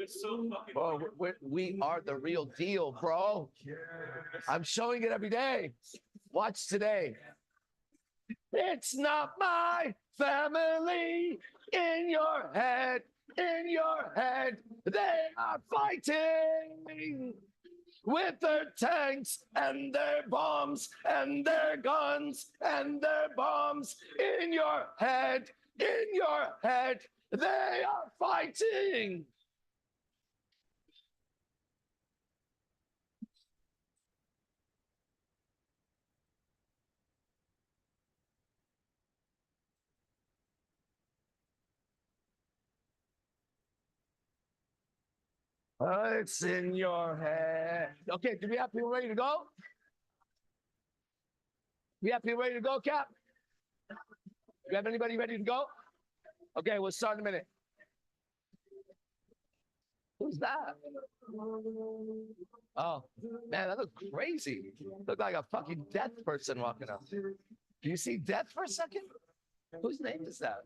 It's so fucking. Bro, we are the real deal, bro. I'm showing it every day. Watch today. It's not my family. In your head, they are fighting with their tanks and their bombs and their guns and their bombs. In your head, they are fighting. It's in your head. Okay, do we have people ready to go? We have people ready to go, Cap? You have anybody ready to go? Okay, we'll start in a minute. Who's that? Oh, man, that looked crazy. Looked like a fucking death person walking up. Do you see death for a second? Whose name is that?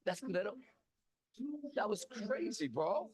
That's little. That was crazy, bro.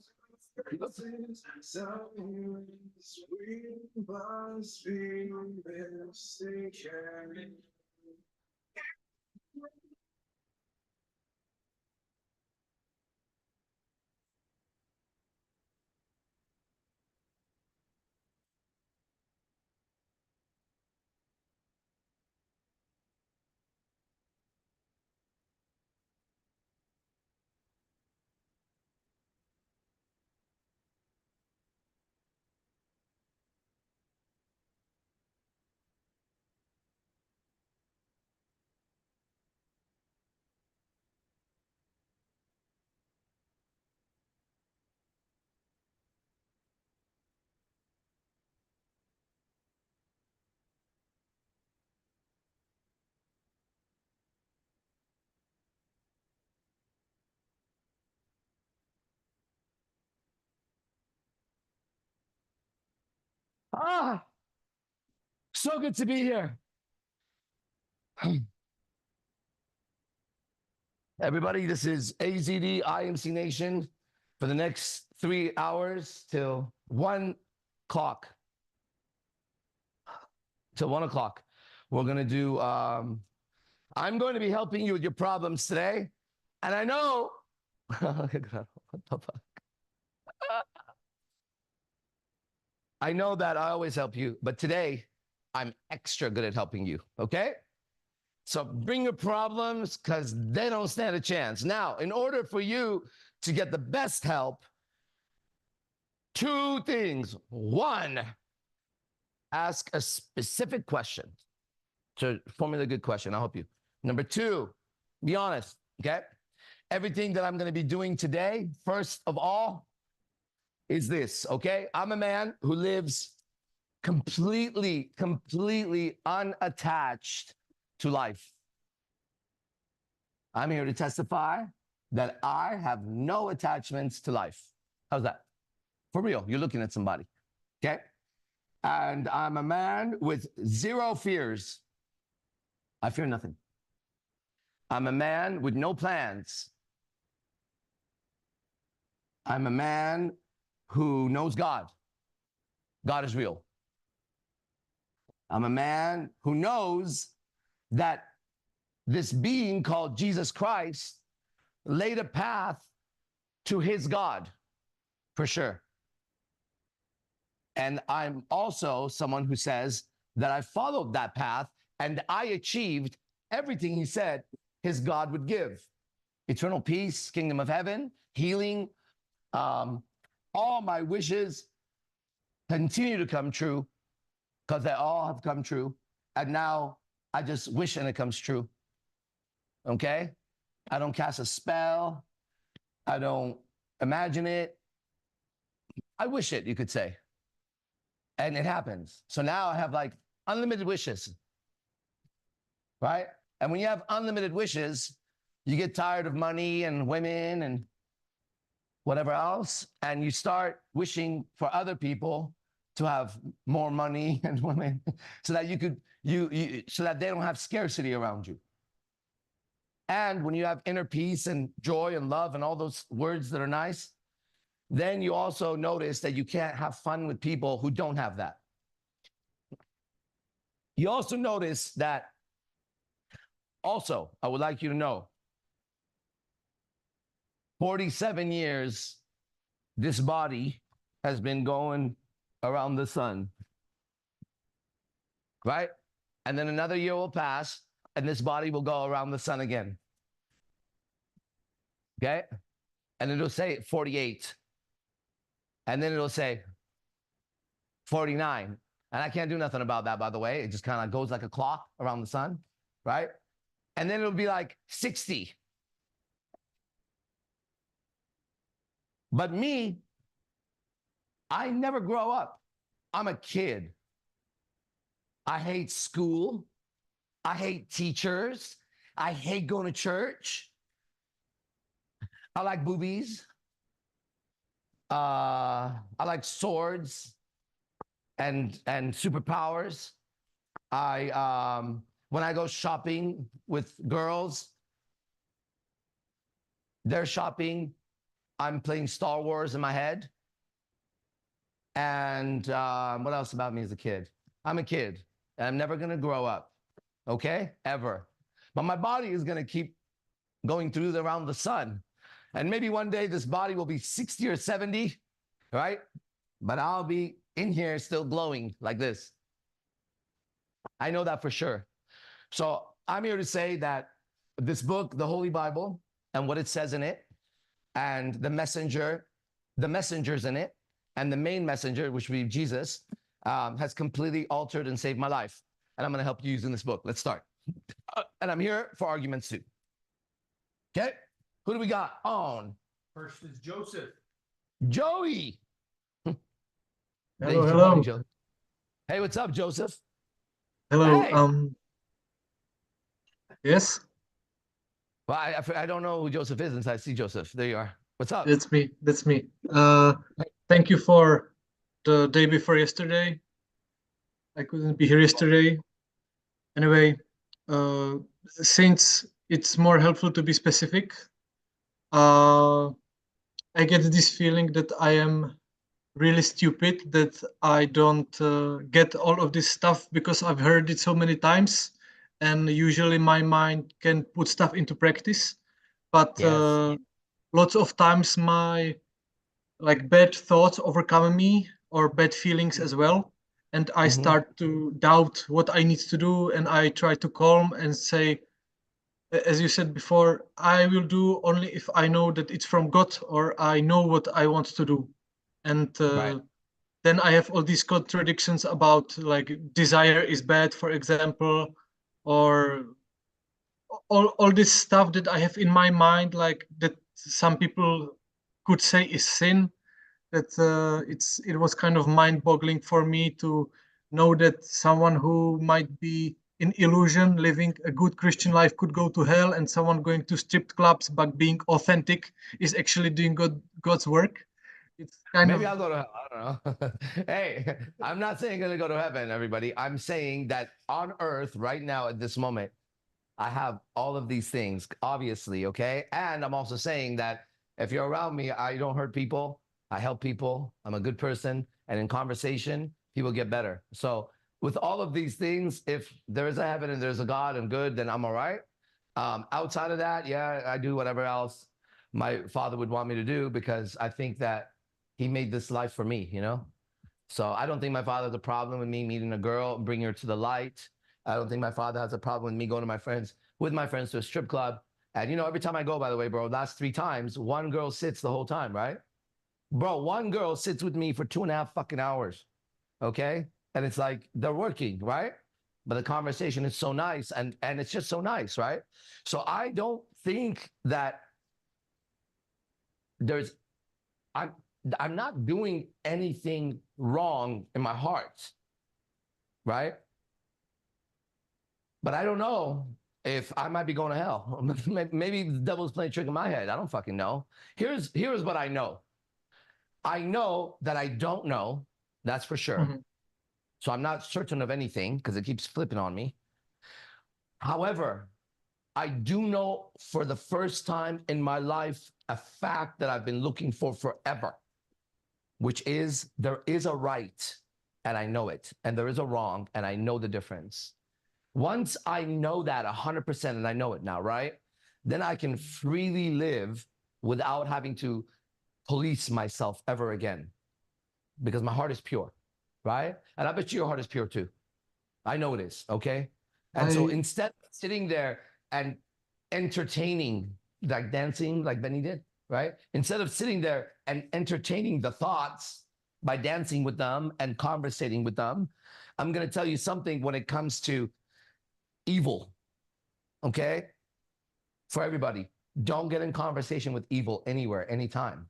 Ah, so good to be here. Everybody, this is AZD IMC Nation for the next 3 hours till 1 o'clock. Till 1 o'clock. We're going to do, I'm going to be helping you with your problems today. And I know, what the fuck? I know that I always help you, but today I'm extra good at helping you, okay? So bring your problems because they don't stand a chance. Now, in order for you to get the best help, 2 things. 1, ask a specific question to formulate a good question. I'll help you. Number 2, be honest, okay? Everything that I'm going to be doing today, first of all, is this, okay? I'm a man who lives completely unattached to life. I'm here to testify that I have no attachments to life. How's that? For real, you're looking at somebody, okay? And I'm a man with 0 fears. I fear nothing. I'm a man with no plans. I'm a man who knows God. God is real. I'm a man who knows that this being called Jesus Christ laid a path to his God, for sure. And I'm also someone who says that I followed that path and I achieved everything he said his God would give. Eternal peace, kingdom of heaven, healing. All my wishes continue to come true because they all have come true. And now I just wish and it comes true. Okay? I don't cast a spell. I don't imagine it. I wish it, you could say. And it happens. So now I have like unlimited wishes. Right? And when you have unlimited wishes, you get tired of money and women and whatever else, and you start wishing for other people to have more money and women so that so that they don't have scarcity around you. And when you have inner peace and joy and love and all those words that are nice, then you also notice that you can't have fun with people who don't have that. You also notice that, also, I would like you to know, 47 years, this body has been going around the sun, right? And then another year will pass, and this body will go around the sun again. Okay? And it'll say 48. And then it'll say 49. And I can't do nothing about that, by the way. It just kind of goes like a clock around the sun, right? And then it'll be like 60. But me, I never grow up. I'm a kid. I hate school. I hate teachers. I hate going to church. I like boobies. I like swords and superpowers. When I go shopping with girls, they're shopping, I'm playing Star Wars in my head. And what else about me as a kid? I'm a kid, and I'm never going to grow up, okay? Ever. But my body is going to keep going through around the sun. And maybe one day this body will be 60 or 70, right? But I'll be in here still glowing like this. I know that for sure. So I'm here to say that this book, the Holy Bible, and what it says in it, and the messengers in it, and the main messenger, which would be Jesus, has completely altered and saved my life. And I'm going to help you using this book. Let's start. And I'm here for arguments too. Okay? Who do we got on? First is Joseph. Joey. Hello, hello. Morning, hey, what's up, Joseph? Hello. Hey. Yes. Well, I don't know who Joseph is until I see Joseph. There you are. What's up? That's me. That's me. Thank you for the day before yesterday. I couldn't be here yesterday. Anyway, since it's more helpful to be specific, I get this feeling that I am really stupid, that I don't get all of this stuff because I've heard it so many times, and usually my mind can put stuff into practice. But Yes. lots of times my bad thoughts overcome me, or bad feelings as well, and I start to doubt what I need to do, and I try to calm and say, as you said before, I will do only if I know that it's from God, or I know what I want to do. And Right. then I have all these contradictions about like desire is bad, for example, or all this stuff that I have in my mind, like that some people could say is sin. That it was kind of mind-boggling for me to know that someone who might be in illusion, living a good Christian life, could go to hell, and someone going to strip clubs but being authentic is actually doing God's work. It's kind Maybe of I'll go to hell. I don't know. Hey, I'm not saying I'm going to go to heaven, everybody. I'm saying that on earth right now at this moment, I have all of these things, obviously, okay? And I'm also saying that if you're around me, I don't hurt people. I help people. I'm a good person. And in conversation, people get better. So with all of these things, if there is a heaven and there's a God and good, then I'm all right. Outside of that, yeah, I do whatever else my father would want me to do, because I think that he made this life for me, you know? So I don't think my father has a problem with me meeting a girl, bringing her to the light. I don't think my father has a problem with me going with my friends to a strip club. And, you know, every time I go, by the way, bro, last 3 times, one girl sits the whole time, right? Bro, one girl sits with me for 2.5 fucking hours, okay? And it's like, they're working, right? But the conversation is so nice, and it's just so nice, right? So I don't think that I'm not doing anything wrong in my heart, right? But I don't know if I might be going to hell. Maybe the devil's playing a trick in my head. I don't fucking know. Here's what I know. I know that I don't know. That's for sure. So I'm not certain of anything because it keeps flipping on me. However, I do know for the first time in my life a fact that I've been looking for forever. which is there is a right and I know it, and there is a wrong and I know the difference. Once I know that 100% and I know it now, right? Then I can freely live without having to police myself ever again because my heart is pure, right? And I bet you your heart is pure too. I know it is, okay? And so instead of sitting there and entertaining, like dancing like Bennie did, right? Instead of sitting there and entertaining the thoughts by dancing with them and conversating with them, I'm going to tell you something when it comes to evil, okay? For everybody, don't get in conversation with evil anywhere, anytime,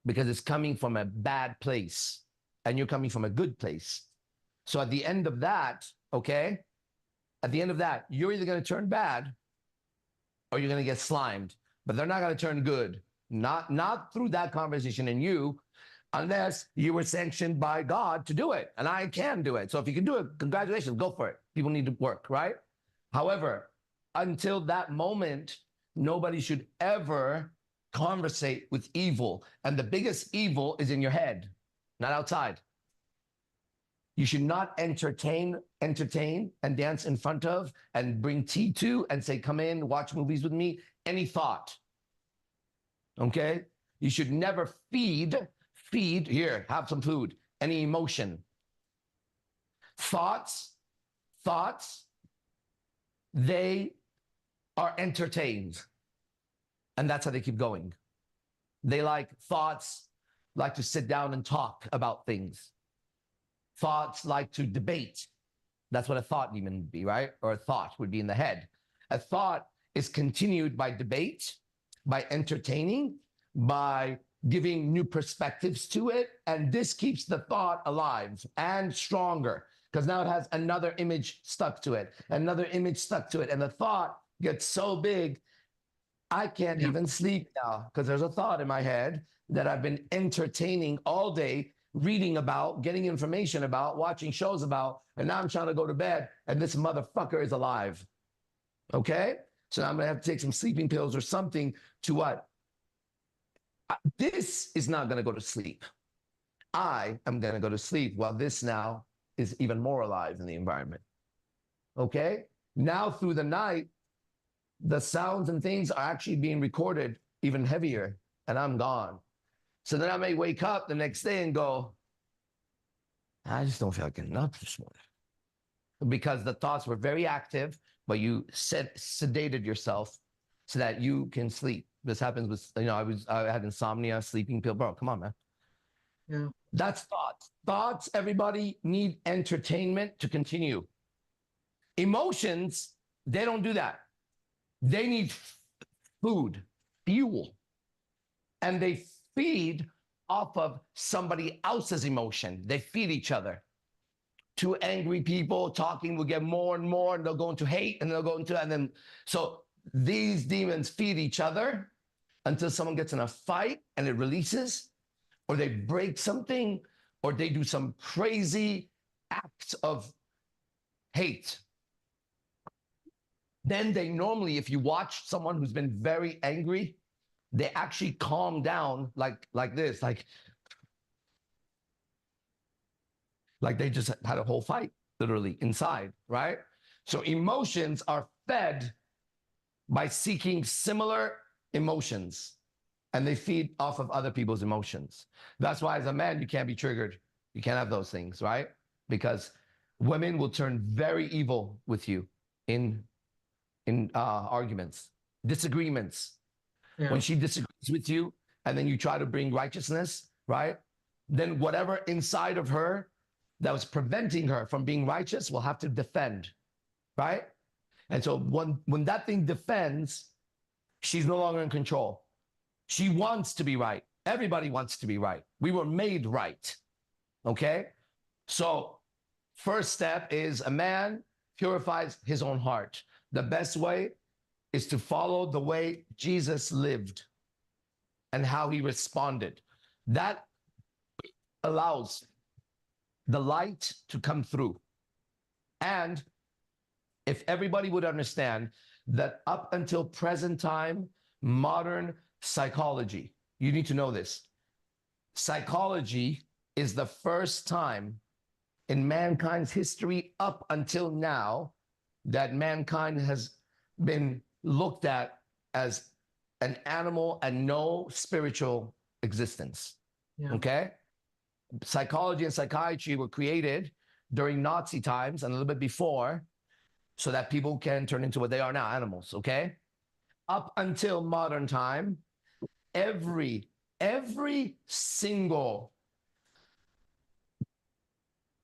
because it's coming from a bad place and you're coming from a good place. So at the end of that, okay, at the end of that, you're either going to turn bad or you're going to get slimed, but they're not going to turn good. Not through that conversation in you, unless you were sanctioned by God to do it. And I can do it. So if you can do it, congratulations, go for it. People need to work, right? However, until that moment, nobody should ever conversate with evil. And the biggest evil is in your head, not outside. You should not entertain and dance in front of and bring tea to and say, come in, watch movies with me, any thought. Okay? You should never feed, here, have some food, any emotion. Thoughts, they are entertained. And that's how they keep going. They thoughts like to sit down and talk about things. Thoughts like to debate. That's what a thought demon would be, right? Or a thought would be in the head. A thought is continued by debate, by entertaining, by giving new perspectives to it. And this keeps the thought alive and stronger because now it has another image stuck to it, another image stuck to it. And the thought gets so big, I can't even sleep now because there's a thought in my head that I've been entertaining all day, reading about, getting information about, watching shows about, and now I'm trying to go to bed and this motherfucker is alive. Okay? So now I'm gonna have to take some sleeping pills or something to what? This is not gonna go to sleep. I am gonna go to sleep while this now is even more alive in the environment. Okay? Now through the night, the sounds and things are actually being recorded even heavier, and I'm gone. So then I may wake up the next day and go, I just don't feel like getting up this morning. Because the thoughts were very active, but you sedated yourself so that you can sleep. This happens with, I had insomnia, sleeping pill. Bro, come on, man. Yeah. That's thoughts. Thoughts, everybody, need entertainment to continue. Emotions, they don't do that. They need food, fuel, and they feed off of somebody else's emotion. They feed each other. Two angry people talking will get more and more, and they'll go into hate, and they'll go into, and then, so these demons feed each other until someone gets in a fight and it releases, or they break something, or they do some crazy act of hate. Then they normally, if you watch someone who's been very angry, they actually calm down like this, like they just had a whole fight, literally, inside, right? So emotions are fed by seeking similar emotions, and they feed off of other people's emotions. That's why as a man, you can't be triggered. You can't have those things, right? Because women will turn very evil with you in arguments, disagreements. Yeah. When she disagrees with you and then you try to bring righteousness, right? Then whatever inside of her that was preventing her from being righteous will have to defend, right? And so when that thing defends, she's no longer in control. She wants to be right. Everybody wants to be right. We were made right, okay? So first step is a man purifies his own heart. The best way is to follow the way Jesus lived and how he responded. That allows the light to come through. And if everybody would understand that up until present time, modern psychology, you need to know this. psychology is the first time in mankind's history up until now that mankind has been looked at as an animal and no spiritual existence. Yeah. Okay? Psychology and psychiatry were created during Nazi times and a little bit before so that people can turn into what they are now, animals. Okay? Up until modern time, every single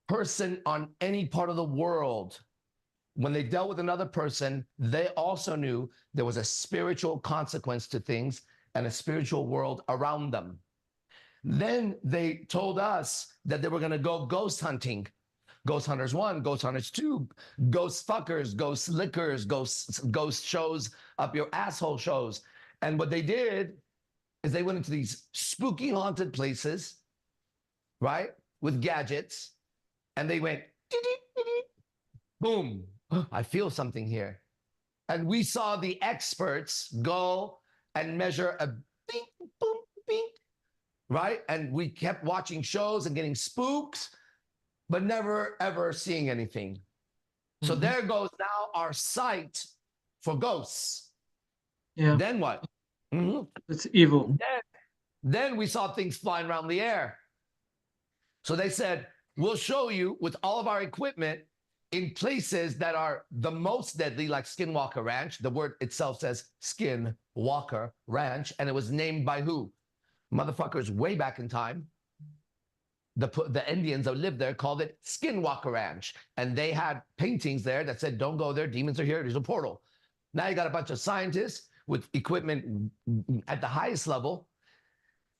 person on any part of the world, when they dealt with another person, they also knew there was a spiritual consequence to things and a spiritual world around them. Then they told us that they were going to go ghost hunting. Ghost Hunters 1, Ghost Hunters 2, ghost fuckers, ghost lickers, ghost shows up your asshole shows. And what they did is they went into these spooky haunted places, right, with gadgets, and they went, boom, I feel something here. And we saw the experts go and measure a bing, boom, bing, right? And we kept watching shows and getting spooked, but never, ever seeing anything. So there goes now our sight for ghosts. Yeah. Then what? It's evil. Then we saw things flying around the air. So they said, we'll show you with all of our equipment in places that are the most deadly, like Skinwalker Ranch. The word itself says Skinwalker Ranch, and it was named by who? Motherfuckers way back in time. The Indians that lived there called it Skinwalker Ranch, and they had paintings there that said, don't go there, demons are here, there's a portal. Now you got a bunch of scientists with equipment at the highest level.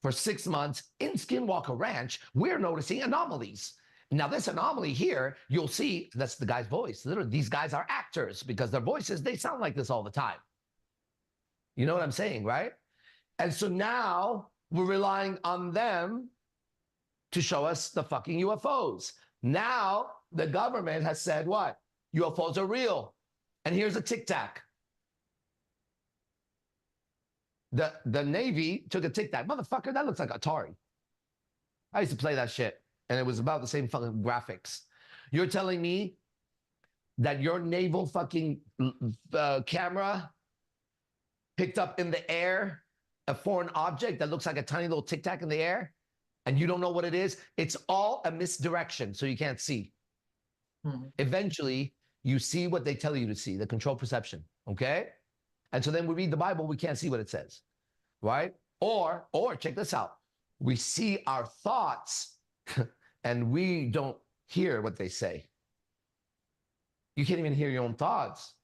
For 6 months in Skinwalker Ranch, we're noticing anomalies. Now, this anomaly here, you'll see, that's the guy's voice. Literally, these guys are actors because their voices, they sound like this all the time. You know what I'm saying, right? And so now we're relying on them to show us the fucking UFOs. Now the government has said what? UFOs are real. And here's a tic tac. The Navy took a tic tac. Motherfucker, that looks like Atari. I used to play that shit, and it was about the same fucking graphics. You're telling me that your naval fucking camera picked up in the air a foreign object that looks like a tiny little tic tac in the air, and you don't know what it is? It's all a misdirection, so you can't see. Eventually, you see what they tell you to see, the controlled perception, okay? And so then we read the Bible, we can't see what it says, right? Or check this out. We see our thoughts and we don't hear what they say. You can't even hear your own thoughts.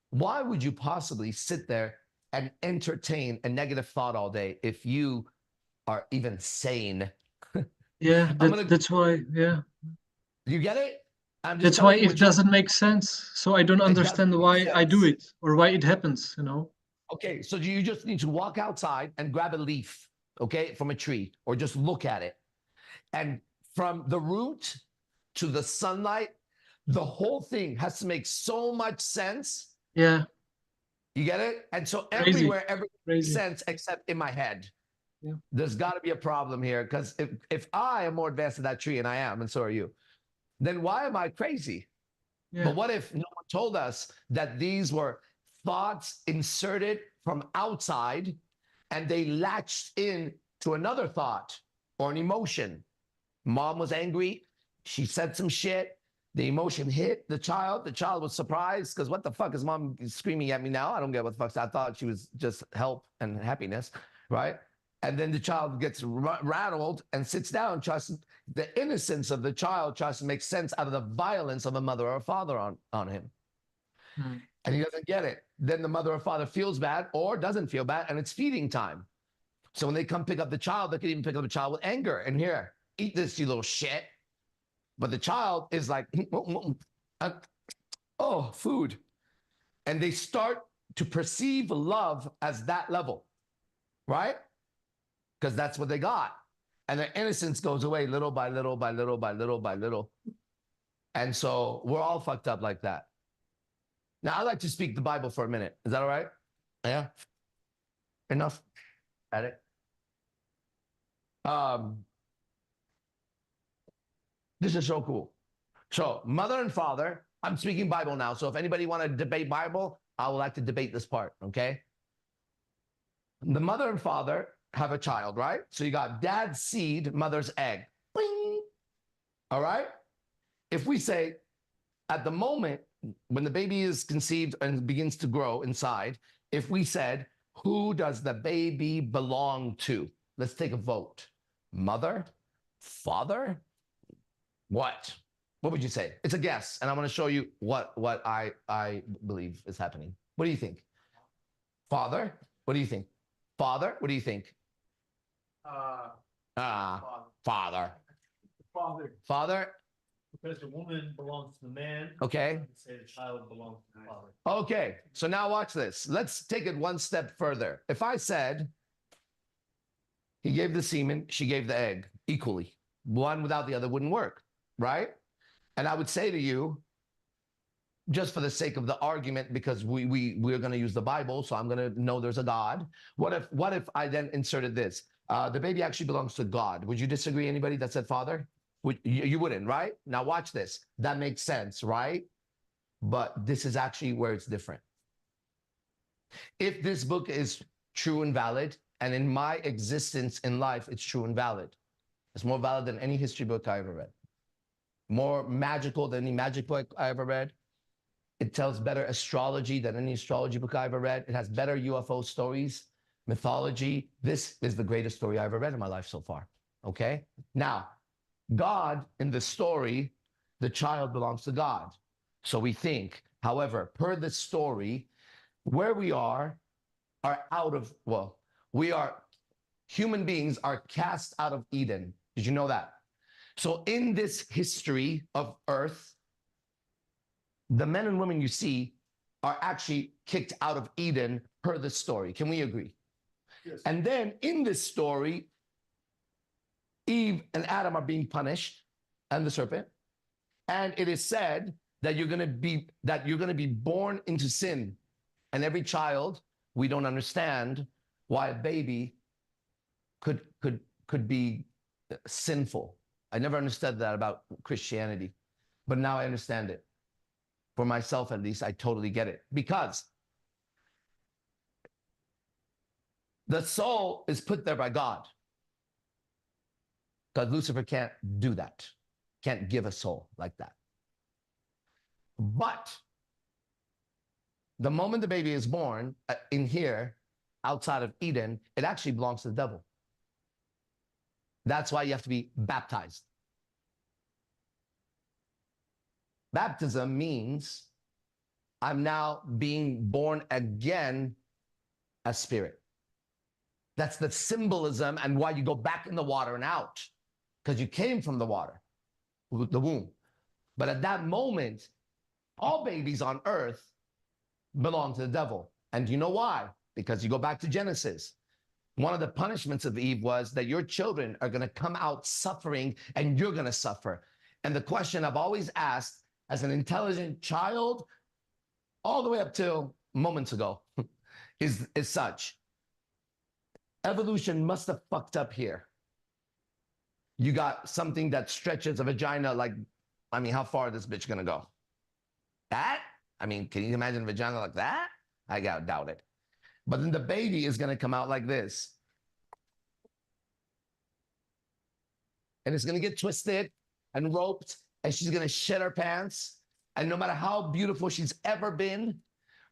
Why would you possibly sit there and entertain a negative thought all day if you are even sane? Yeah, that's why, yeah. You get it? I'm just That's why telling you it doesn't make sense. So I don't understand why I do it or why it happens, you know? Okay, so you just need to walk outside and grab a leaf, okay, from a tree, or just look at it. And from the root to the sunlight, the whole thing has to make so much sense. Yeah. You get it? And so everywhere makes sense except in my head. Yeah. There's got to be a problem here, because if I am more advanced than that tree, and I am, and so are you, then why am I crazy? Yeah. But what if no one told us that these were thoughts inserted from outside and they latched in to another thought or an emotion? Mom was angry. She said some shit. The emotion hit the child. The child was surprised because what the fuck is mom screaming at me now? I don't get what the fuck. I thought she was just help and happiness, right? And then the child gets rattled and sits down. The innocence of the child tries to make sense out of the violence of a mother or a father on him. And he doesn't get it. Then the mother or father feels bad or doesn't feel bad, and it's feeding time. So when they come pick up the child, they could even pick up the child with anger. And here, eat this, you little shit. But the child is like, oh, food. And they start to perceive love as that level, right? Because that's what they got. And their innocence goes away little by little by little by little by little. And so we're all fucked up like that. Now, I'd like to speak the Bible for a minute. Is that all right? Yeah? Enough? At it? This is so cool. So mother and father, I'm speaking Bible now. So if anybody want to debate Bible, I would like to debate this part, okay? The mother and father have a child, right? So you got dad's seed, mother's egg. Bing. All right? If we say at the moment when the baby is conceived and begins to grow inside, if we said, who does the baby belong to? Let's take a vote. Mother? Father? What? What would you say? It's a guess, and I'm going to show you what I believe is happening. What do you think? Father? What do you think? Father? What do you think? Father. Father? Because the woman belongs to the man. Okay. Say the child belongs to the father. Okay, so now watch this. Let's take it one step further. If I said he gave the semen, she gave the egg equally, one without the other wouldn't work, right? And I would say to you, just for the sake of the argument, because we're going to use the Bible, so I'm going to know there's a God. What if I then inserted this? The baby actually belongs to God. Would you disagree? Anybody that said father? You wouldn't, right? Now watch this. That makes sense, right? But this is actually where it's different. If this book is true and valid, and in my existence in life, it's true and valid. It's more valid than any history book I ever read. More magical than any magic book I ever read. It tells better astrology than any astrology book I ever read. It has better UFO stories, mythology. This is the greatest story I ever read in my life so far, okay? Now, God, in the story, the child belongs to God. So we think, however, per the story, where we are out of, well, human beings are cast out of Eden. Did you know that? So in this history of Earth, the men and women you see are actually kicked out of Eden per the story. Can we agree? Yes. And then in this story, Eve and Adam are being punished, and the serpent. And it is said that you're going to be born into sin. And every child, we don't understand why a baby could be sinful. I never understood that about Christianity, but now I understand it. For myself, at least, I totally get it. Because the soul is put there by God. Because Lucifer can't do that. Can't give a soul like that. But the moment the baby is born in here, outside of Eden, it actually belongs to the devil. That's why you have to be baptized. Baptism means I'm now being born again as spirit. That's the symbolism and why you go back in the water and out, because you came from the water, the womb. But at that moment, all babies on earth belong to the devil. And do you know why? Because you go back to Genesis. One of the punishments of Eve was that your children are going to come out suffering and you're going to suffer. And the question I've always asked as an intelligent child, all the way up till moments ago, is such. Evolution must have fucked up here. You got something that stretches a vagina like, I mean, how far is this bitch going to go? That? I mean, can you imagine a vagina like that? I doubt it. But then the baby is going to come out like this. And it's going to get twisted and roped, and she's going to shed her pants. And no matter how beautiful she's ever been,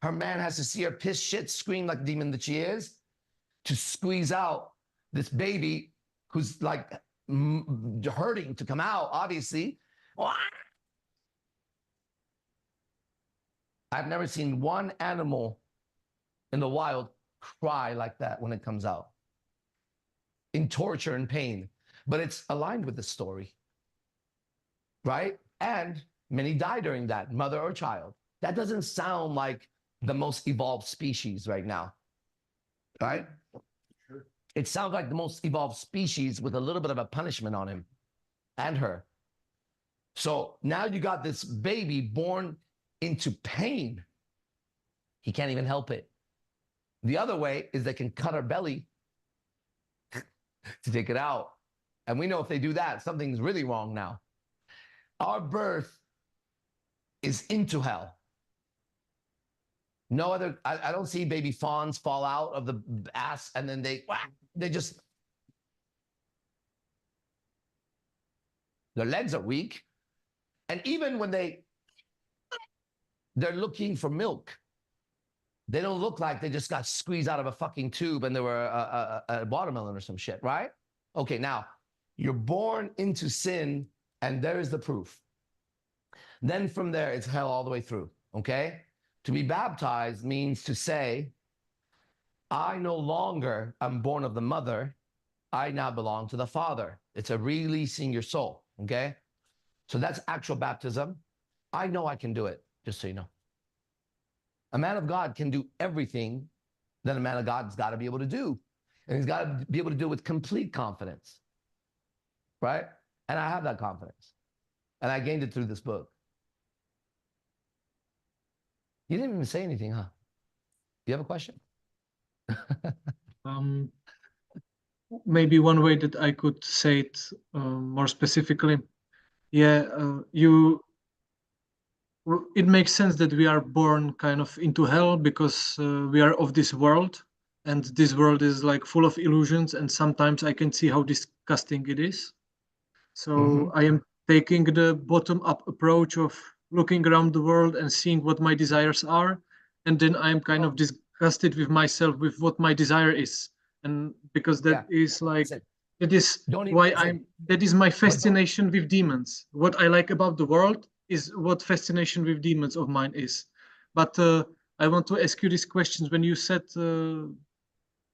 her man has to see her piss, shit, scream like the demon that she is to squeeze out this baby who's like hurting to come out, obviously. I've never seen one animal in the wild cry like that when it comes out, in torture and pain. But it's aligned with the story, right? And many die during that, mother or child. That doesn't sound like the most evolved species right now, right? Sure. It sounds like the most evolved species with a little bit of a punishment on him and her. So now you got this baby born into pain. He can't even help it. The other way is they can cut her belly to take it out. And we know if they do that, something's really wrong now. Our birth is into hell. No other, I don't see baby fawns fall out of the ass and then they just, their legs are weak. And even when they're looking for milk, they don't look like they just got squeezed out of a fucking tube and they were a watermelon or some shit, right? Okay, now you're born into sin and there is the proof. Then from there, it's hell all the way through, okay? To be baptized means to say, I no longer am born of the mother, I now belong to the Father. It's a releasing your soul, okay? So that's actual baptism. I know I can do it, just so you know. A man of God can do everything that a man of God's got to be able to do. And he's got to be able to do it with complete confidence, right? And I have that confidence. And I gained it through this book. You didn't even say anything, huh? Do you have a question? Maybe one way that I could say it more specifically. Yeah, it makes sense that we are born kind of into hell because we are of this world, and this world is like full of illusions, and sometimes I can see how disgusting it is. So I am taking the bottom-up approach of looking around the world and seeing what my desires are, and then I am kind of disgusted with myself with what my desire is, and because that is like that is why that is my fascination with demons. What I like about the world is what fascination with demons of mine is. But I want to ask you these questions. When you said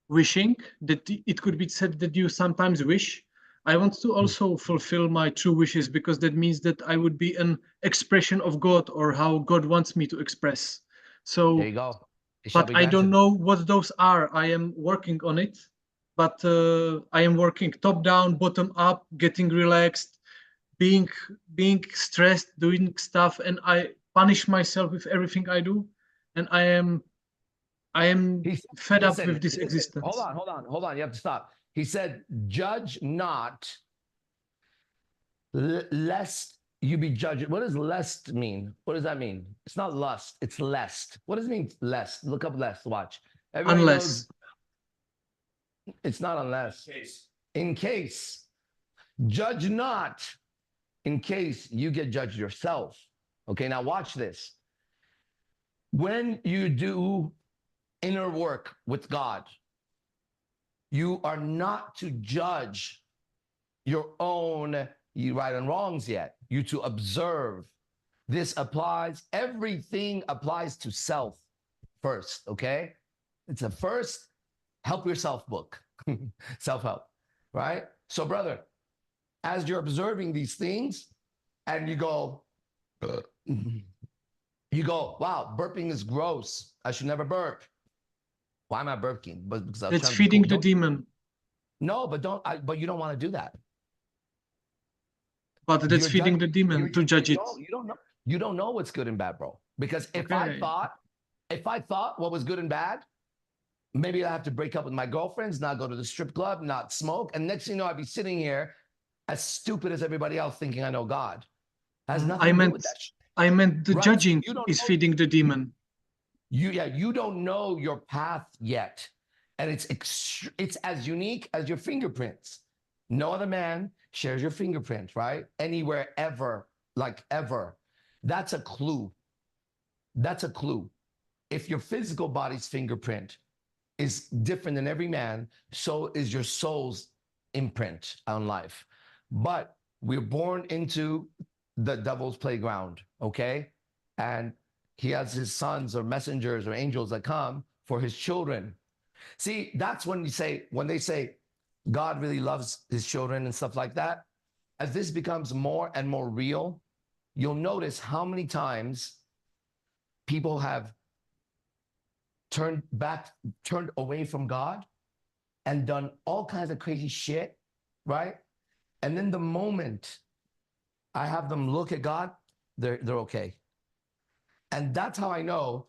wishing, that it could be said that you sometimes wish, I want to also fulfill my true wishes, because that means that I would be an expression of God, or how God wants me to express. So there you go. but I don't know what those are. I am working on it, but I am working top down, bottom up, getting relaxed, being stressed, doing stuff, and I punish myself with everything I do, and I am fed up with this existence. Hold on. You have to stop. He said, judge not, lest you be judged. What does lest mean? What does that mean? It's not lust, it's lest. What does it mean, lest? Look up lest, watch. Everybody knows it's not unless. In case. Judge not, in case you get judged yourself. Okay, now watch this. When you do inner work with God, you are not to judge your own right and wrongs yet. You to observe. This applies, everything applies to self first, okay? It's a first help yourself book, self-help, right? So brother, as you're observing these things and you go, wow, burping is gross. I should never burp. Why am I burping? But because it's feeding the demon. No, but you don't want to do that. But that's feeding the demon to judge it. You don't know what's good and bad, bro. Because if I thought what was good and bad, maybe I have to break up with my girlfriends, not go to the strip club, not smoke, and next thing you know, I'd be sitting here as stupid as everybody else, thinking I know God. Has nothing to do with that shit. I meant the judging is feeding the demon. You don't know your path yet, and it's as unique as your fingerprints. No other man shares your fingerprint, right? Anywhere, ever, like ever. That's a clue. That's a clue. If your physical body's fingerprint is different than every man, so is your soul's imprint on life. But we're born into the devil's playground, okay? And he has his sons or messengers or angels that come for his children. See, that's when they say God really loves his children and stuff like that. As this becomes more and more real, you'll notice how many times people have turned away from God and done all kinds of crazy shit, right? And then the moment I have them look at God, they're okay. And that's how I know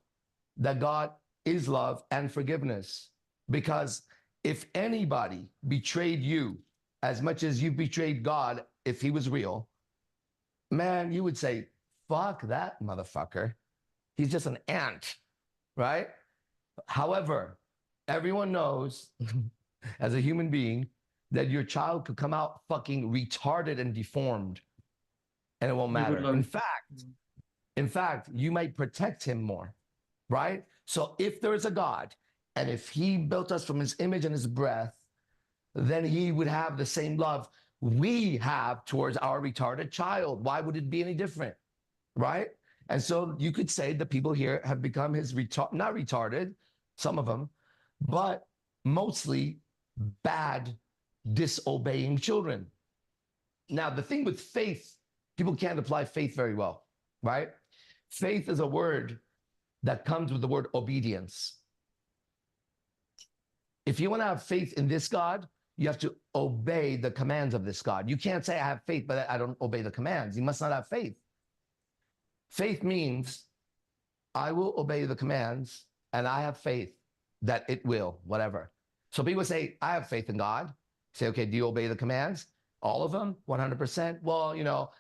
that God is love and forgiveness. Because if anybody betrayed you as much as you betrayed God, if he was real, man, you would say, fuck that motherfucker. He's just an ant, right? However, everyone knows as a human being that your child could come out fucking retarded and deformed and it won't You would matter. love In it. fact, in fact, you might protect him more, right? So if there is a God and if he built us from his image and his breath, then he would have the same love we have towards our retarded child. Why would it be any different, right? And so you could say the people here have become his not retarded, some of them, but mostly bad, disobeying children. Now, the thing with faith, people can't apply faith very well, right? Faith is a word that comes with the word obedience. If you want to have faith in this God, you have to obey the commands of this God. You can't say I have faith, but I don't obey the commands. You must not have faith. Faith means I will obey the commands and I have faith that it will, whatever. So people say, I have faith in God. Say, okay, do you obey the commands? All of them, 100%. Well,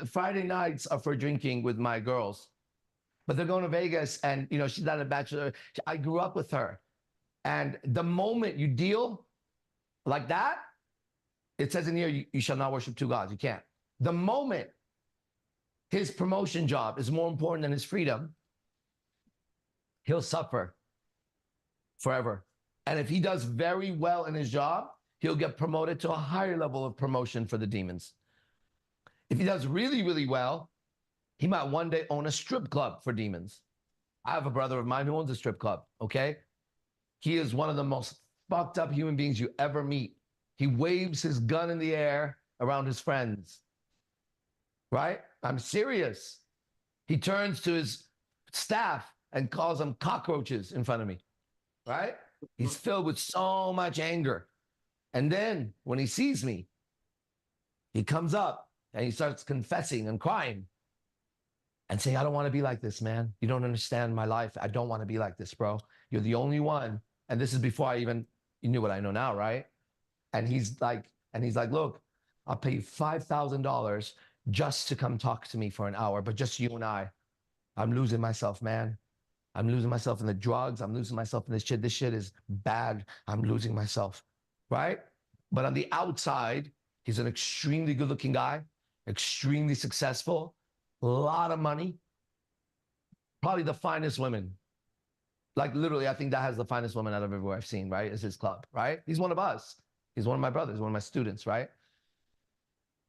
Friday nights are for drinking with my girls, but they're going to Vegas and, she's not a bachelor. I grew up with her. And the moment you deal like that, it says in here, you shall not worship two gods. You can't. The moment his promotion job is more important than his freedom, he'll suffer forever. And if he does very well in his job, he'll get promoted to a higher level of promotion for the demons. If he does really, really well, he might one day own a strip club for demons. I have a brother of mine who owns a strip club, okay? He is one of the most fucked up human beings you ever meet. He waves his gun in the air around his friends, right? I'm serious. He turns to his staff and calls them cockroaches in front of me, right? He's filled with so much anger. And then when he sees me, he comes up and he starts confessing and crying and saying, I don't want to be like this, man. You don't understand my life. I don't want to be like this, bro. You're the only one. And this is before you knew what I know now, right? And he's like, look, I'll pay you $5,000 just to come talk to me for an hour, but just you and I. I'm losing myself, man. I'm losing myself in the drugs. I'm losing myself in this shit. This shit is bad. I'm losing myself, right? But on the outside, he's an extremely good-looking guy, extremely successful, a lot of money, probably the finest women. Like literally, I think that has the finest woman out of everywhere I've seen, right? Is his club, right? He's one of us. He's one of my brothers, one of my students, right?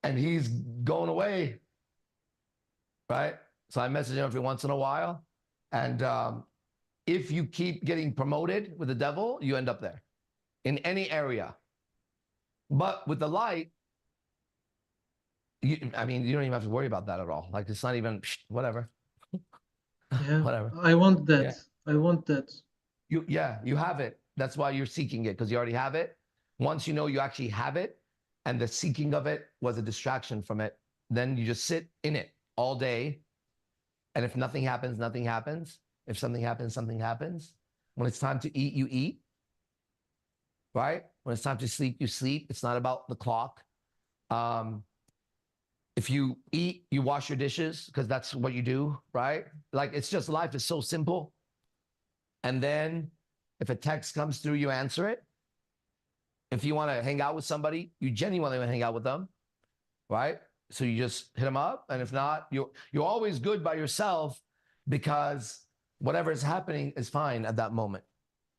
And he's going away, right? So I message him every once in a while. And if you keep getting promoted with the devil, you end up there in any area. But with the light, you don't even have to worry about that at all. Like it's not even whatever. Yeah, Whatever. I want that. Yeah. I want that. You have it. That's why you're seeking it, because you already have it. Once you know you actually have it, and the seeking of it was a distraction from it, then you just sit in it all day. And if nothing happens, nothing happens. If something happens, something happens. When it's time to eat, you eat. Right? When it's time to sleep, you sleep. It's not about the clock. If you eat, you wash your dishes, because that's what you do, right? Like it's just life is so simple. And then if a text comes through, you answer it. If you want to hang out with somebody, you genuinely want to hang out with them, right? So you just hit them up. And if not, you're always good by yourself, because whatever is happening is fine at that moment.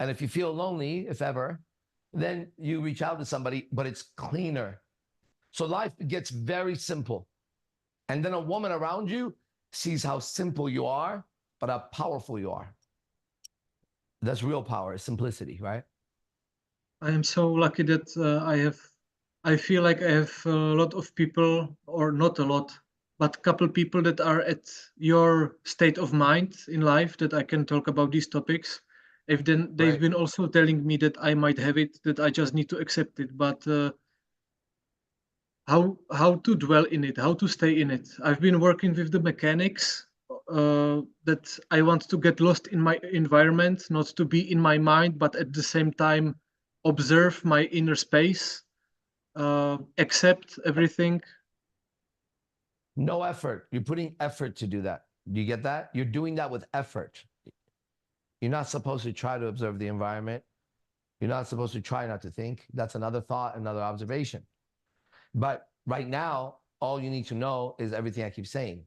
And if you feel lonely, if ever, then you reach out to somebody, but it's cleaner. So life gets very simple. And then a woman around you sees how simple you are, but how powerful you are. That's real power, simplicity, right? I am so lucky that I feel like I have a lot of people, or not a lot, but a couple people that are at your state of mind in life that I can talk about these topics. If then they've Right. been also telling me that I might have it, that I just need to accept it. But how to dwell in it, how to stay in it. I've been working with the mechanics that I want to get lost in my environment, not to be in my mind, but at the same time observe my inner space, accept everything. No effort. You're putting effort to do that. Do you get that? You're doing that with effort. You're not supposed to try to observe the environment. You're not supposed to try not to think. That's another thought, another observation. But right now, all you need to know is everything I keep saying.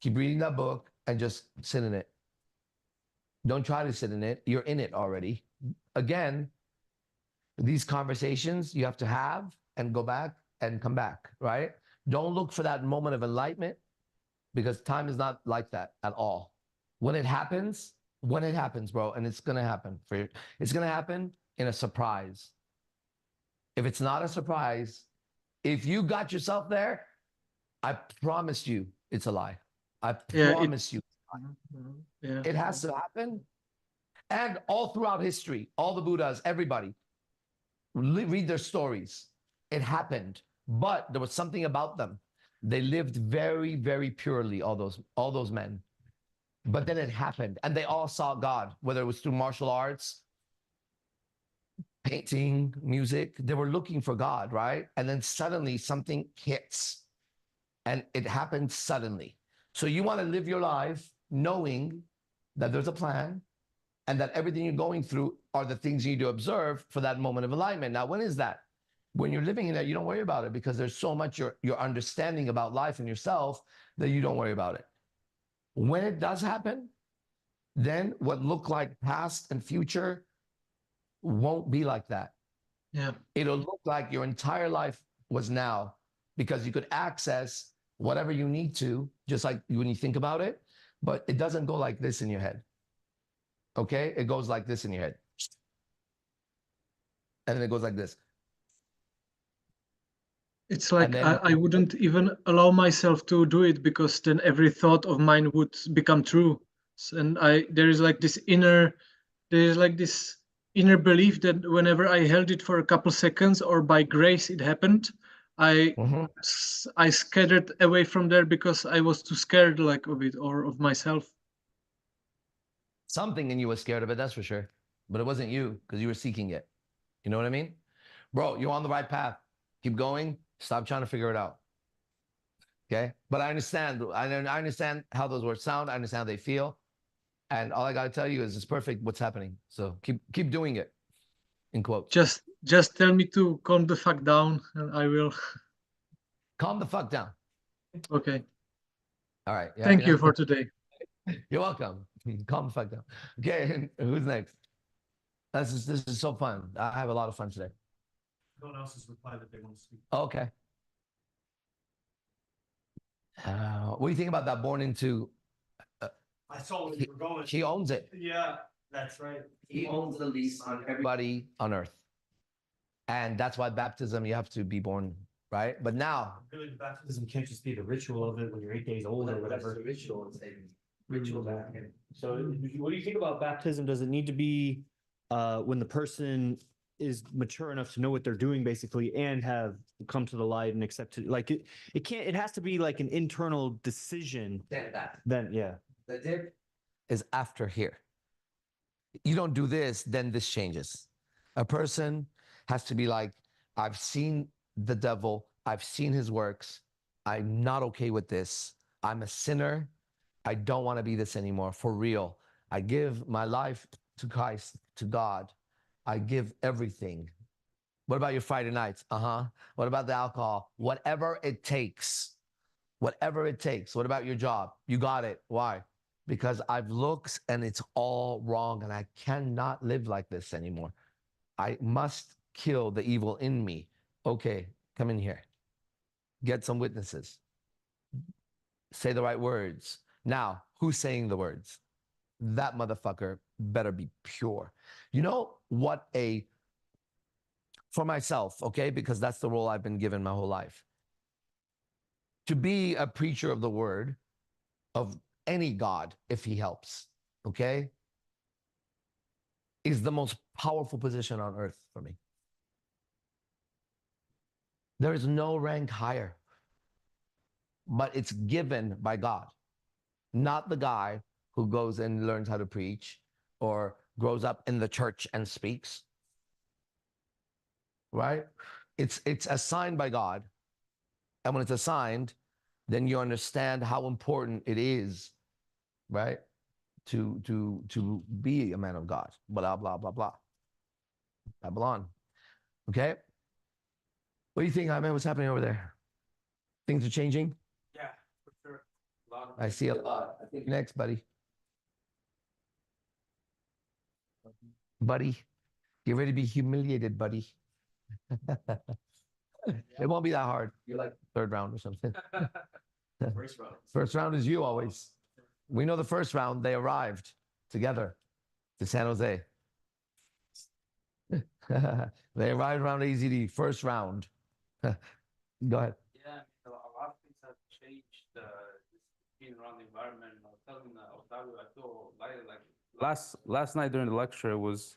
Keep reading that book and just sit in it. Don't try to sit in it. You're in it already. Again, these conversations you have to have and go back and come back, right? Don't look for that moment of enlightenment because time is not like that at all. When it happens, bro, and it's going to happen for you. It's going to happen in a surprise. If it's not a surprise, if you got yourself there, I promise you it's a lie. I promise you. Yeah. It has to happen. And all throughout history, all the Buddhas, everybody, read their stories. It happened, but there was something about them. They lived very, very purely, all those men. But then it happened, and they all saw God, whether it was through martial arts, painting, music. They were looking for God, right? And then suddenly something hits, and it happened suddenly. So you want to live your life knowing that there's a plan and that everything you're going through are the things you need to observe for that moment of alignment. Now, when is that? When you're living in that, you don't worry about it because there's so much you're understanding about life and yourself that you don't worry about it. When it does happen, then what looked like past and future won't be like that. Yeah. It'll look like your entire life was now because you could access whatever you need to, just like when you think about it, but it doesn't go like this in your head. Okay? It goes like this in your head. And then it goes like this. It's like then- I wouldn't even allow myself to do it because then every thought of mine would become true. And there is like this inner belief that whenever I held it for a couple seconds or by grace it happened, I scattered away from there because I was too scared like of it or of myself. Something in you was scared of it, that's for sure. But it wasn't you because you were seeking it. You know what I mean? Bro, you're on the right path. Keep going. Stop trying to figure it out. Okay? But I understand. I understand how those words sound. I understand how they feel. And all I got to tell you is it's perfect what's happening. So keep doing it, in quotes. Just tell me to calm the fuck down and I will. Calm the fuck down. Okay. All right. Thank you for today. You're welcome. Calm the fuck down. Okay, who's next? This is so fun. I have a lot of fun today. No one else has replied that they want to speak. Okay. What do you think about that? Born into. I saw where you were going. He owns it. Yeah, that's right. He owns the lease on everybody on earth. And that's why baptism, you have to be born, right? But now. Really, the baptism can't just be the ritual of it when you're 8 days old or whatever. The ritual is a ritual back in. So what do you think about baptism? Does it need to be when the person is mature enough to know what they're doing basically and have come to the light and accept it? Like it has to be like an internal decision. Then yeah. The dip is after here. You don't do this, then this changes. A person has to be like, I've seen the devil. I've seen his works. I'm not okay with this. I'm a sinner. I don't want to be this anymore. For real. I give my life to Christ, to God. I give everything. What about your Friday nights? What about the alcohol? Whatever it takes. Whatever it takes. What about your job? You got it. Why? Because I've looked and it's all wrong and I cannot live like this anymore. I must kill the evil in me. Okay, come in here. Get some witnesses. Say the right words. Now, who's saying the words? That motherfucker better be pure. You know what for myself, okay, because that's the role I've been given my whole life. To be a preacher of the word, of any God, if he helps, okay, is the most powerful position on earth for me. There is no rank higher, but it's given by God, not the guy who goes and learns how to preach or grows up in the church and speaks, right? It's assigned by God. And when it's assigned, then you understand how important it is, right? To be a man of God. Blah blah blah blah. Babylon. Okay. What do you think, Jaime? What's happening over there? Things are changing. Yeah, for sure. I see a lot. I think next, buddy. Buddy, get ready to be humiliated, buddy. It won't be that hard. You're like third round or something. First round. First round is you always. We know the first round, they arrived together to San Jose. They arrived around AZD, first round. Go ahead. Yeah, a lot of things have changed. Being around the environment. I was telling Octavio, I feel like last night during the lecture, it was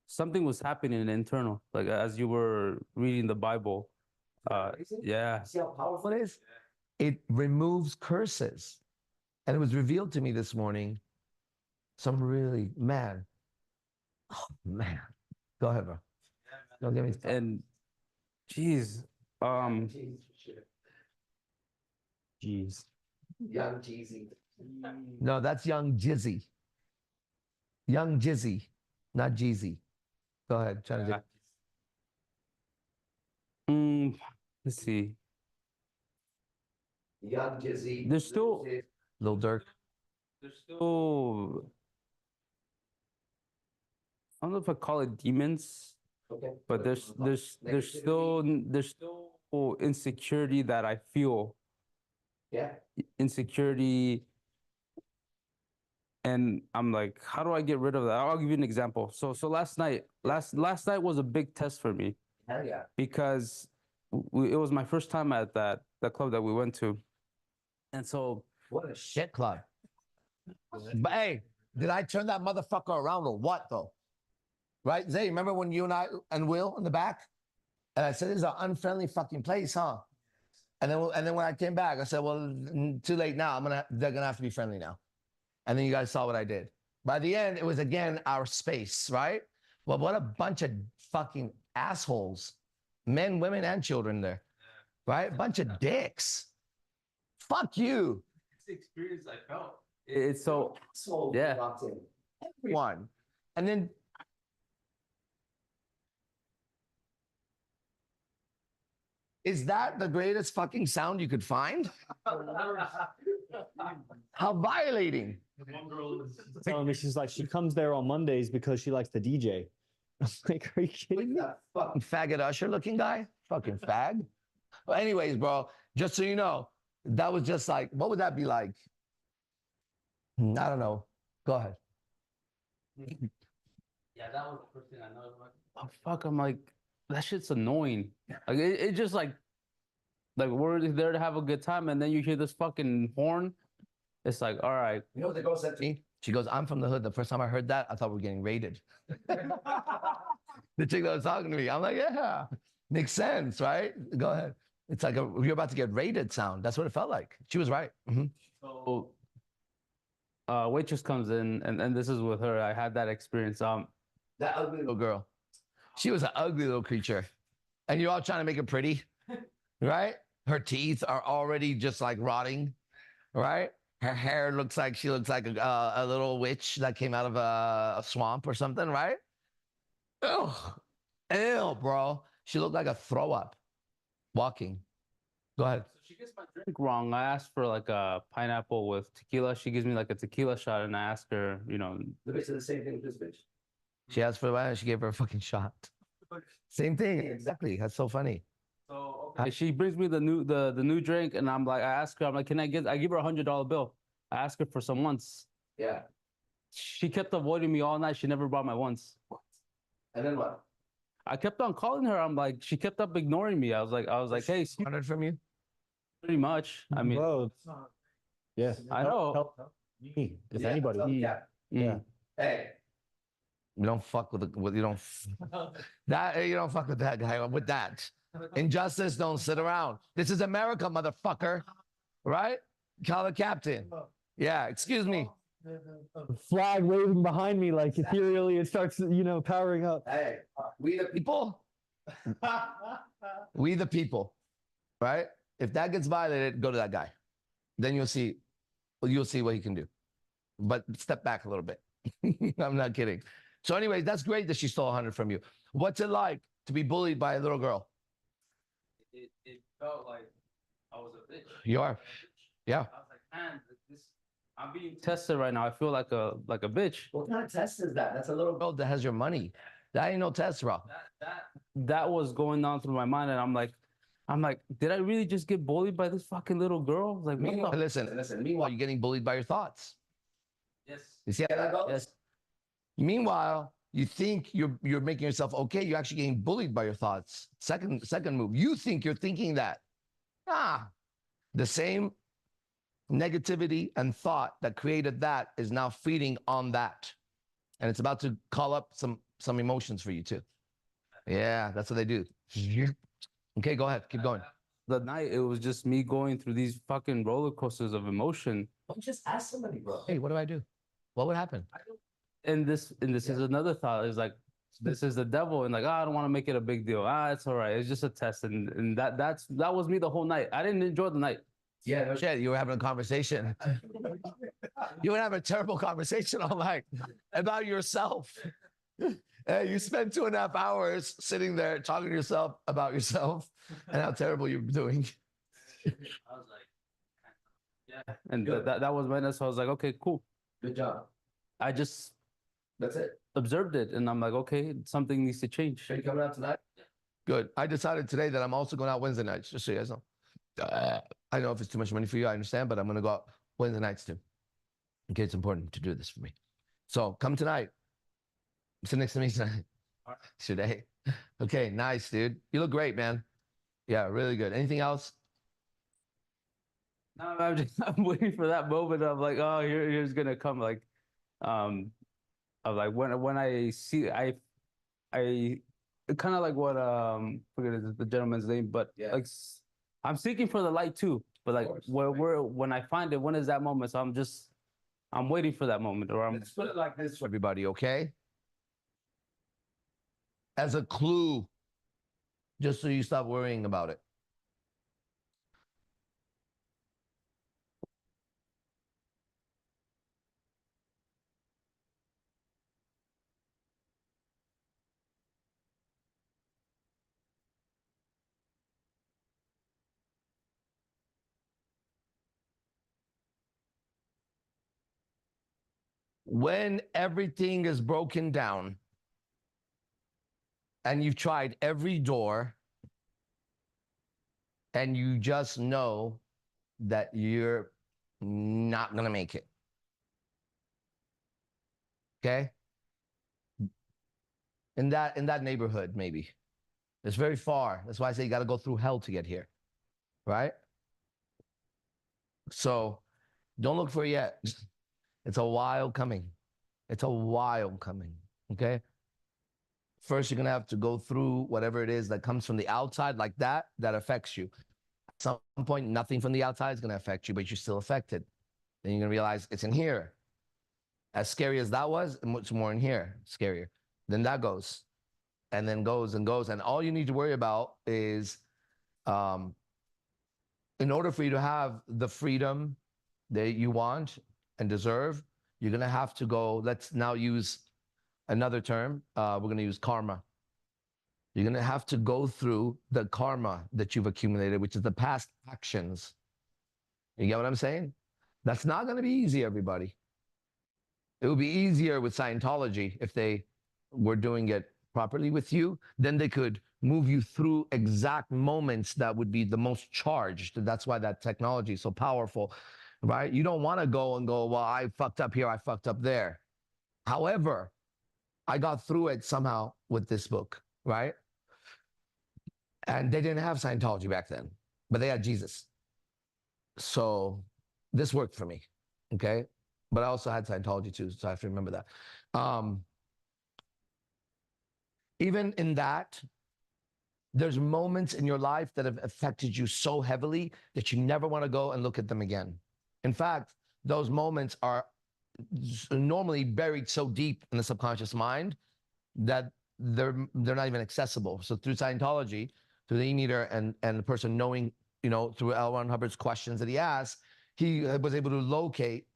something was happening internal. Like as you were reading the Bible. Yeah. See how powerful it is? It removes curses. And it was revealed to me this morning. Some really, man. Oh, man. Go ahead, bro. Don't get me started. And geez, Jeez. Young Jeezy. No, that's Young Jizzy. Young Jizzy, not Jeezy. Go ahead. Try to Yeah. Let's see. Young Jizzy. There's still Lil Durk. there's still I don't know if I call it demons, Okay. but there's still insecurity that I feel. Yeah. Insecurity, and I'm like, how do I get rid of that? I'll give you an example. So last night was a big test for me Hell yeah. because it was my first time at that club that we went to, and so What a shit club. But hey, did I turn that motherfucker around or what though? Right? Zay, remember when you and I and Will in the back? And I said, this is an unfriendly fucking place, huh? And then when I came back, I said, well, too late now. They're gonna have to be friendly now. And then you guys saw what I did. By the end, it was again our space, right? Well, what a bunch of fucking assholes. Men, women, and children there. Right? Bunch of dicks. Fuck you. it's the experience I felt. It's so Yeah. yeah. Everyone. And then is that the greatest fucking sound you could find? How violating. One girl was Telling me she's like, she comes there on Mondays because she likes the DJ. I'm like, are you kidding me? That fucking faggot usher looking guy? Fucking fag. Well, anyways, bro, just so you know, that was just like, what would that be like? I don't know. Go ahead. Yeah, that was the first thing I know. Like, oh fuck, I'm like, that shit's annoying. Like it just like we're there to have a good time, and then you hear this fucking horn. It's like, all right. You know what the girl said to me? She goes, I'm from the hood. The first time I heard that, I thought we were getting raided. The chick that was talking to me, I'm like, yeah, makes sense, right? Go ahead. It's like you're about to get raided sound. That's what it felt like. She was right. Mhm. So waitress comes in, and this is with her. I had that experience. That ugly little girl. She was an ugly little creature. And you're all trying to make her pretty, right? Her teeth are already just like rotting, right? Her hair looks like she looks like a little witch that came out of a swamp or something, right? Ugh. Ew, bro. She looked like a throw up walking. Go ahead. So she gets my drink wrong. I asked for like a pineapple with tequila. She gives me like a tequila shot, and I ask her, The bitch did the same thing with this bitch. She asked for the wine and she gave her a fucking shot. Same thing, exactly. That's so funny. So okay, she brings me the new drink, and I'm like, I ask her, I'm like, I give her $100 bill. I ask her for some once. Yeah. She kept avoiding me all night. She never brought my once. And then what? I kept on calling her. I'm like, she kept up ignoring me. I was like, hey, excuse 100 from you? pretty much. I mean, Bro, yeah. I know. Help me, if Yeah, anybody. Yeah. Yeah. Hey. You don't fuck with you don't you don't fuck with that guy with that. Injustice don't sit around. This is America, motherfucker. Right? Call the captain. Yeah, excuse me. Flag waving behind me like ethereally, it starts, powering up. Hey, we the people. We the people. Right? If that gets violated, go to that guy. Then you'll see what he can do. But step back a little bit. I'm not kidding. So anyway, that's great that she stole 100 from you. What's it like to be bullied by a little girl? It felt like I was a bitch. You are. Yeah. I was like, man, I'm being tested right now. I feel like a bitch. What kind of test is that? That's a little girl that has your money. That ain't no test, bro. That was going on through my mind, and I'm like, did I really just get bullied by this fucking little girl? Like, what the? Listen. Meanwhile, you're getting bullied by your thoughts. Yes. You see how that goes? Yes. Meanwhile, you think you're making yourself okay. You're actually getting bullied by your thoughts. Second move. You think you're thinking that. The same negativity and thought that created that is now feeding on that, and it's about to call up some emotions for you too. Yeah, that's what they do. Okay, go ahead, keep going. The night, it was just me going through these fucking roller coasters of emotion. Don't just ask somebody, bro. Hey, what do I do? What would happen? And this is another thought. Is like, this is the devil, and like, I don't want to make it a big deal. It's all right. It's just a test, and that was me the whole night. I didn't enjoy the night. Yeah, no shit. You were having a conversation. You were having a terrible conversation all night about yourself. You spent 2.5 hours sitting there talking to yourself about yourself and how terrible you're doing. I was like, yeah. And that was my, so I was like, okay, cool. Good job. I just That's it. observed it, and I'm like, okay, something needs to change. Are you coming out tonight? Good. I decided today that I'm also going out Wednesday nights, just so you guys know. I know if it's too much money for you, I understand, but I'm going to go out Wednesday nights too. Okay, it's important to do this for me. So come tonight. Sit next to me tonight. Today. Okay, nice, dude. You look great, man. Yeah, really good. Anything else? No, I'm waiting for that moment of like, oh, here's gonna come like, of like when I see I kind of like what forget the gentleman's name, but Yeah. like I'm seeking for the light too, but like course. when I find it, when is that moment? So I'm waiting for that moment, or I'm Let's put it like this for everybody, okay? As a clue, just so you stop worrying about it. When everything is broken down and you've tried every door and you just know that you're not going to make it. Okay? In that neighborhood, maybe. It's very far. That's why I say you got to go through hell to get here. Right? So don't look for it yet. It's a while coming. It's a while coming. Okay? First, you're going to have to go through whatever it is that comes from the outside like that affects you. At some point, nothing from the outside is going to affect you, but you're still affected. Then you're going to realize it's in here. As scary as that was, it's more in here, scarier. Then that goes, and then goes and goes. And all you need to worry about is, in order for you to have the freedom that you want and deserve, you're going to have to go, let's now use another term. We're going to use karma. You're going to have to go through the karma that you've accumulated, which is the past actions. You get what I'm saying? That's not going to be easy, everybody. It would be easier with Scientology if they were doing it properly with you. Then they could move you through exact moments that would be the most charged. That's why that technology is so powerful, right? You don't want to go and go, well, I fucked up here, I fucked up there. However, I got through it somehow with this book, right? And they didn't have Scientology back then, but they had Jesus. So this worked for me, okay? But I also had Scientology too, so I have to remember that. Even in that, there's moments in your life that have affected you so heavily that you never want to go and look at them again. In fact, those moments are normally buried so deep in the subconscious mind that they're not even accessible. So through Scientology, through the e-meter and the person knowing through L. Ron Hubbard's questions that he asked, he was able to locate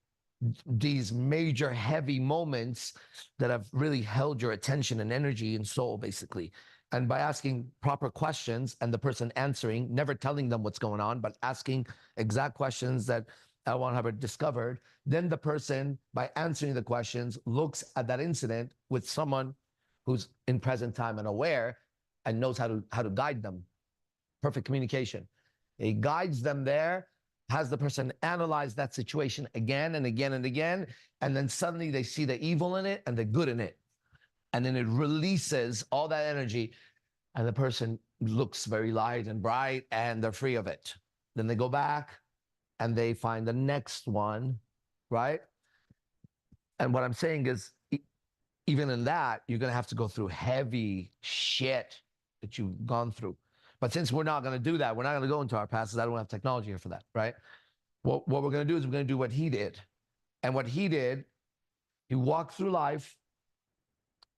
these major heavy moments that have really held your attention and energy and soul, basically. And by asking proper questions and the person answering, never telling them what's going on, but asking exact questions that L. Ron Hubbard discovered, then the person, by answering the questions, looks at that incident with someone who's in present time and aware and knows how to guide them. Perfect communication. He guides them there, has the person analyze that situation again and again and again, and then suddenly they see the evil in it and the good in it. And then it releases all that energy, and the person looks very light and bright, and they're free of it. Then they go back and they find the next one, right? And what I'm saying is, even in that, you're going to have to go through heavy shit that you've gone through. But since we're not going to do that, we're not going to go into our past, I don't have technology here for that, right? What we're going to do is we're going to do what he did. And what he did, he walked through life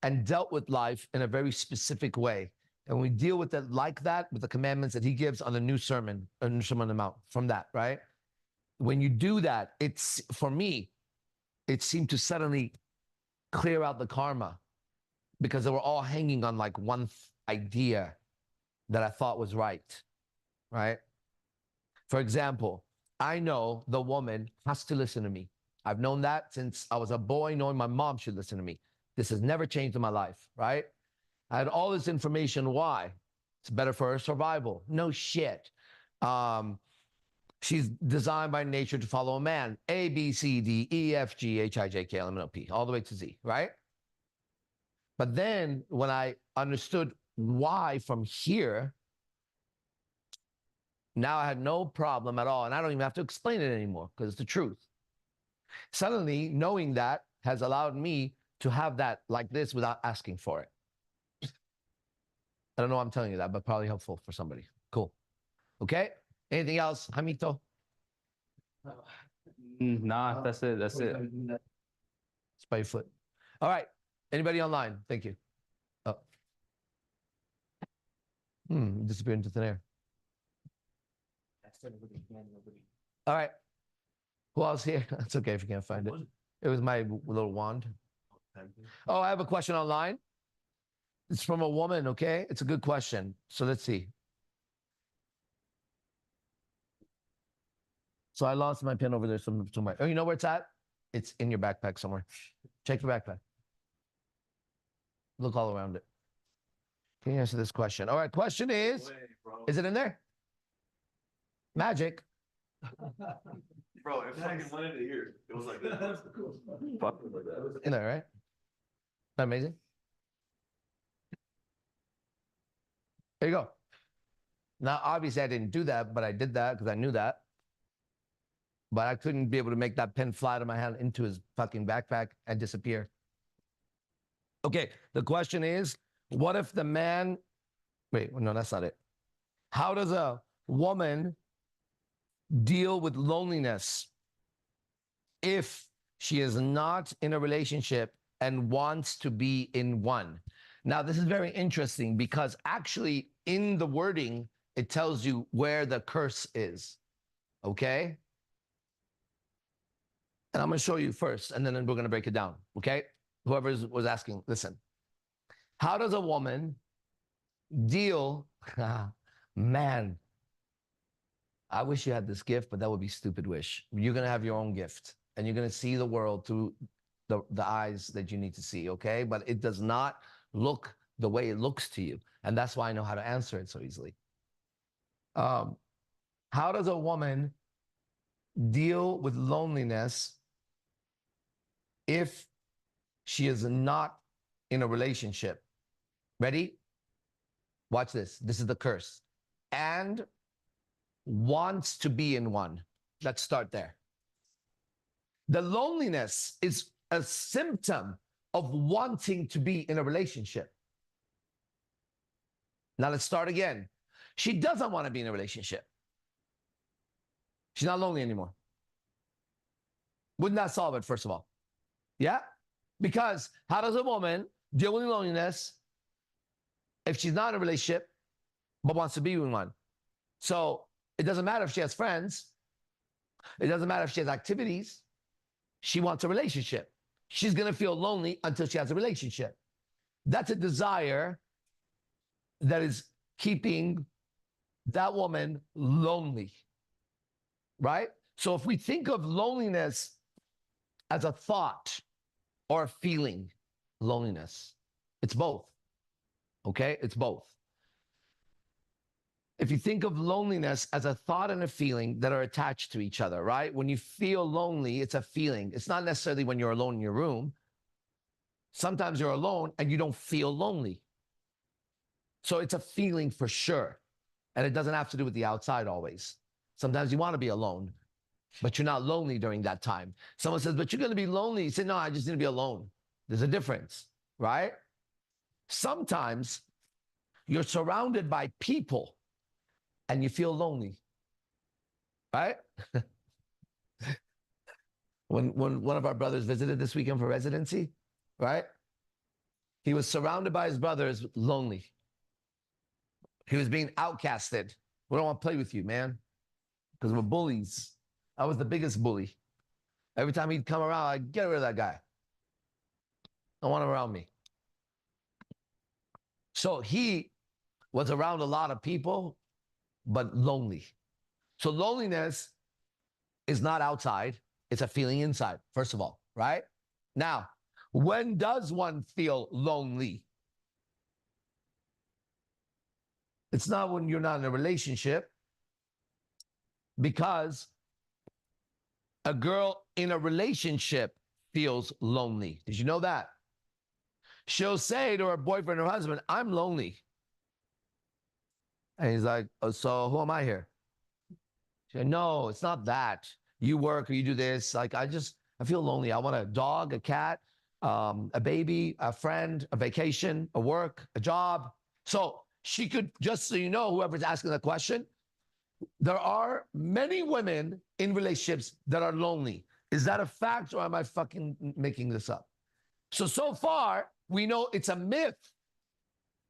and dealt with life in a very specific way. And we deal with it like that, with the commandments that he gives on the new Sermon on the Mount, from that, right? When you do that, it's, for me, it seemed to suddenly clear out the karma, because they were all hanging on like one idea that I thought was right, right? For example, I know the woman has to listen to me. I've known that since I was a boy, knowing my mom should listen to me. This has never changed in my life, right? I had all this information. Why? It's better for her survival. No shit. She's designed by nature to follow a man. A, B, C, D, E, F, G, H, I, J, K, L, M, N, O, P, all the way to Z, right? But then when I understood why from here, now I had no problem at all. And I don't even have to explain it anymore, because it's the truth. Suddenly, knowing that has allowed me to have that like this without asking for it. I don't know why I'm telling you that, but probably helpful for somebody. Cool. Okay? Anything else, Hamito? Nah, that's it. That's it. It's by your foot. All right. Anybody online? Thank you. Oh. Disappeared into thin air. All right. Who else here? That's okay if you can't find it. It was my little wand. Oh, I have a question online. It's from a woman, okay? It's a good question. So let's see. So I lost my pen over there somewhere. Oh, you know where it's at? It's in your backpack somewhere. Check your backpack. Look all around it. Can you answer this question? All right, question is it in there? Magic. Bro, it fucking went into here. It was like that. In there, right? Not amazing? There you go. Now, obviously, I didn't do that, but I did that because I knew that. But I couldn't be able to make that pen fly out of my hand into his fucking backpack and disappear. Okay, the question is, what if the man... Wait, no, that's not it. How does a woman deal with loneliness if she is not in a relationship and wants to be in one? Now, this is very interesting because actually in the wording, it tells you where the curse is, okay? And I'm going to show you first, and then we're going to break it down, okay? Whoever was asking, listen. How does a woman deal... Man, I wish you had this gift, but that would be stupid wish. You're going to have your own gift, and you're going to see the world through the eyes that you need to see, okay? But it does not look the way it looks to you, and that's why I know how to answer it so easily. How does a woman deal with loneliness if she is not in a relationship? Ready? Watch this. This is the curse. And wants to be in one. Let's start there. The loneliness is a symptom of wanting to be in a relationship. Now let's start again. She doesn't want to be in a relationship. She's not lonely anymore. Wouldn't that solve it, first of all? Yeah? Because how does a woman deal with loneliness if she's not in a relationship but wants to be in one? So It doesn't matter if she has friends. It doesn't matter if she has activities. She wants a relationship. She's going to feel lonely until she has a relationship. That's a desire that is keeping that woman lonely, right? So if we think of loneliness as a thought or a feeling, loneliness, it's both, okay? It's both. If you think of loneliness as a thought and a feeling that are attached to each other, right? When you feel lonely, it's a feeling. It's not necessarily when you're alone in your room. Sometimes you're alone and you don't feel lonely. So it's a feeling for sure. And it doesn't have to do with the outside always. Sometimes you want to be alone, but you're not lonely during that time. Someone says, but you're going to be lonely. You say, no, I just need to be alone. There's a difference, right? Sometimes you're surrounded by people and you feel lonely, right? when one of our brothers visited this weekend for residency, right? He was surrounded by his brothers, lonely. He was being outcasted. We don't want to play with you, man, because we're bullies. I was the biggest bully. Every time he'd come around, I'd get rid of that guy. I don't want him around me. So he was around a lot of people, but lonely. So loneliness is not outside. It's a feeling inside, first of all, right? Now, when does one feel lonely? It's not when you're not in a relationship, because a girl in a relationship feels lonely. Did you know that? She'll say to her boyfriend or husband, I'm lonely. And he's like, oh, so who am I here? She said, no, it's not that. You work or you do this. Like, I feel lonely. I want a dog, a cat, a baby, a friend, a vacation, a work, a job. So she could, just so you know, whoever's asking the question, there are many women in relationships that are lonely. Is that a fact, or am I fucking making this up? So far, we know it's a myth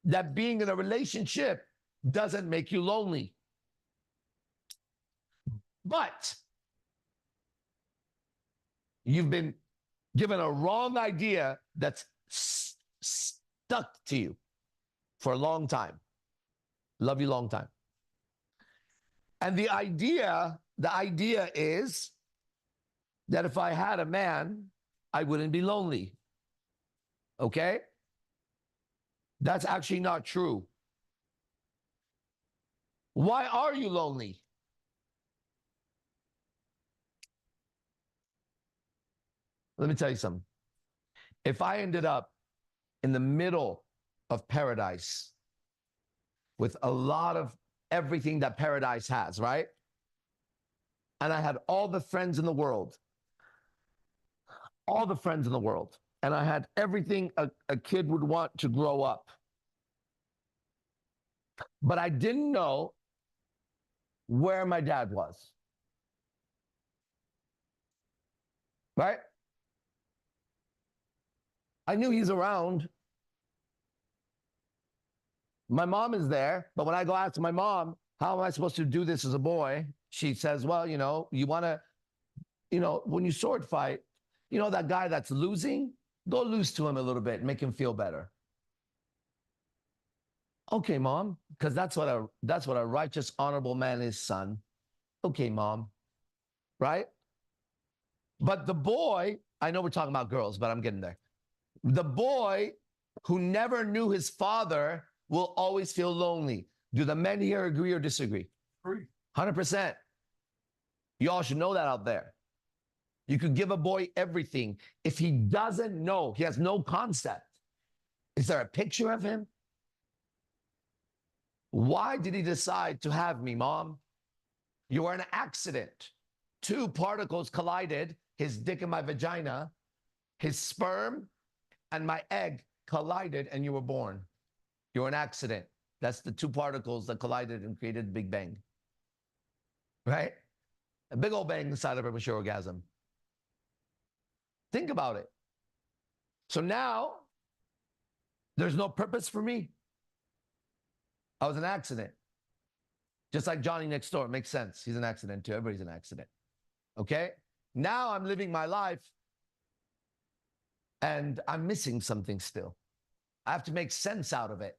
that being in a relationship doesn't make you lonely. But you've been given a wrong idea that's stuck to you for a long time. Love you long time. And the idea is that if I had a man, I wouldn't be lonely. Okay? That's actually not true. Why are you lonely? Let me tell you something. If I ended up in the middle of paradise with a lot of everything that paradise has, right? And I had all the friends in the world, and I had everything a kid would want to grow up. But I didn't know where my dad was. Right? I knew he's around. My mom is there, but when I go ask my mom, how am I supposed to do this as a boy? She says, well, you want to, when you sword fight, that guy that's losing, go lose to him a little bit and make him feel better. Okay, mom, because that's what a righteous, honorable man is, son. Okay, mom. Right? But the boy, I know we're talking about girls, but I'm getting there. The boy who never knew his father will always feel lonely. Do the men here agree or disagree? Agree. 100%. You all should know that out there. You could give a boy everything. If he doesn't know, he has no concept. Is there a picture of him? Why did he decide to have me, mom? You were an accident. 2 particles collided, his dick and my vagina, his sperm and my egg collided, and you were born. You're an accident. That's the 2 particles that collided and created the Big Bang. Right? A big old bang inside of a mature orgasm. Think about it. So now, there's no purpose for me. I was an accident. Just like Johnny next door. Makes sense. He's an accident too. Everybody's an accident. Okay? Now I'm living my life and I'm missing something still. I have to make sense out of it.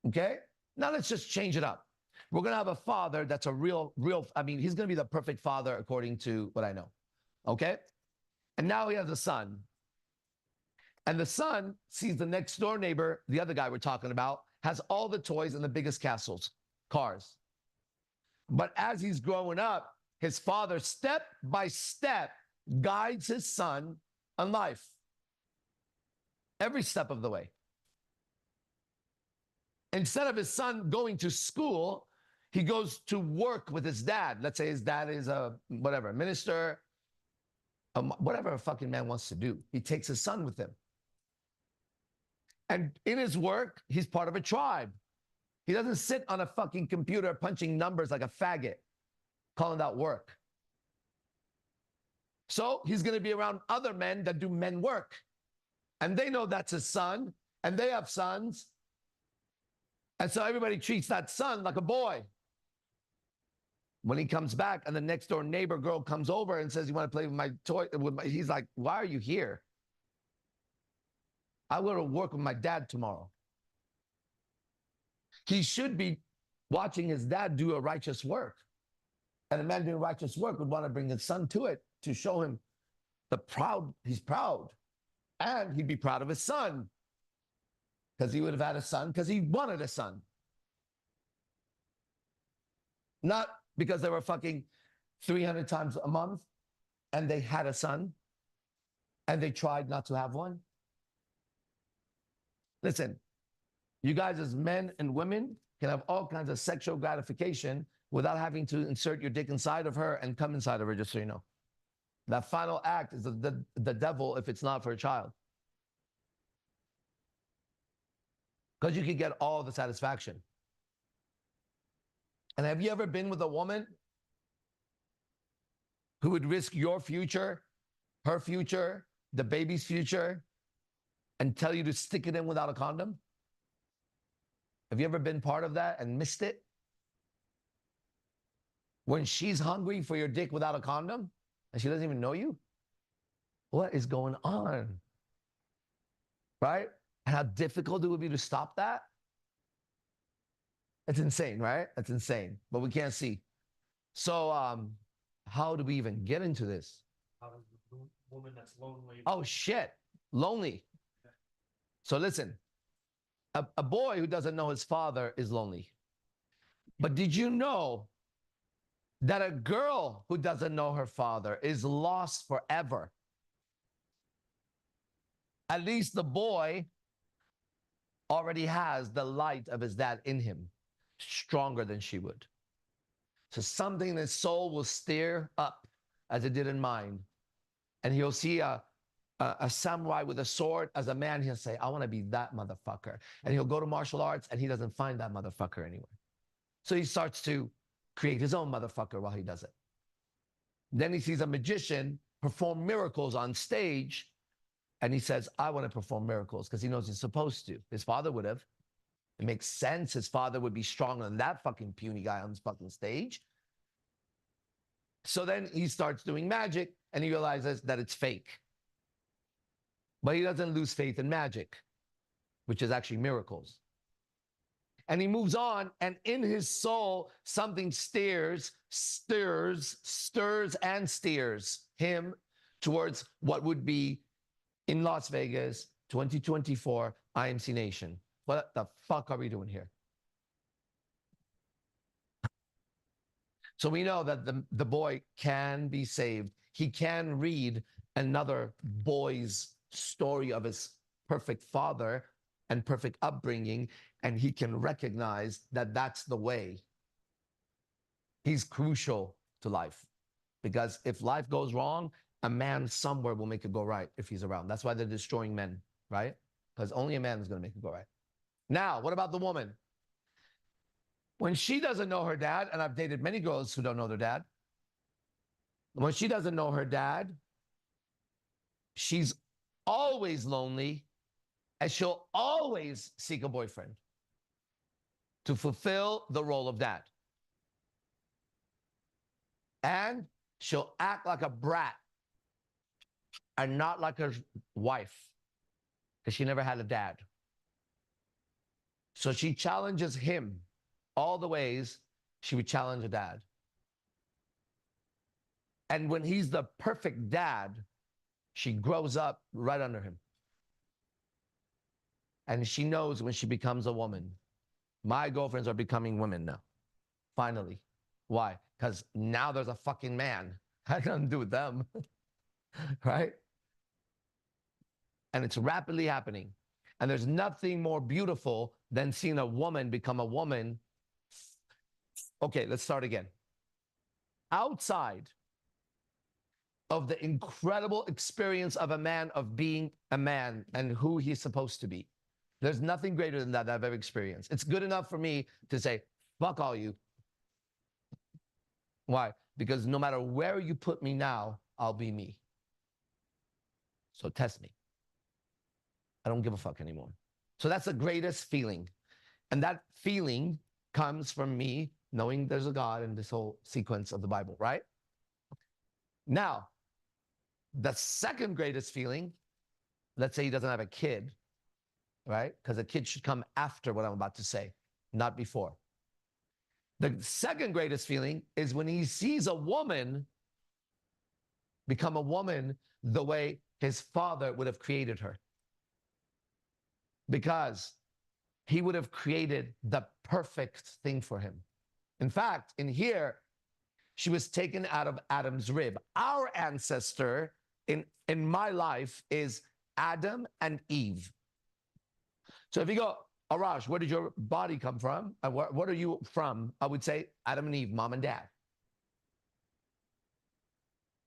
Okay? Now let's just change it up. We're going to have a father that's a real, I mean, he's going to be the perfect father according to what I know. Okay? And now he has a son. And the son sees the next door neighbor, the other guy we're talking about, has all the toys and the biggest castles, cars. But as he's growing up, his father, step by step, guides his son on life. Every step of the way. Instead of his son going to school, he goes to work with his dad. Let's say his dad is a minister, whatever a fucking man wants to do. He takes his son with him. And in his work, he's part of a tribe. He doesn't sit on a fucking computer punching numbers like a faggot, calling that work. So he's going to be around other men that do men work. And they know that's his son, and they have sons. And so everybody treats that son like a boy. When he comes back and the next door neighbor girl comes over and says, you want to play with my toy? He's like, why are you here? I go to work with my dad tomorrow. He should be watching his dad do a righteous work. And a man doing righteous work would want to bring his son to it to show him he's proud. And he'd be proud of his son. Because he would have had a son because he wanted a son. Not because they were fucking 300 times a month and they had a son and they tried not to have one. Listen, you guys as men and women can have all kinds of sexual gratification without having to insert your dick inside of her and come inside of her, just so you know. That final act is the devil if it's not for a child. Because you can get all the satisfaction. And have you ever been with a woman who would risk your future, her future, the baby's future, and tell you to stick it in without a condom? Have you ever been part of that and missed it? When she's hungry for your dick without a condom and she doesn't even know you? What is going on? Right? And how difficult it would be to stop that? It's insane, right? That's insane. But we can't see. So how do we even get into this? How does the woman that's lonely? Oh, shit. Lonely. So listen, a boy who doesn't know his father is lonely. But did you know that a girl who doesn't know her father is lost forever? At least the boy already has the light of his dad in him, stronger than she would. So something in his soul will stir up as it did in mine. And he'll see a samurai with a sword. As a man, he'll say, I want to be that motherfucker. And he'll go to martial arts and he doesn't find that motherfucker anywhere. So he starts to create his own motherfucker while he does it. Then he sees a magician perform miracles on stage. And he says, I want to perform miracles because he knows he's supposed to. His father would have. It makes sense. His father would be stronger than that fucking puny guy on this fucking stage. So then he starts doing magic and he realizes that it's fake. But he doesn't lose faith in magic, which is actually miracles. And he moves on, and in his soul, something stirs and steers him towards what would be in Las Vegas, 2024, IMC Nation. What the fuck are we doing here? So we know that the boy can be saved. He can read another boy's story of his perfect father and perfect upbringing, and he can recognize that that's the way. He's crucial to life, because if life goes wrong, a man somewhere will make it go right if he's around. That's why they're destroying men, right? Because only a man is going to make it go right. Now, what about the woman? When she doesn't know her dad, and I've dated many girls who don't know their dad. When she doesn't know her dad, she's always lonely, and she'll always seek a boyfriend. to fulfill the role of dad. And she'll act like a brat and not like her wife because she never had a dad. So she challenges him all the ways she would challenge a dad. And when he's the perfect dad, she grows up right under him. And she knows when she becomes a woman. My girlfriends are becoming women now, finally. Why? Because now there's a fucking man. I can't do with them, right? And it's rapidly happening. And there's nothing more beautiful than seeing a woman become a woman. Okay, let's start again. Outside of the incredible experience of a man of being a man and who he's supposed to be, there's nothing greater than that I've ever experienced. It's good enough for me to say, fuck all you. Why? Because no matter where you put me now, I'll be me. So test me. I don't give a fuck anymore. So that's the greatest feeling. And that feeling comes from me knowing there's a God in this whole sequence of the Bible, right? Now, the second greatest feeling, let's say he doesn't have a kid, right? Because a kid should come after what I'm about to say, not before. The second greatest feeling is when he sees a woman become a woman the way his father would have created her. Because he would have created the perfect thing for him. In fact, in here, she was taken out of Adam's rib. Our ancestor in my life is Adam and Eve. So if you go, Arash, where did your body come from? What are you from? I would say Adam and Eve, mom and dad.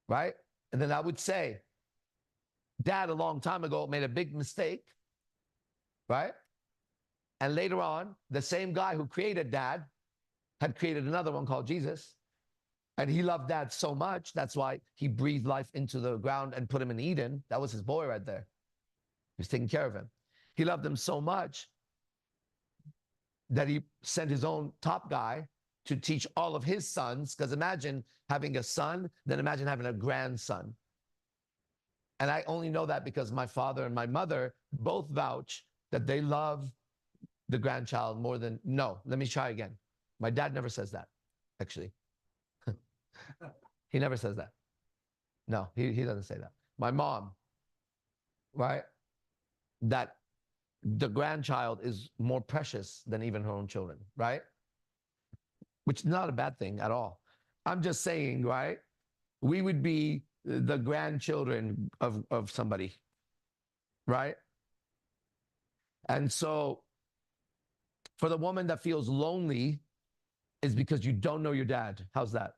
Right? And then I would say, dad a long time ago made a big mistake. Right? And later on, the same guy who created dad had created another one called Jesus. And he loved dad so much, that's why he breathed life into the ground and put him in Eden. That was his boy right there. He was taking care of him. He loved him so much that he sent his own top guy to teach all of his sons, because imagine having a son, then imagine having a grandson. And I only know that because my father and my mother both vouch that they love the grandchild more than, no, let me try again. My dad never says that, actually. He never says that. No, he doesn't say that. My mom, right? That the grandchild is more precious than even her own children, right? Which is not a bad thing at all. I'm just saying, right? We would be the grandchildren of somebody, right? And so for the woman that feels lonely is because you don't know your dad. How's that?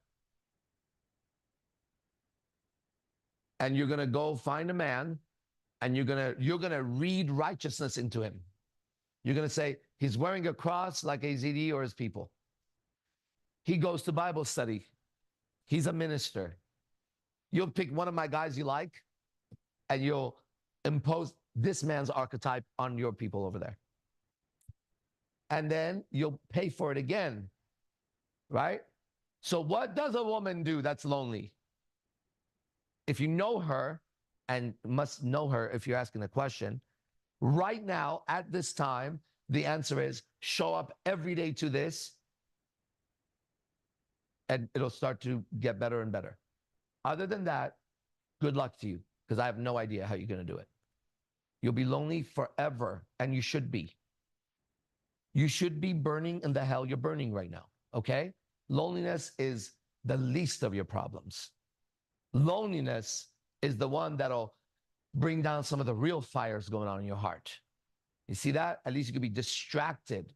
And you're going to go find a man and you're going to read righteousness into him. You're going to say, he's wearing a cross like AZD or his people. He goes to Bible study. He's a minister. You'll pick one of my guys you like and you'll impose this man's archetype on your people over there. And then you'll pay for it again, right? So what does a woman do that's lonely? If you know her, and must know her if you're asking a question, right now, at this time, the answer is show up every day to this, and it'll start to get better and better. Other than that, good luck to you, because I have no idea how you're going to do it. You'll be lonely forever, and you should be. You should be burning in the hell you're burning right now, okay? Loneliness is the least of your problems. Loneliness is the one that'll bring down some of the real fires going on in your heart. You see that? At least you could be distracted.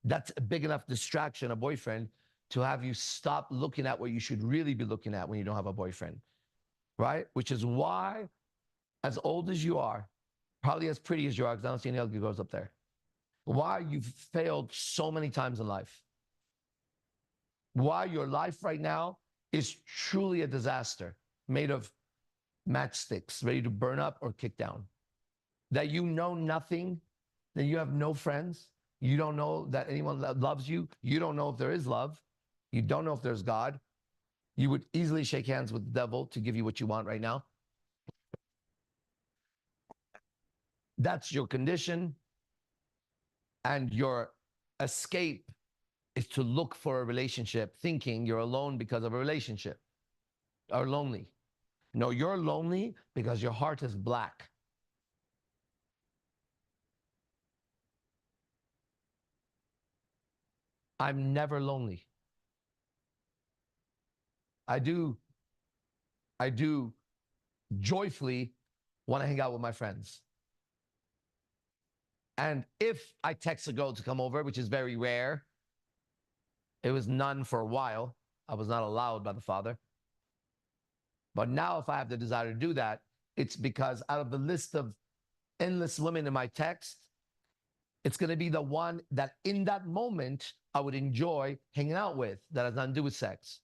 That's a big enough distraction, a boyfriend, to have you stop looking at what you should really be looking at when you don't have a boyfriend, right? Which is why, as old as you are, probably as pretty as you are, because I don't see any ugly girls up there, why you've failed so many times in life. Why your life right now is truly a disaster made of matchsticks ready to burn up or kick down. That you know nothing then you have no friends. You don't know that anyone loves you. You don't know if there is love. You don't know if there's God. You would easily shake hands with the devil to give you what you want right now. That's your condition. And your escape is to look for a relationship, thinking you're alone because of a relationship or lonely. No, you're lonely because your heart is black. I'm never lonely. I do joyfully want to hang out with my friends. And if I text a girl to come over, which is very rare, it was none for a while. I was not allowed by the Father. But now if I have the desire to do that, it's because out of the list of endless women in my text, it's going to be the one that in that moment I would enjoy hanging out with that has nothing to do with sex.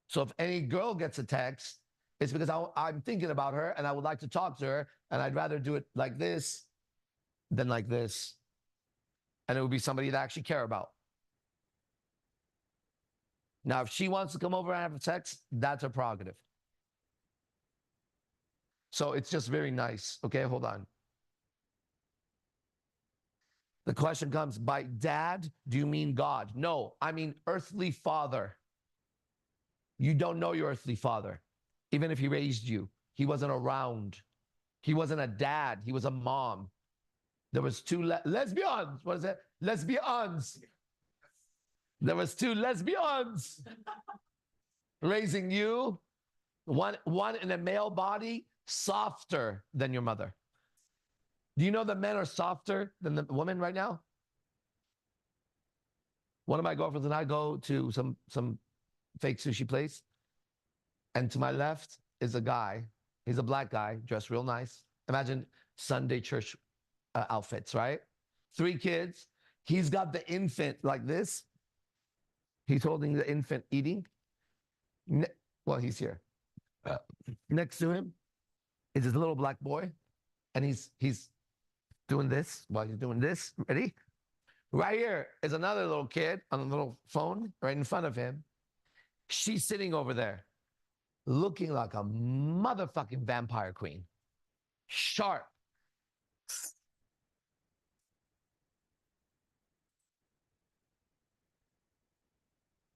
So if any girl gets a text, it's because I'm thinking about her and I would like to talk to her, and I'd rather do it like this than like this. And it would be somebody that I actually care about. Now, if she wants to come over and have sex, that's her prerogative. So it's just very nice. Okay, hold on. The question comes, by dad, do you mean God? No, I mean earthly father. You don't know your earthly father. Even if he raised you, he wasn't around. He wasn't a dad. He was a mom. There was two lesbians. What is it? Lesbians. There was two lesbians raising you. One in a male body, softer than your mother. Do you know that men are softer than the women right now? One of my girlfriends and I go to some fake sushi place, and to my left is a guy. He's a black guy, dressed real nice. Imagine Sunday church outfits, right? 3 kids. He's got the infant like this. He's holding the infant eating. Well, he's here. Next to him is his little black boy, and he's doing this while he's doing this. Ready? Right here is another little kid on a little phone right in front of him. She's sitting over there looking like a motherfucking vampire queen. Sharp.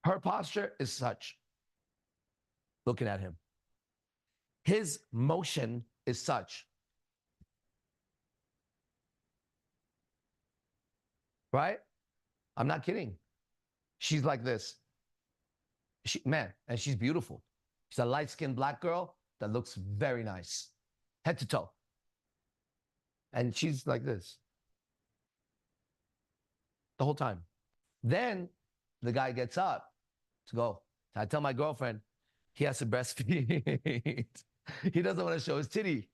Her posture is such. Looking at him. His motion is such. Right? I'm not kidding. She's like this. Man, and she's beautiful. She's a light-skinned black girl that looks very nice. Head to toe. And she's like this. The whole time. Then the guy gets up to go. I tell my girlfriend, he has to breastfeed. He doesn't want to show his titty.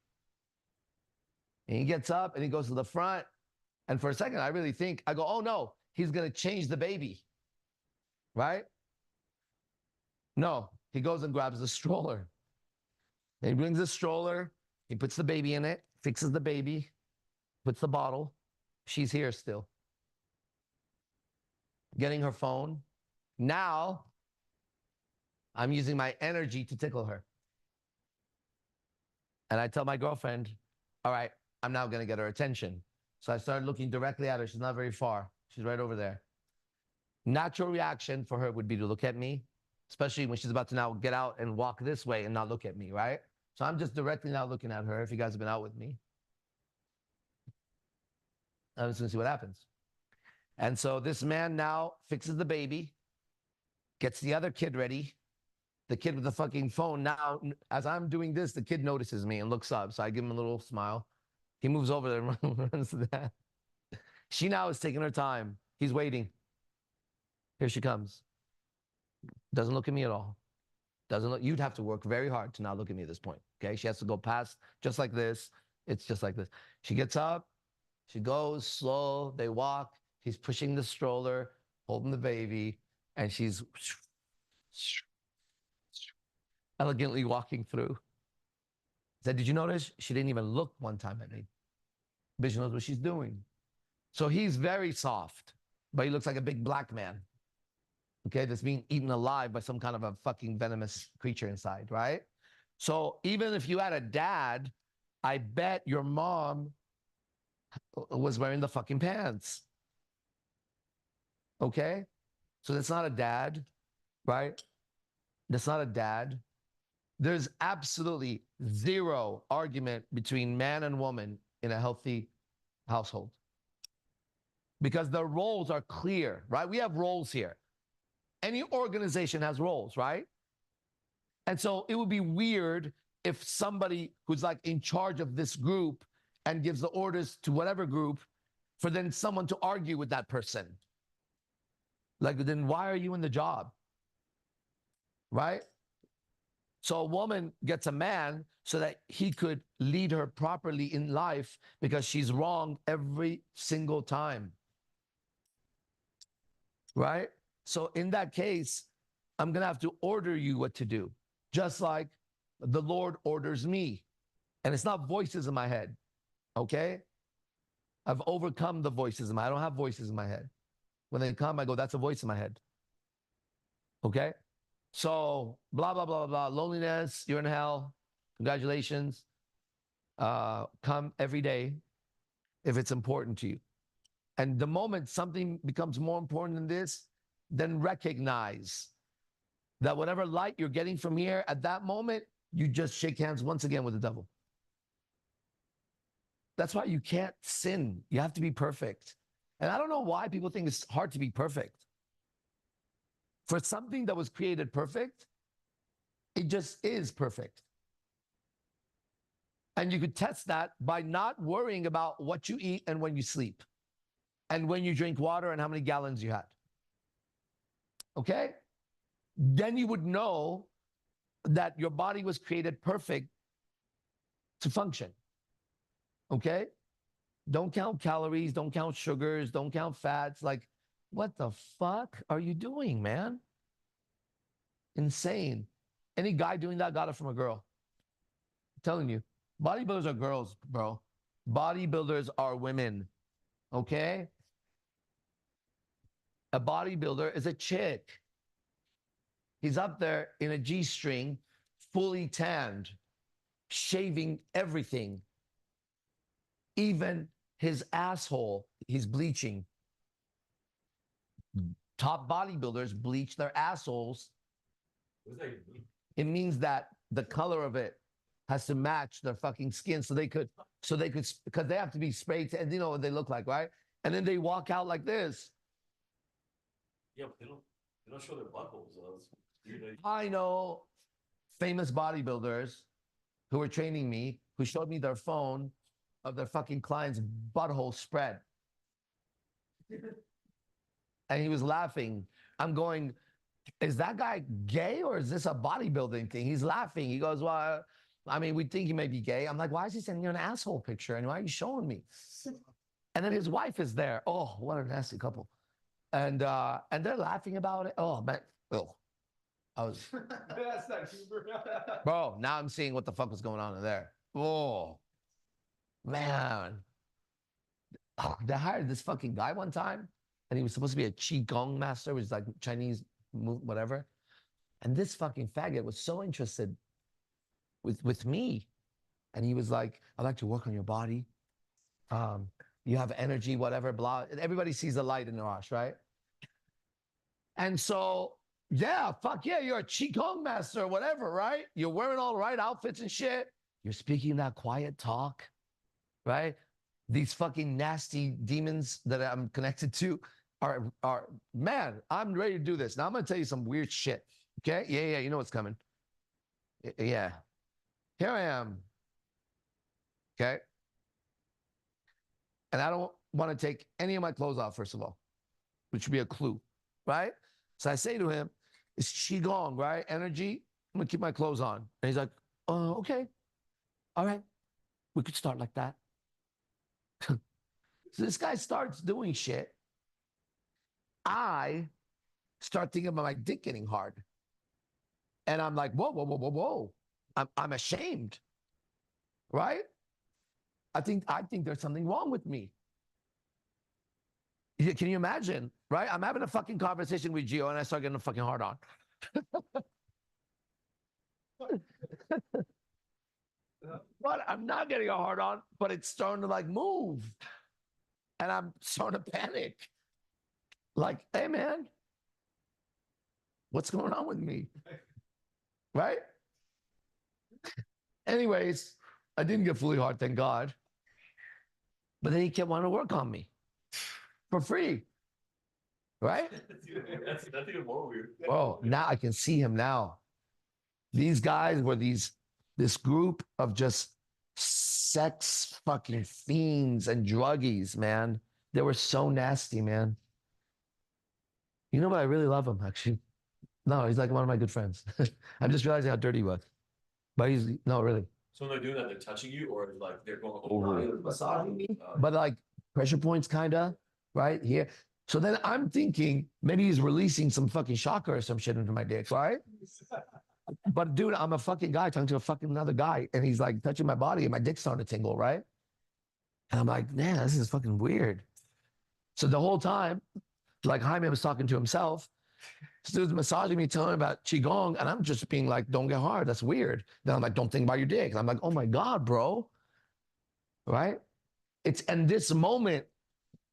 And he gets up and he goes to the front. And for a second, I really think, I go, oh no, he's going to change the baby. Right? No, he goes and grabs the stroller. And he brings the stroller. He puts the baby in it, fixes the baby, puts the bottle. She's here still. Getting her phone. Now, I'm using my energy to tickle her. And I tell my girlfriend, all right, I'm now going to get her attention. So I started looking directly at her. She's not very far. She's right over there. Natural reaction for her would be to look at me, especially when she's about to now get out and walk this way and not look at me, right? So I'm just directly now looking at her. If you guys have been out with me, I'm just going to see what happens. And so this man now fixes the baby, gets the other kid ready. The kid with the fucking phone now, as I'm doing this, the kid notices me and looks up. So I give him a little smile. He moves over there and runs to that. She now is taking her time. He's waiting. Here she comes. Doesn't look at me at all. Doesn't look. You'd have to work very hard to not look at me at this point. Okay. She has to go past just like this. It's just like this. She gets up. She goes slow. They walk. He's pushing the stroller, holding the baby, and she's elegantly walking through. I said, did you notice? She didn't even look one time at me. Bitch knows what she's doing. So he's very soft, but he looks like a big black man. Okay, that's being eaten alive by some kind of a fucking venomous creature inside, right? So even if you had a dad, I bet your mom was wearing the fucking pants. Okay? So that's not a dad, right? That's not a dad. There's absolutely zero argument between man and woman in a healthy household because the roles are clear, right? We have roles here. Any organization has roles, right? And so it would be weird if somebody who's like in charge of this group and gives the orders to whatever group for then someone to argue with that person. Like, then why are you in the job? Right? So a woman gets a man so that he could lead her properly in life because she's wrong every single time. Right? So in that case, I'm going to have to order you what to do, just like the Lord orders me. And it's not voices in my head. Okay? I've overcome the voices in my head. I don't have voices in my head. When they come, I go, that's a voice in my head. Okay? So, blah, blah, blah, blah, blah. Loneliness, you're in hell. Congratulations. Come every day if it's important to you. And the moment something becomes more important than this, then recognize that whatever light you're getting from here, at that moment, you just shake hands once again with the devil. That's why you can't sin. You have to be perfect. And I don't know why people think it's hard to be perfect. For something that was created perfect, it just is perfect. And you could test that by not worrying about what you eat and when you sleep, and when you drink water and how many gallons you had. Okay? Then you would know that your body was created perfect to function. Okay? Don't count calories, don't count sugars, don't count fats. Like, what the fuck are you doing, man? Insane. Any guy doing that got it from a girl. I'm telling you. Bodybuilders are girls, bro. Bodybuilders are women. Okay? A bodybuilder is a chick. He's up there in a G-string, fully tanned, shaving everything. Even his asshole, he's bleaching. Top bodybuilders bleach their assholes. It means that the color of it has to match their fucking skin so they could, because they have to be sprayed and you know what they look like, right? And then they walk out like this. Yeah, but they don't show their buttholes. I know famous bodybuilders who were training me, who showed me their phone of their fucking client's butthole spread. And he was laughing. I'm going, is that guy gay or is this a bodybuilding thing? He's laughing. He goes, well, I mean, we think he may be gay. I'm like, why is he sending you an asshole picture? And why are you showing me? And then his wife is there. Oh, what a nasty couple. And they're laughing about it. Oh, man. Oh, I was. That's not humor. Bro, now I'm seeing what the fuck was going on in there. Oh, man. Oh, they hired this fucking guy one time, and he was supposed to be a Qigong master, which is like Chinese, whatever. And this fucking faggot was so interested with me. And he was like, I like to work on your body. You have energy, whatever, blah. And everybody sees the light in the Rosh, right? And so, yeah, fuck yeah, you're a Qigong master or whatever, right? You're wearing all the right outfits and shit. You're speaking that quiet talk, right? These fucking nasty demons that I'm connected to are man, I'm ready to do this. Now I'm going to tell you some weird shit. Okay? Yeah, you know what's coming. Yeah. Here I am. Okay? And I don't want to take any of my clothes off, first of all, which would be a clue, right? So I say to him, it's Qigong, right? Energy. I'm going to keep my clothes on. And he's like, oh, okay. All right. We could start like that. So this guy starts doing shit. I start thinking about my dick getting hard. And I'm like, whoa. I'm ashamed. Right? I think there's something wrong with me. Can you imagine, right? I'm having a fucking conversation with Gio and I start getting a fucking hard on. But I'm not getting a hard on, but it's starting to like move. And I'm starting to panic. Like, hey man, what's going on with me? Right? Anyways, I didn't get fully hard, thank God. But then he kept wanting to work on me for free. Right? That's even more weird. Well, now I can see him now. These guys were this group of just sex fucking fiends and druggies, man. They were so nasty, man. You know what? I really love him, actually. No, he's like one of my good friends. I'm just realizing how dirty he was. But he's, no, really. So when they're doing that, they're touching you, or like they're going over Massaging me, but like pressure points, kind of, right here. So then I'm thinking maybe he's releasing some fucking shocker or some shit into my dick, right? But dude, I'm a fucking guy talking to a fucking another guy, and he's like touching my body, and my dick's starting to tingle, right? And I'm like, man, this is fucking weird. So the whole time, like Jaime was talking to himself, this dude's massaging me, telling me about qigong, and I'm just being like, don't get hard. That's weird. Then I'm like, don't think about your dick. And I'm like, oh my God, bro. Right? It's in this moment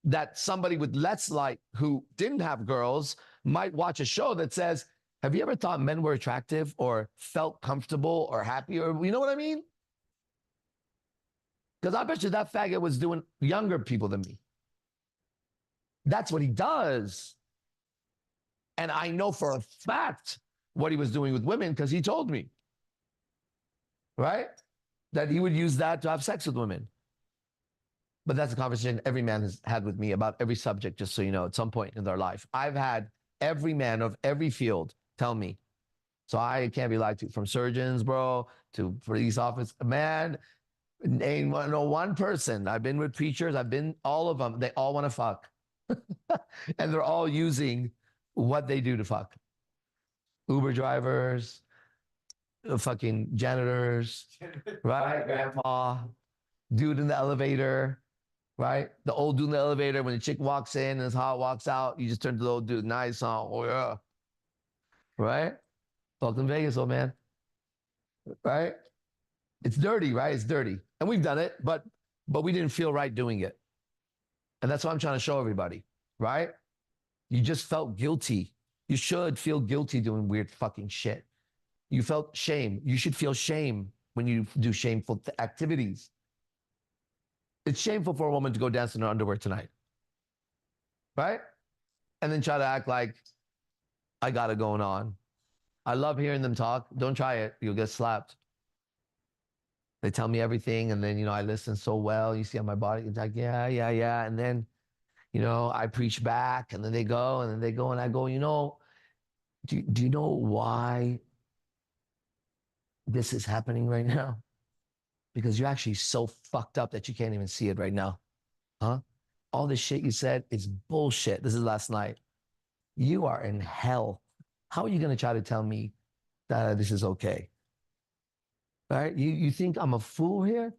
that somebody with less light who didn't have girls might watch a show that says, have you ever thought men were attractive or felt comfortable or happy? Or you know what I mean? Because I bet you that faggot was doing younger people than me. That's what he does. And I know for a fact what he was doing with women because he told me, right? That he would use that to have sex with women. But that's a conversation every man has had with me about every subject, just so you know, at some point in their life. I've had every man of every field tell me. So I can't be lied to, from surgeons, bro, to police office. Man, ain't no one person. I've been with preachers. I've been all of them. They all want to fuck. And they're all using what they do to fuck. Uber drivers, fucking janitors, right? Grandpa, dude in the elevator, right? The old dude in the elevator, when the chick walks in and his hot walks out, you just turn to the old dude, nice song, oh yeah. Right? Welcome to Vegas, old man. Right? It's dirty, right? It's dirty. And we've done it, but we didn't feel right doing it. And that's what I'm trying to show everybody, right? You just felt guilty. You should feel guilty doing weird fucking shit. You felt shame. You should feel shame when you do shameful activities. It's shameful for a woman to go dance in her underwear tonight, right? And then try to act like I got it going on. I love hearing them talk. Don't try it. You'll get slapped. They tell me everything, and then, I listen so well. You see on my body, it's like, yeah. And then, I preach back, and then they go, and I go, do you know why this is happening right now? Because you're actually so fucked up that you can't even see it right now. Huh? All this shit you said is bullshit. This is last night. You are in hell. How are you going to try to tell me that this is okay? Right? You think I'm a fool here?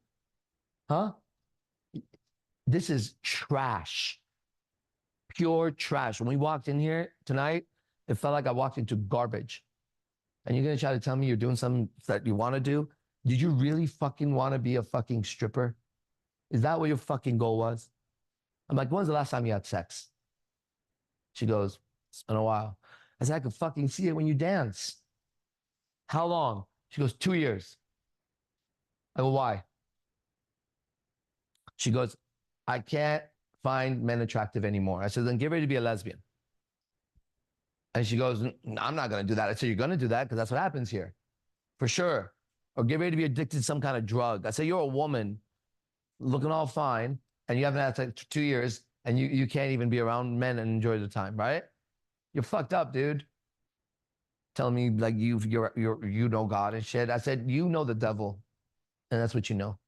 Huh? This is trash. Pure trash. When we walked in here tonight, it felt like I walked into garbage. And you're going to try to tell me you're doing something that you want to do? Did you really fucking want to be a fucking stripper? Is that what your fucking goal was? I'm like, when's the last time you had sex? She goes, it's been a while. I said, I could fucking see it when you dance. How long? She goes, 2 years. I go, why? She goes, I can't find men attractive anymore. I said, then get ready to be a lesbian. And she goes, I'm not going to do that. I said, you're going to do that because that's what happens here. For sure. Or get ready to be addicted to some kind of drug. I said, you're a woman looking all fine and you haven't had sex for 2 years and you can't even be around men and enjoy the time, right? You're fucked up, dude. Telling me like you know God and shit. I said, you know the devil and that's what you know.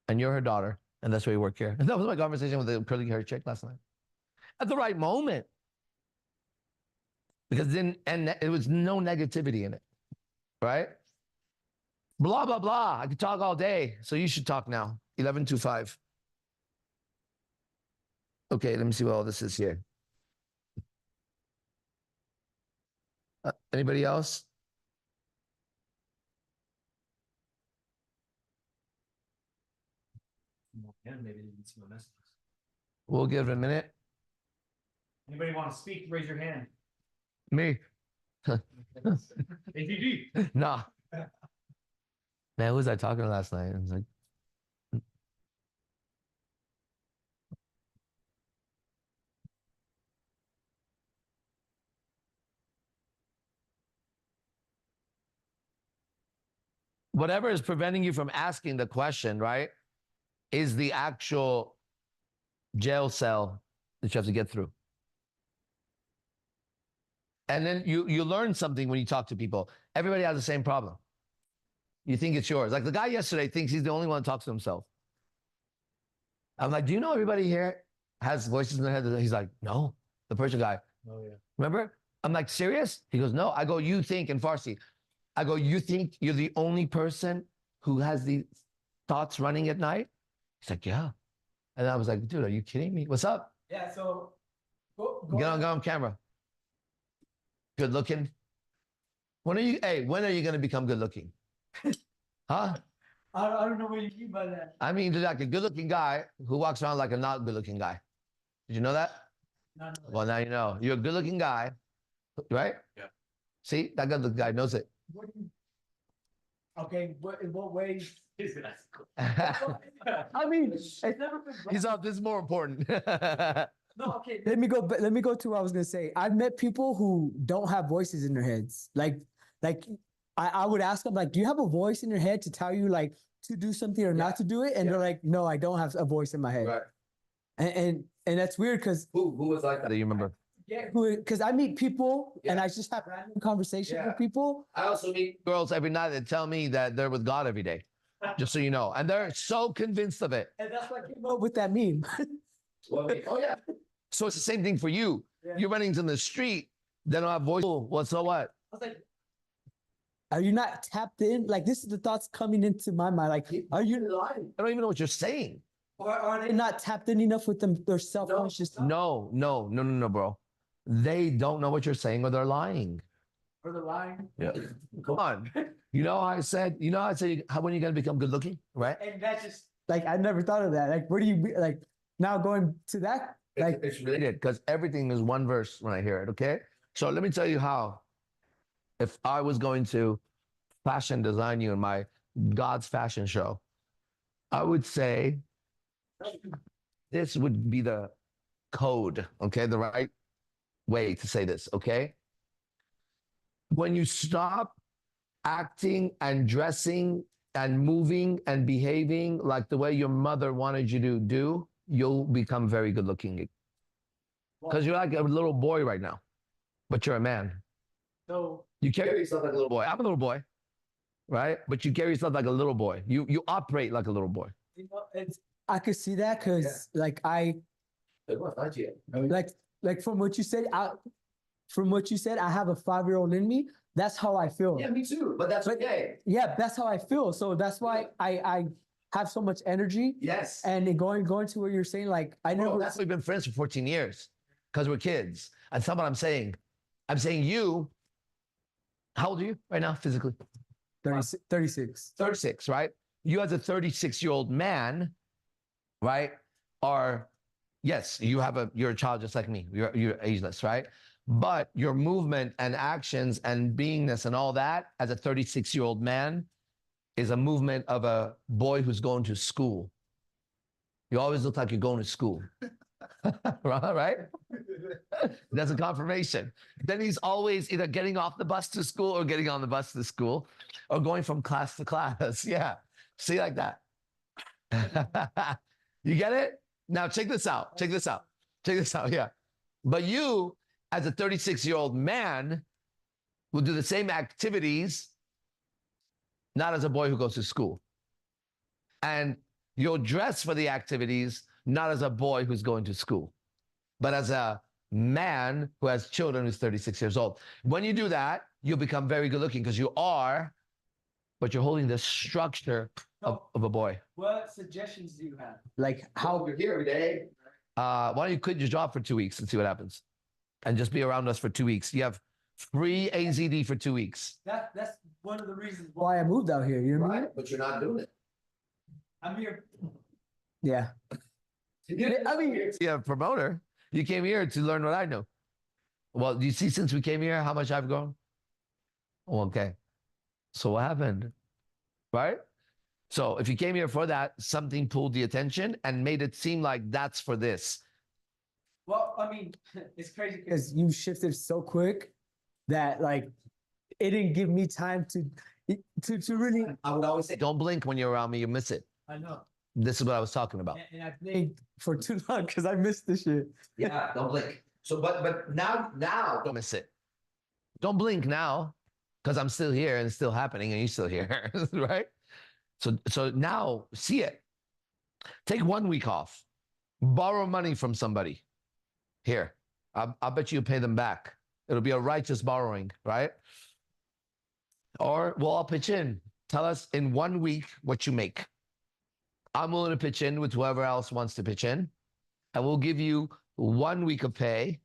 And you're her daughter and that's why you work here. And that was my conversation with the curly haired chick last night. At the right moment. Because then, and it was no negativity in it, right? Blah, blah, blah. I could talk all day. So you should talk now. 11:25. Okay, let me see what all this is here. Anybody else? Yeah, maybe they need some messages. We'll give it a minute. Anybody want to speak? Raise your hand. Me? AZD. Nah. Man, who was I talking to last night? I was like, whatever is preventing you from asking the question, right, is the actual jail cell that you have to get through. And then you learn something when you talk to people. Everybody has the same problem. You think it's yours. Like the guy yesterday thinks he's the only one that talks to himself. I'm like, do you know everybody here has voices in their head? He's like, no. The Persian guy. Oh yeah. Remember? I'm like, serious? He goes, no. I go, you think in Farsi. I go, you think you're the only person who has these thoughts running at night? He's like, yeah. And I was like, dude, are you kidding me? What's up? Yeah, so Get on camera. Good looking. When are you going to become good looking? Huh? I don't know what you mean by that. I mean, like a good looking guy who walks around like a not good looking guy. Did you know that? No. Well, now you know. You're a good looking guy, right? Yeah. See, that good looking guy knows it. What do you, okay, in what ways? I mean, it's never been. He's off. This is more important. No, okay. Let me go to what I was gonna say. I've met people who don't have voices in their heads. Like I would ask them, like, do you have a voice in your head to tell you like to do something or not to do it? And they're like, no, I don't have a voice in my head. Right. And that's weird because Who was like that? Do you remember? because I meet people and I just have random conversations with people. I also meet girls every night that tell me that they're with God every day. Just so you know. And they're so convinced of it. And that's why I came up with that meme. Oh, yeah. So it's the same thing for you. Yeah. You're running in the street, they don't have voice. Well, so what? I was like, are you not tapped in? Like, this is the thoughts coming into my mind. Like, are you lying? I don't even know what you're saying. Or are they not tapped in enough with their self-conscious? No, bro. They don't know what you're saying or they're lying. Or they're lying? Yeah. Come on. You know how I said, when you're going to become good looking, right? And that's just, like, I never thought of that. Like, where do you, like, now going to that? Like, It's related because everything is one verse when I hear it, okay? So let me tell you how. If I was going to fashion design you in my God's fashion show, I would say this would be the code, okay? The right way to say this, okay? When you stop acting and dressing and moving and behaving like the way your mother wanted you to do, you'll become very good looking. Because you're like a little boy right now, but you're a man. so You carry yourself like a little boy. I'm a little boy, right? But you carry yourself like a little boy. You operate like a little boy. you know, I could see that because, like, like from what you said, I have a 5-year-old in me. That's how I feel. me too. But that's okay. Yeah, that's how I feel. So that's why I have so much energy. Yes. And going to where you're saying, like, I never. That's why we've been friends for 14 years because we're kids. And that's what I'm saying. I'm saying you. How old are you right now physically? 36. 36, right? You as a 36-year-old man, right? Are, yes, you're a child just like me. You're ageless, right? But your movement and actions and beingness and all that as a 36-year-old man is a movement of a boy who's going to school. You always look like you're going to school. Right? That's a confirmation. Then he's always either getting off the bus to school or getting on the bus to school or going from class to class. Yeah. See, like that. You get it? Now check this out. Yeah. But you, as a 36-year-old man, will do the same activities, not as a boy who goes to school. And you'll dress for the activities, not as a boy who's going to school, but as a man who has children who's 36 years old. When you do that, you'll become very good looking because you are but you're holding the structure of a boy. What suggestions do you have? Like how you're here every day. Why don't you quit your job for 2 weeks and see what happens? And just be around us for 2 weeks. You have free AZD for 2 weeks. that's one of the reasons why I moved out here. You know what I mean? But you're not doing it. I'm here. Yeah. I mean, You have a promoter. You came here to learn what I know. Well, do you see since we came here how much I've grown? Oh, okay. So what happened? Right? So if you came here for that, something pulled the attention and made it seem like that's for this. well, I mean, it's crazy because you shifted so quick that like it didn't give me time to really. I would always say, don't blink when you're around me, you miss it. I know. This is what I was talking about. And I blinked for too long because I missed the shit. Yeah, don't blink. So, but now don't miss it. Don't blink now, because I'm still here and it's still happening, and you're still here, right? So now see it. Take 1 week off. Borrow money from somebody. Here, I'll bet you pay them back. It'll be a righteous borrowing, right? Or we'll all pitch in. Tell us in 1 week what you make. I'm willing to pitch in with whoever else wants to pitch in. And we'll give you 1 week of pay,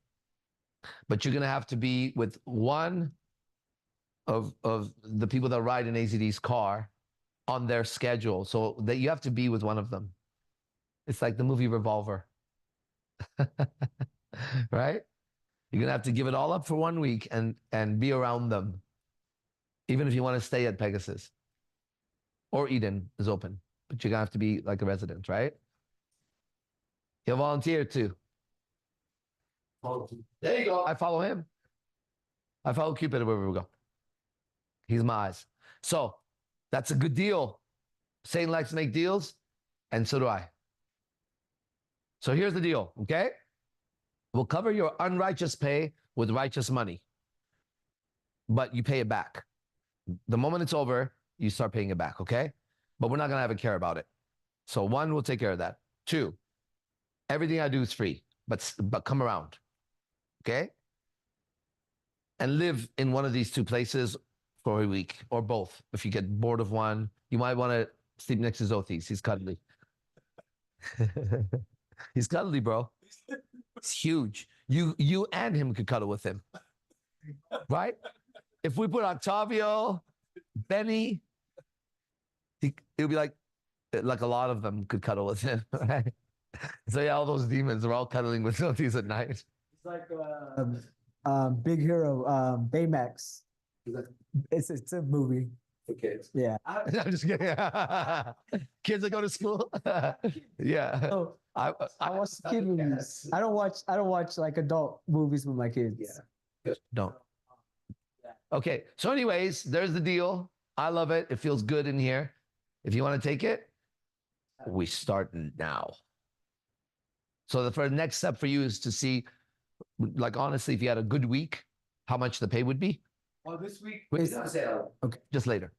but you're going to have to be with one of the people that ride in AZD's car on their schedule. So that you have to be with one of them. It's like the movie Revolver. Right? You're going to have to give it all up for 1 week and be around them. Even if you want to stay at Pegasus. Or Eden is open. But you're going to have to be like a resident, right? He'll volunteer too. There you go. I follow him. I follow Cupid wherever we go. He's my eyes. So that's a good deal. Satan likes to make deals, and so do I. So here's the deal, okay? We'll cover your unrighteous pay with righteous money, but you pay it back. The moment it's over, you start paying it back, okay? But we're not going to have a care about it. So 1, we'll take care of that. 2, everything I do is free, but come around, okay? And live in one of these 2 places for a week, or both. If you get bored of one, you might want to sleep next to Zothis. He's cuddly. He's cuddly, bro. It's huge. You and him could cuddle with him, right? If we put Octavio, Bennie, it'll be like a lot of them could cuddle with him, right? So yeah, all those demons are all cuddling with Zothis at night. It's like Big Hero, Baymax. It's a movie. For kids. Yeah. I'm just kidding. Kids that go to school. Yeah. Oh, I watch kid movies. I don't watch like adult movies with my kids. Yeah. Don't. Okay. So anyways, there's the deal. I love it. It feels good in here. If you want to take it, we start now. So the next step for you is to see, like, honestly, if you had a good week, how much the pay would be. Well, this week Wait, okay. Just later.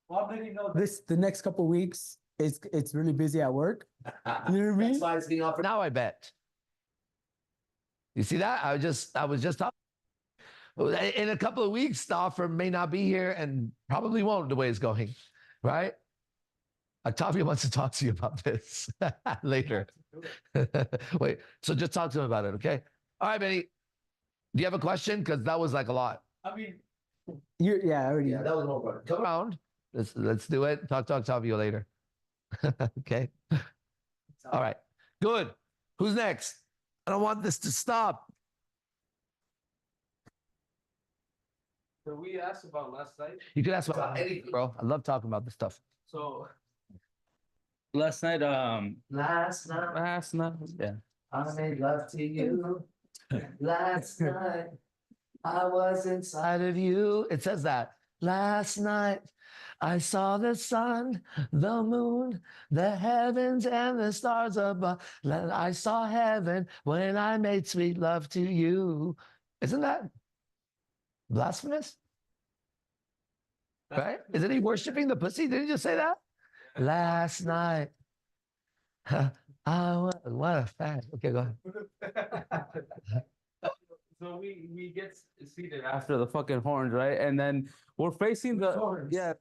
Well, I'm letting you know the next couple of weeks it's really busy at work. You know what I mean? That's why it's being offered now, I bet. You see that? I was just talking. In a couple of weeks, the offer may not be here and probably won't the way it's going, right? Octavio wants to talk to you about this later. Wait, so just talk to him about it, okay? All right, Benny. Do you have a question? Because that was like a lot. I mean, I already. Yeah, that was more fun. Come around. Let's do it. Talk to Octavio later. Okay. All right. Good. Who's next? I don't want this to stop. So we asked about last night. You can ask about anything, bro. I love talking about this stuff. So last night, Last night, yeah. I made love to you. Last night, I was inside of you. It says that. Last night, I saw the sun, the moon, the heavens, and the stars above. I saw heaven when I made sweet love to you. Isn't that blasphemous? Right? Isn't he worshiping the pussy? Didn't you just say that? Last night. What a fact. Okay, go ahead. So we get seated after the fucking horns, right? And then we're facing the Horns. yeah.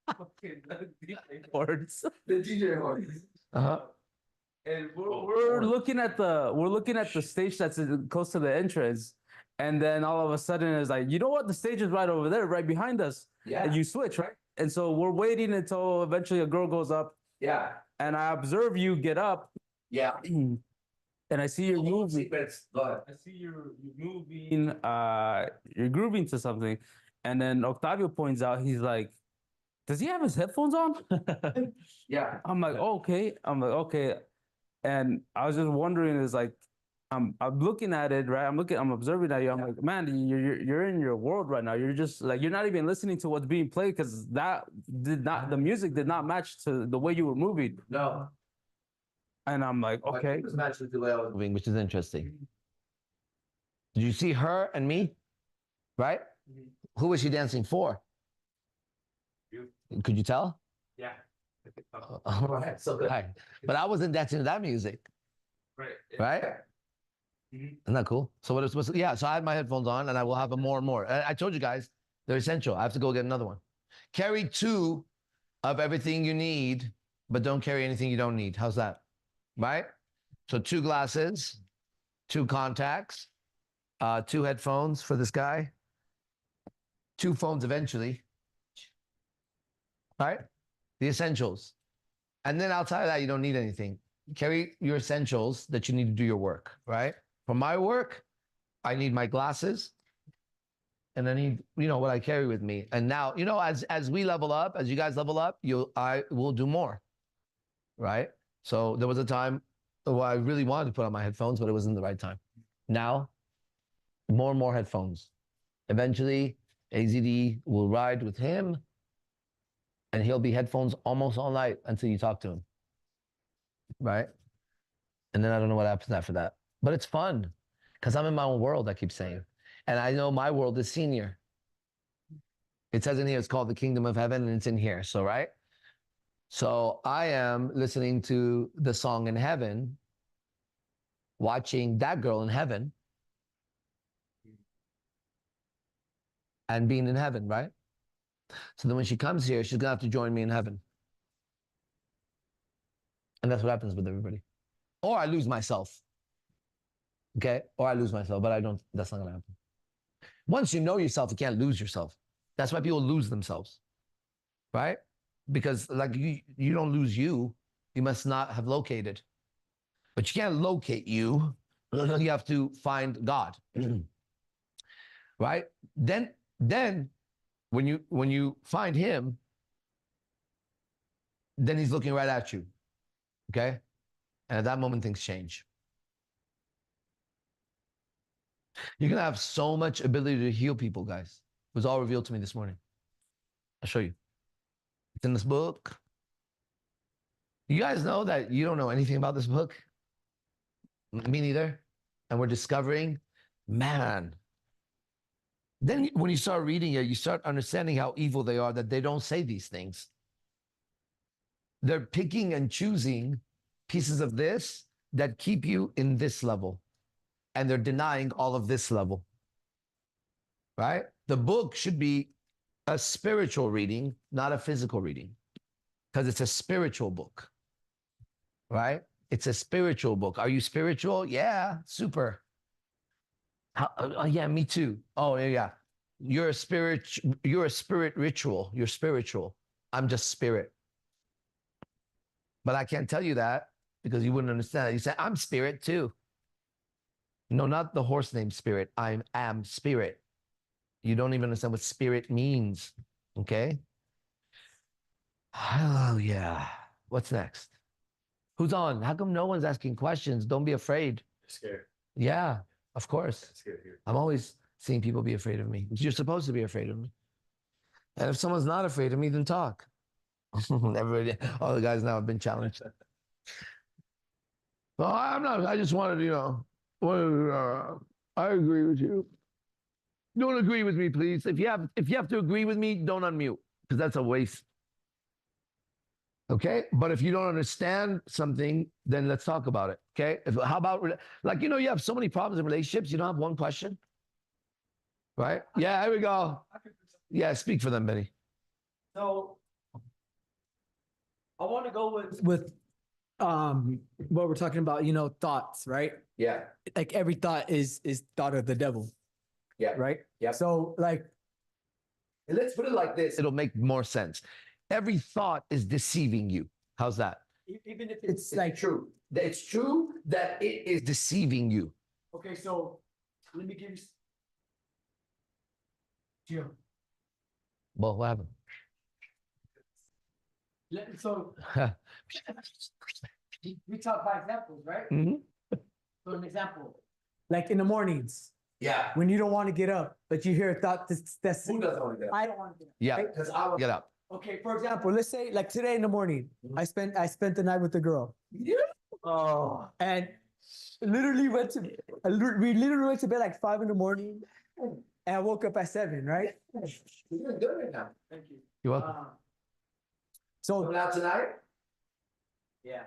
fucking DJ boards. The DJ horns. Uh-huh. And we're looking at the stage that's close to the entrance, and then all of a sudden it's like, you know what, the stage is right over there, right behind us. Yeah. And you switch, right? And so we're waiting until eventually a girl goes up, Yeah. and I observe you get up, Yeah. and I see you're moving. Go ahead. I see you're moving. You're grooving to something, and then Octavio points out, he's like, "Does he have his headphones on?" Yeah. I'm like, okay. I'm like, okay. And I was just wondering, is like, I'm looking at it, right? I'm observing at you. I'm like, man, you're in your world right now. You're just like, you're not even listening to what's being played because the music did not match to the way you were moving. No. And I'm like, okay. It was matching the way I was moving, which is interesting. Did you see her and me? Right? Who was she dancing for? You. Could you tell? Yeah. All right, so good. But I wasn't dancing to that music, Right. right? Mhm. Isn't that cool? So what it was supposed to, yeah, so I had my headphones on and I will have them more and more. I told you guys, they're essential. I have to go get another one. Carry 2 of everything you need, but don't carry anything you don't need. How's that? Right? So 2 glasses, 2 contacts, 2 headphones for this guy, 2 phones eventually, right? The essentials. And then outside of that, you don't need anything. Carry your essentials that you need to do your work, right? For my work, I need my glasses and I need, what I carry with me. And now, as we level up, as you guys level up, I will do more, right? So there was a time where I really wanted to put on my headphones, but it wasn't the right time. Now, more and more headphones. Eventually, AZD will ride with him and he'll be headphones almost all night until you talk to him, right? And then I don't know what happens after that. But it's fun because I'm in my own world, I keep saying. And I know my world is senior. It says in here, it's called the kingdom of heaven, and it's in here. So, right? So I am listening to the song in heaven, watching that girl in heaven, and being in heaven, right? So then when she comes here, she's gonna have to join me in heaven. And that's what happens with everybody. Or I lose myself. Okay? Or I lose myself, but that's not gonna happen. Once you know yourself, you can't lose yourself. That's why people lose themselves. Right? Because like you don't lose you must not have located. But you can't locate you. You have to find God. Right? Then when you find him, then he's looking right at you. Okay? And at that moment, things change. You're going to have so much ability to heal people, guys. It was all revealed to me this morning. I'll show you. It's in this book. You guys know that you don't know anything about this book? Me neither. And we're discovering, man. Then when you start reading it, you start understanding how evil they are, that they don't say these things. They're picking and choosing pieces of this that keep you in this level. And they're denying all of this level. Right? The book should be a spiritual reading, not a physical reading. Because it's a spiritual book. Right? It's a spiritual book. Are you spiritual? Yeah, super. Yeah, me too. Oh, yeah. You're a spirit ritual. You're spiritual. I'm just spirit. But I can't tell you that because you wouldn't understand it. You say, I'm spirit too. No, not the horse named Spirit. I am spirit. You don't even understand what spirit means. Okay? Oh, yeah. What's next? Who's on? How come no one's asking questions? Don't be afraid. Scared. Yeah, of course. Scared here. I'm always seeing people be afraid of me. You're supposed to be afraid of me. And if someone's not afraid of me, then talk. Everybody, all the guys now have been challenged. Well, I'm not. I just wanted, I agree with you. Don't agree with me, please. If you have to agree with me, don't unmute because that's a waste. Okay, but if you don't understand something, then let's talk about it. Okay, how about you have so many problems in relationships, you don't have one question, right? Yeah, here we go. Yeah, speak for them, Bennie. So I want to go with what we're talking about, thoughts, right? Yeah. Like every thought is thought of the devil. Yeah. Right? Yep. So like Let's put it like this. It'll make more sense. Every thought is deceiving you. How's that? even if it's like true. It's true that it is deceiving you. okay, so let me give you Jim. Well, what happened? So we talk by examples, right? Mhm. So an example, like in the mornings Yeah. when you don't want to get up, but you hear a thought that's Who doesn't want to get up? I don't want to get up. Yeah. right? Because I will get up. Okay, for example, let's say like today in the morning, I spent the night with the girl. Yeah. Oh. And literally we literally went to bed like 5 in the morning, and I woke up at 7, right? You're doing good right now. Thank you. You're welcome. So Coming out tonight? yeah,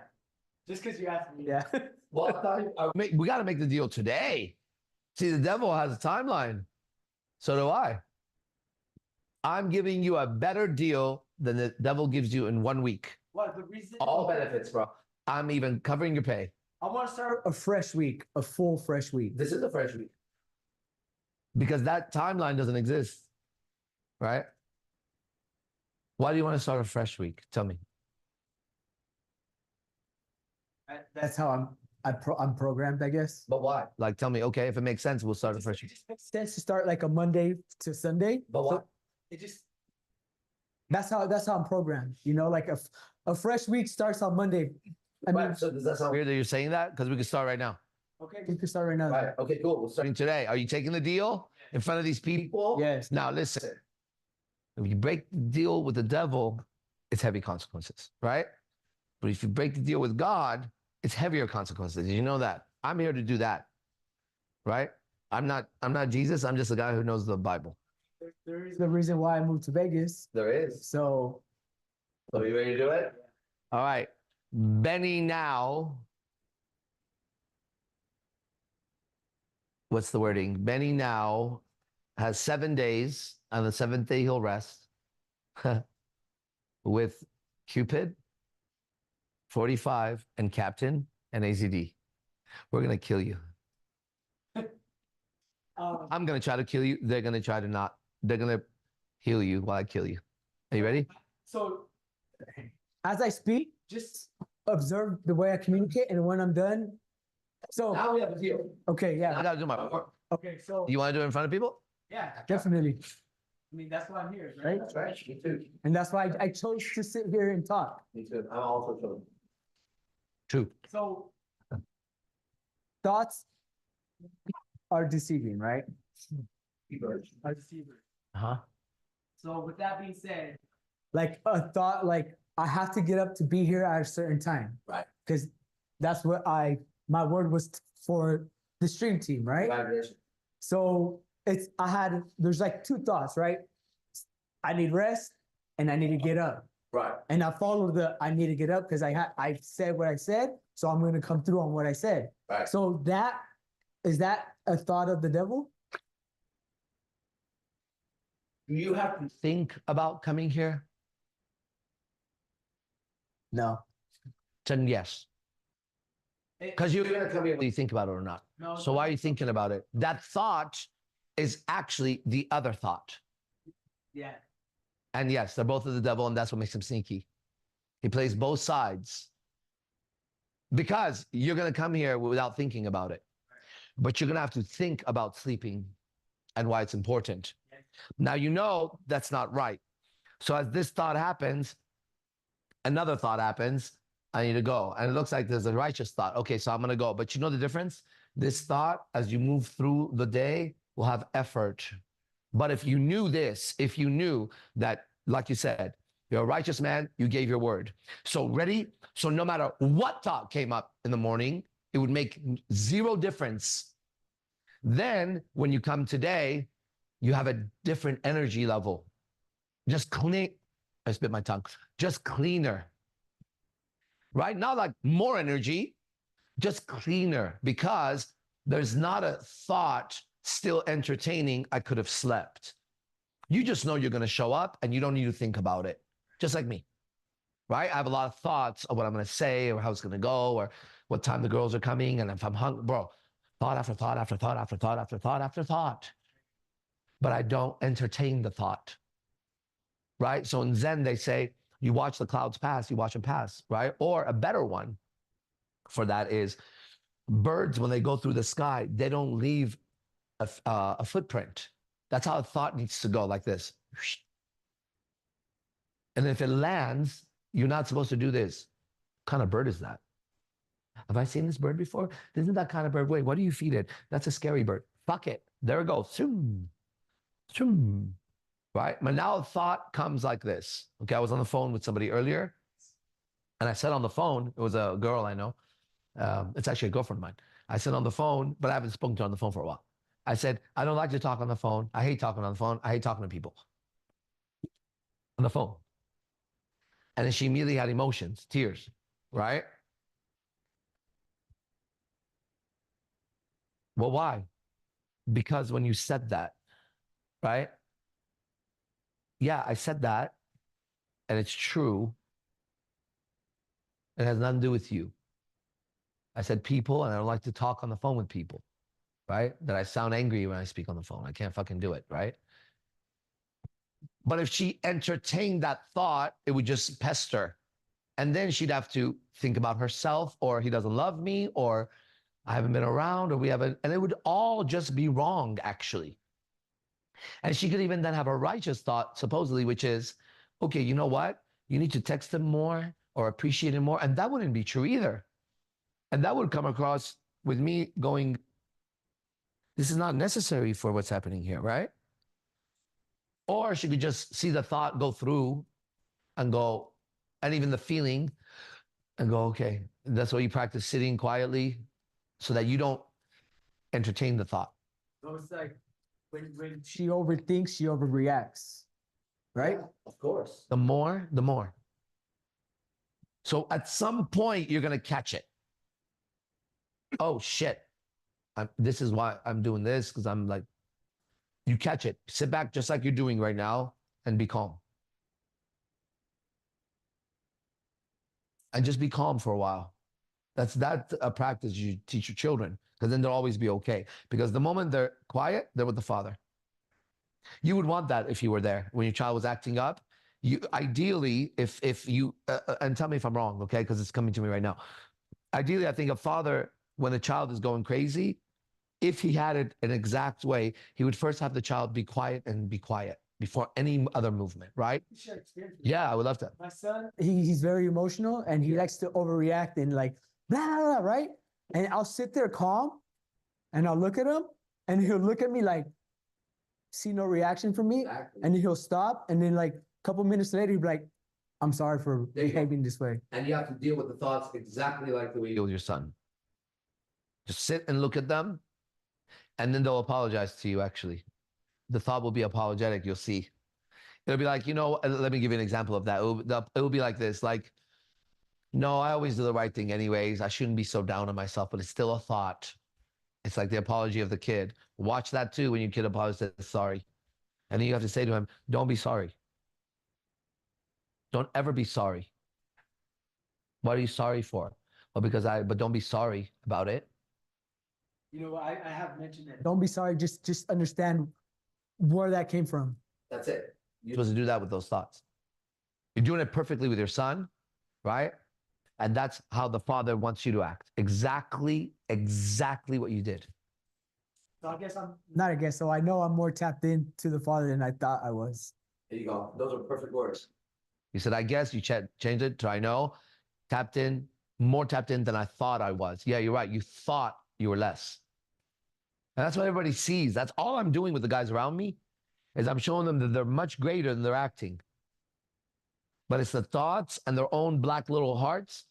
just because you asked me. Yeah. Well, I thought we got to make the deal today. See, the devil has a timeline. So do I. I'm giving you a better deal than the devil gives you in 1 week. What the reason? All benefits, bro. I'm even covering your pay. I want to start a fresh week, a full fresh week. This is a fresh week. Because that timeline doesn't exist, right? Why do you want to start a fresh week? Tell me. That's how I'm programmed, I guess. But why? Like, tell me, okay, if it makes sense, we'll start a fresh It week. just makes sense to start like a Monday to Sunday. But why? So it just that's how I'm programmed. Like a fresh week starts on Monday. I mean, So does that sound weird that you're saying that? Because we can start right now. okay, we can start right now. Right. Okay, cool. We're starting today. Are you taking the deal in front of these people? Yes. Now, listen. If you break the deal with the devil, it's heavy consequences, right? But if you break the deal with God, it's heavier consequences. You know that. I'm here to do that, right? I'm not Jesus. I'm just a guy who knows the Bible. There is the reason why I moved to Vegas. There is. So you ready to do it? All right. Bennie now. What's the wording? Bennie now has 7 days. On the 7th day, he'll rest with Cupid, 45, and Captain, and AZD. We're going to kill you. I'm going to try to kill you. They're going to try to not. They're going to heal you while I kill you. Are you ready? So as I speak, just observe the way I communicate, and when I'm done. So Now we have a deal. okay, I yeah. got to do my work. Okay, so You want to do it in front of people? yeah, definitely. I mean, that's why I'm here, right? That's right. Me too. And that's why I chose to sit here and talk. Me too. I'm also chilling. True. So thoughts are deceiving, right? Are deceiving. Uh-huh. So with that being said, like a thought, like I have to get up to be here at a certain time. Right. Because that's what my word was for the stream team, right? So there's like 2 thoughts, right? I need rest and I need to get up. Right. And I followed I need to get up because I said what I said, so I'm going to come through on what I said. Right. So is that a thought of the devil? Do you have to think about coming here? No. Then yes. Because you're going to come here whether you think about it or not. No. So why are you thinking about it? That thought is actually the other thought. Yeah. And yes, they're both of the devil, and that's what makes him sneaky. He plays both sides. Because you're going to come here without thinking about it. But you're going to have to think about sleeping and why it's important. Now, you know that's not right. So as this thought happens, another thought happens. I need to go. And it looks like there's a righteous thought. Okay, so I'm going to go. But you know the difference? This thought, as you move through the day, will have effort. But if you knew this, if you knew that, like you said, you're a righteous man, you gave your word. So ready? So no matter what thought came up in the morning, it would make 0 difference. Then when you come today, you have a different energy level. Just clean. I spit my tongue. Just cleaner. Right? Not like more energy, just cleaner, because there's not a thought still entertaining, I could have slept. You just know you're going to show up and you don't need to think about it. Just like me. right? I have a lot of thoughts of what I'm going to say or how it's going to go or what time the girls are coming. And if I'm hungry, bro, thought after thought after thought after thought after thought after thought. But I don't entertain the thought, right? So in Zen, they say, you watch the clouds pass, you watch them pass, right? Or a better one for that is birds, when they go through the sky, they don't leave a footprint. That's how a thought needs to go, like this. And if it lands, you're not supposed to do this. What kind of bird is that? Have I seen this bird before? Isn't that kind of bird? Wait, what do you feed it? That's a scary bird. Fuck it. There it goes. Zoom. Zoom. Right? But now a thought comes like this. Okay, I was on the phone with somebody earlier, and I said on the phone, it was a girl I know. It's actually a girlfriend of mine. I said on the phone, but I haven't spoken to her on the phone for a while. I said, I don't like to talk on the phone. I hate talking on the phone. I hate talking to people on the phone. And then she immediately had emotions, tears, right? Well, why? Because when you said that, right? Yeah, I said that, and it's true. It has nothing to do with you. I said people, and I don't like to talk on the phone with people, right? That I sound angry when I speak on the phone. I can't fucking do it, right? But if she entertained that thought, it would just pester. And then she'd have to think about herself, or he doesn't love me, or I haven't been around, or we haven't, and it would all just be wrong, actually. And she could even then have a righteous thought, supposedly, which is, okay, you know what? You need to text him more or appreciate him more. And that wouldn't be true either. And that would come across with me going, this is not necessary for what's happening here, right? Or she could just see the thought go through and go, and even the feeling, and go, okay, that's why you practice sitting quietly so that you don't entertain the thought. So it's like when she overthinks, she overreacts, right? Of course. The more, the more. So at some point, you're going to catch it. Oh, shit. This is why I'm doing this, because I'm like, you catch it. Sit back just like you're doing right now and be calm. And just be calm for a while. That's a practice you teach your children, because then they'll always be okay. Because the moment they're quiet, they're with the father. You would want that if you were there when your child was acting up. You ideally, if you and tell me if I'm wrong, okay? Because it's coming to me right now. Ideally, I think a father, when a child is going crazy, if he had it an exact way, he would first have the child be quiet and be quiet before any other movement, right? Yeah, I would love to. My son, he's very emotional and he likes to overreact and like, blah, blah, blah, right? And I'll sit there calm and I'll look at him and he'll look at me like, see no reaction from me. Exactly. And then he'll stop. And then like a couple minutes later, he'll be like, I'm sorry for behaving this way. And you have to deal with the thoughts exactly like the way you deal with your son. Just sit and look at them, and then they'll apologize to you, actually. The thought will be apologetic, you'll see. It'll be like, let me give you an example of that. It will be like this, like, no, I always do the right thing anyways. I shouldn't be so down on myself, but it's still a thought. It's like the apology of the kid. Watch that too when your kid apologizes, sorry. And then you have to say to him, don't be sorry. Don't ever be sorry. What are you sorry for? Well, but don't be sorry about it. I have mentioned that. Don't be sorry. Just understand where that came from. That's it. You're supposed to do that with those thoughts. You're doing it perfectly with your son, right? And that's how the father wants you to act. Exactly what you did. So I guess so I know I'm more tapped into the father than I thought I was. There you go. Those are perfect words. You said, I guess. You changed it to I know. Tapped in, more tapped in than I thought I was. Yeah, you're right. You thought you were less. And that's what everybody sees. That's all I'm doing with the guys around me, is I'm showing them that they're much greater than they're acting. But it's the thoughts and their own black little hearts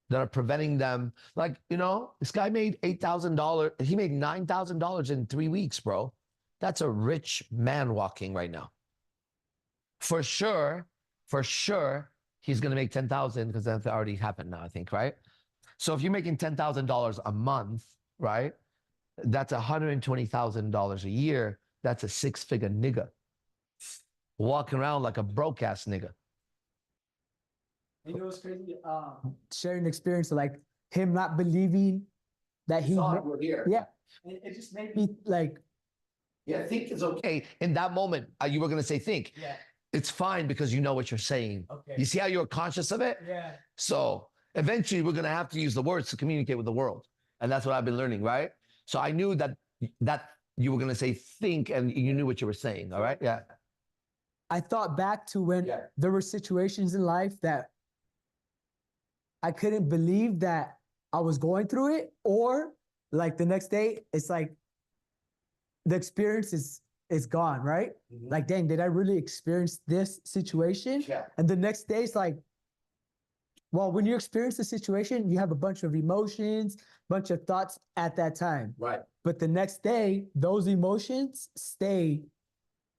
that are preventing them. Like, this guy made $8,000. He made $9,000 in 3 weeks, bro. That's a rich man walking right now. For sure, he's going to make $10,000, because that already happened now, I think, right? So if you're making $10,000 a month, right? That's $120,000 a year. That's a 6-figure nigga walking around like a broke ass nigga. You know what's crazy? Sharing the experience of like him not believing that he. We're here. Yeah, it just made me like. Yeah, think is okay. In that moment, you were going to say think. Yeah. It's fine because you know what you're saying. Okay. You see how you're conscious of it? Yeah. So eventually we're going to have to use the words to communicate with the world. And that's what I've been learning, right? So I knew that you were going to say think and you knew what you were saying. All right. Yeah. I thought back to when there were situations in life that I couldn't believe that I was going through it, or like the next day, it's like the experience is gone, right? Like, dang, did I really experience this situation? Yeah. And the next day, it's like, well, when you experience the situation, you have a bunch of emotions, bunch of thoughts at that time. Right. But the next day, those emotions stay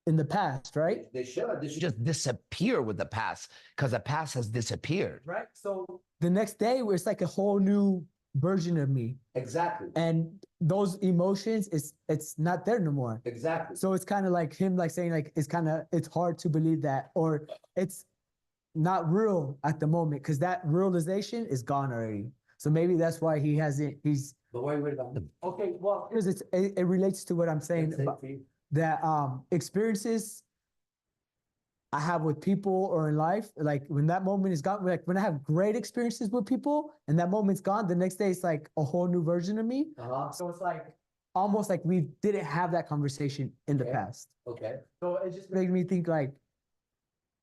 in the past, right? They should. They should just disappear with the past because the past has disappeared. Right. So the next day, it's like a whole new version of me. Exactly. And those emotions, it's not there no more. Exactly. So it's kind of like him like saying like it's hard to believe that, or it's not real at the moment because that realization is gone already. So maybe that's why he's But why are you worried about them? okay. Well, because it relates to what I'm saying about that experiences I have with people or in life, like when that moment is gone, like when I have great experiences with people and that moment's gone, the next day it's like a whole new version of me. So it's like almost like we didn't have that conversation in the past. Okay. So it just made me think like,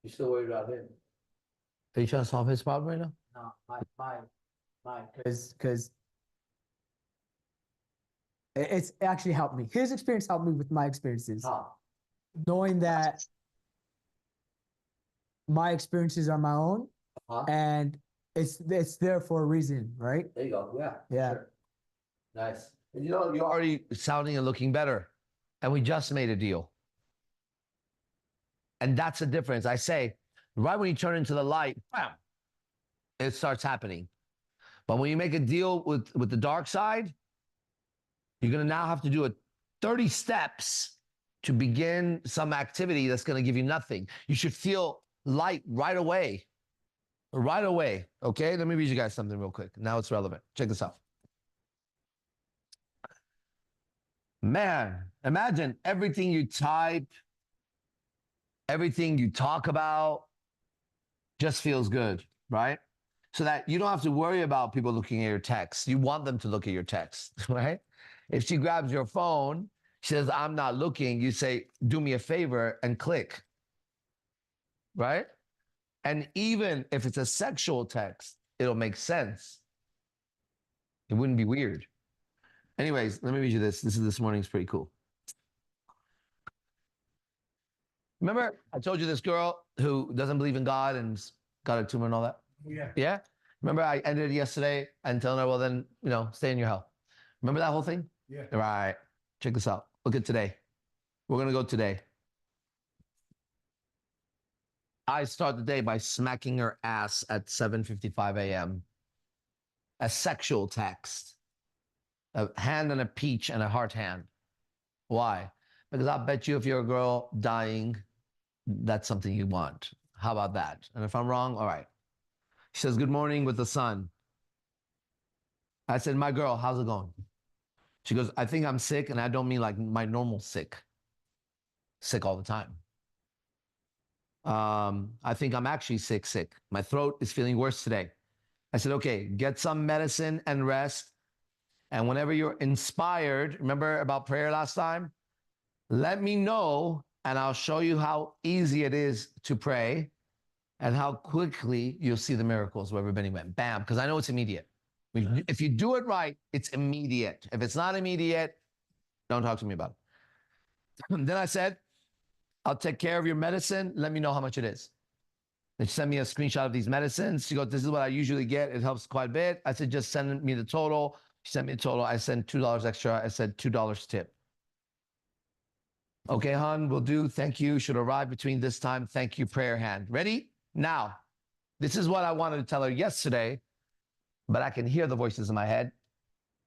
You're still worried about him. Are you trying to solve his problem right now? no, my, because it's actually helped me. His experience helped me with my experiences. How? Knowing that my experiences are my own, and it's there for a reason, right? There you go. Yeah. Yeah. Sure. Nice. And you know, you're already sounding and looking better. And we just made a deal. And that's the difference. I say, right when you turn into the light, bam, it starts happening. But when you make a deal with the dark side, you're going to now have to do 30 steps to begin some activity that's going to give you nothing. You should feel light right away. Right away. Okay? Let me read you guys something real quick. Now it's relevant. Check this out. Man, imagine everything you type, everything you talk about just feels good, right? So that you don't have to worry about people looking at your text. You want them to look at your text, right? If she grabs your phone, she says, I'm not looking, you say, do me a favor and click, right? And even if it's a sexual text, it'll make sense. It wouldn't be weird. Anyways, let me read you this. This morning's pretty cool. Remember, I told you this girl who doesn't believe in God and got a tumor and all that? Yeah. Yeah? Remember, I ended yesterday and telling her, well, then, stay in your hell. Remember that whole thing? Yeah. Right. Check this out. Look at today. We're going to go today. I start the day by smacking her ass at 7:55 a.m. A sexual text. A hand and a peach and a heart hand. Why? Because I bet you if you're a girl dying, that's something you want. How about that? And if I'm wrong, all right. She says, good morning with the sun. I said, my girl, how's it going? She goes, I think I'm sick, and I don't mean like my normal sick. Sick all the time. I think I'm actually sick. My throat is feeling worse today. I said, okay, get some medicine and rest. And whenever you're inspired, remember about prayer last time? Let me know, and I'll show you how easy it is to pray and how quickly you'll see the miracles wherever Bennie went. Bam, because I know it's immediate. If you do it right, it's immediate. If it's not immediate, don't talk to me about it. And then I said, I'll take care of your medicine. Let me know how much it is. Then she sent me a screenshot of these medicines. She goes, this is what I usually get. It helps quite a bit. I said, just send me the total. She sent me the total. I sent $2 extra. I said $2 tip. Okay, hon, will do. Thank you. Should arrive between this time. Thank you, prayer hand. Ready? Now, this is what I wanted to tell her yesterday, but I can hear the voices in my head,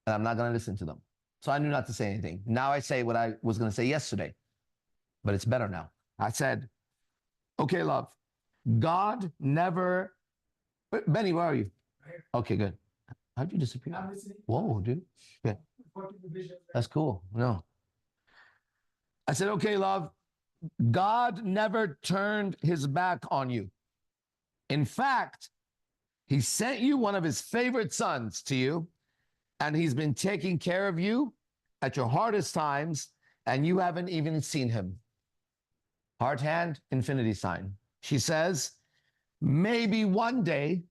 and I'm not going to listen to them. So I knew not to say anything. Now I say what I was going to say yesterday, but it's better now. I said, okay, love, God never Benny, where are you? Okay, good. How'd you disappear? Whoa, dude. Okay. That's cool. No. I said, okay, love, God never turned his back on you. In fact, he sent you one of his favorite sons to you, and he's been taking care of you at your hardest times, and you haven't even seen him. Heart hand, infinity sign. She says, maybe one day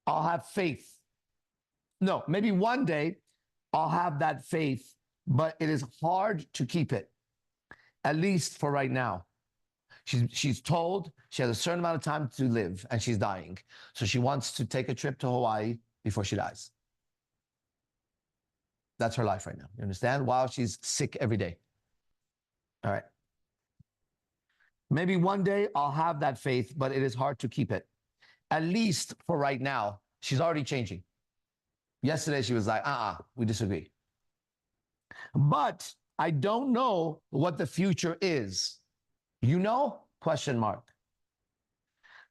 I'll have faith. No, maybe one day I'll have that faith, but it is hard to keep it, at least for right now. She's told she has a certain amount of time to live and she's dying. So she wants to take a trip to Hawaii before she dies. That's her life right now. You understand? While she's sick every day. All right. Maybe one day I'll have that faith, but it is hard to keep it. At least for right now. She's already changing. Yesterday she was like, we disagree. But I don't know what the future is. You know? Question mark.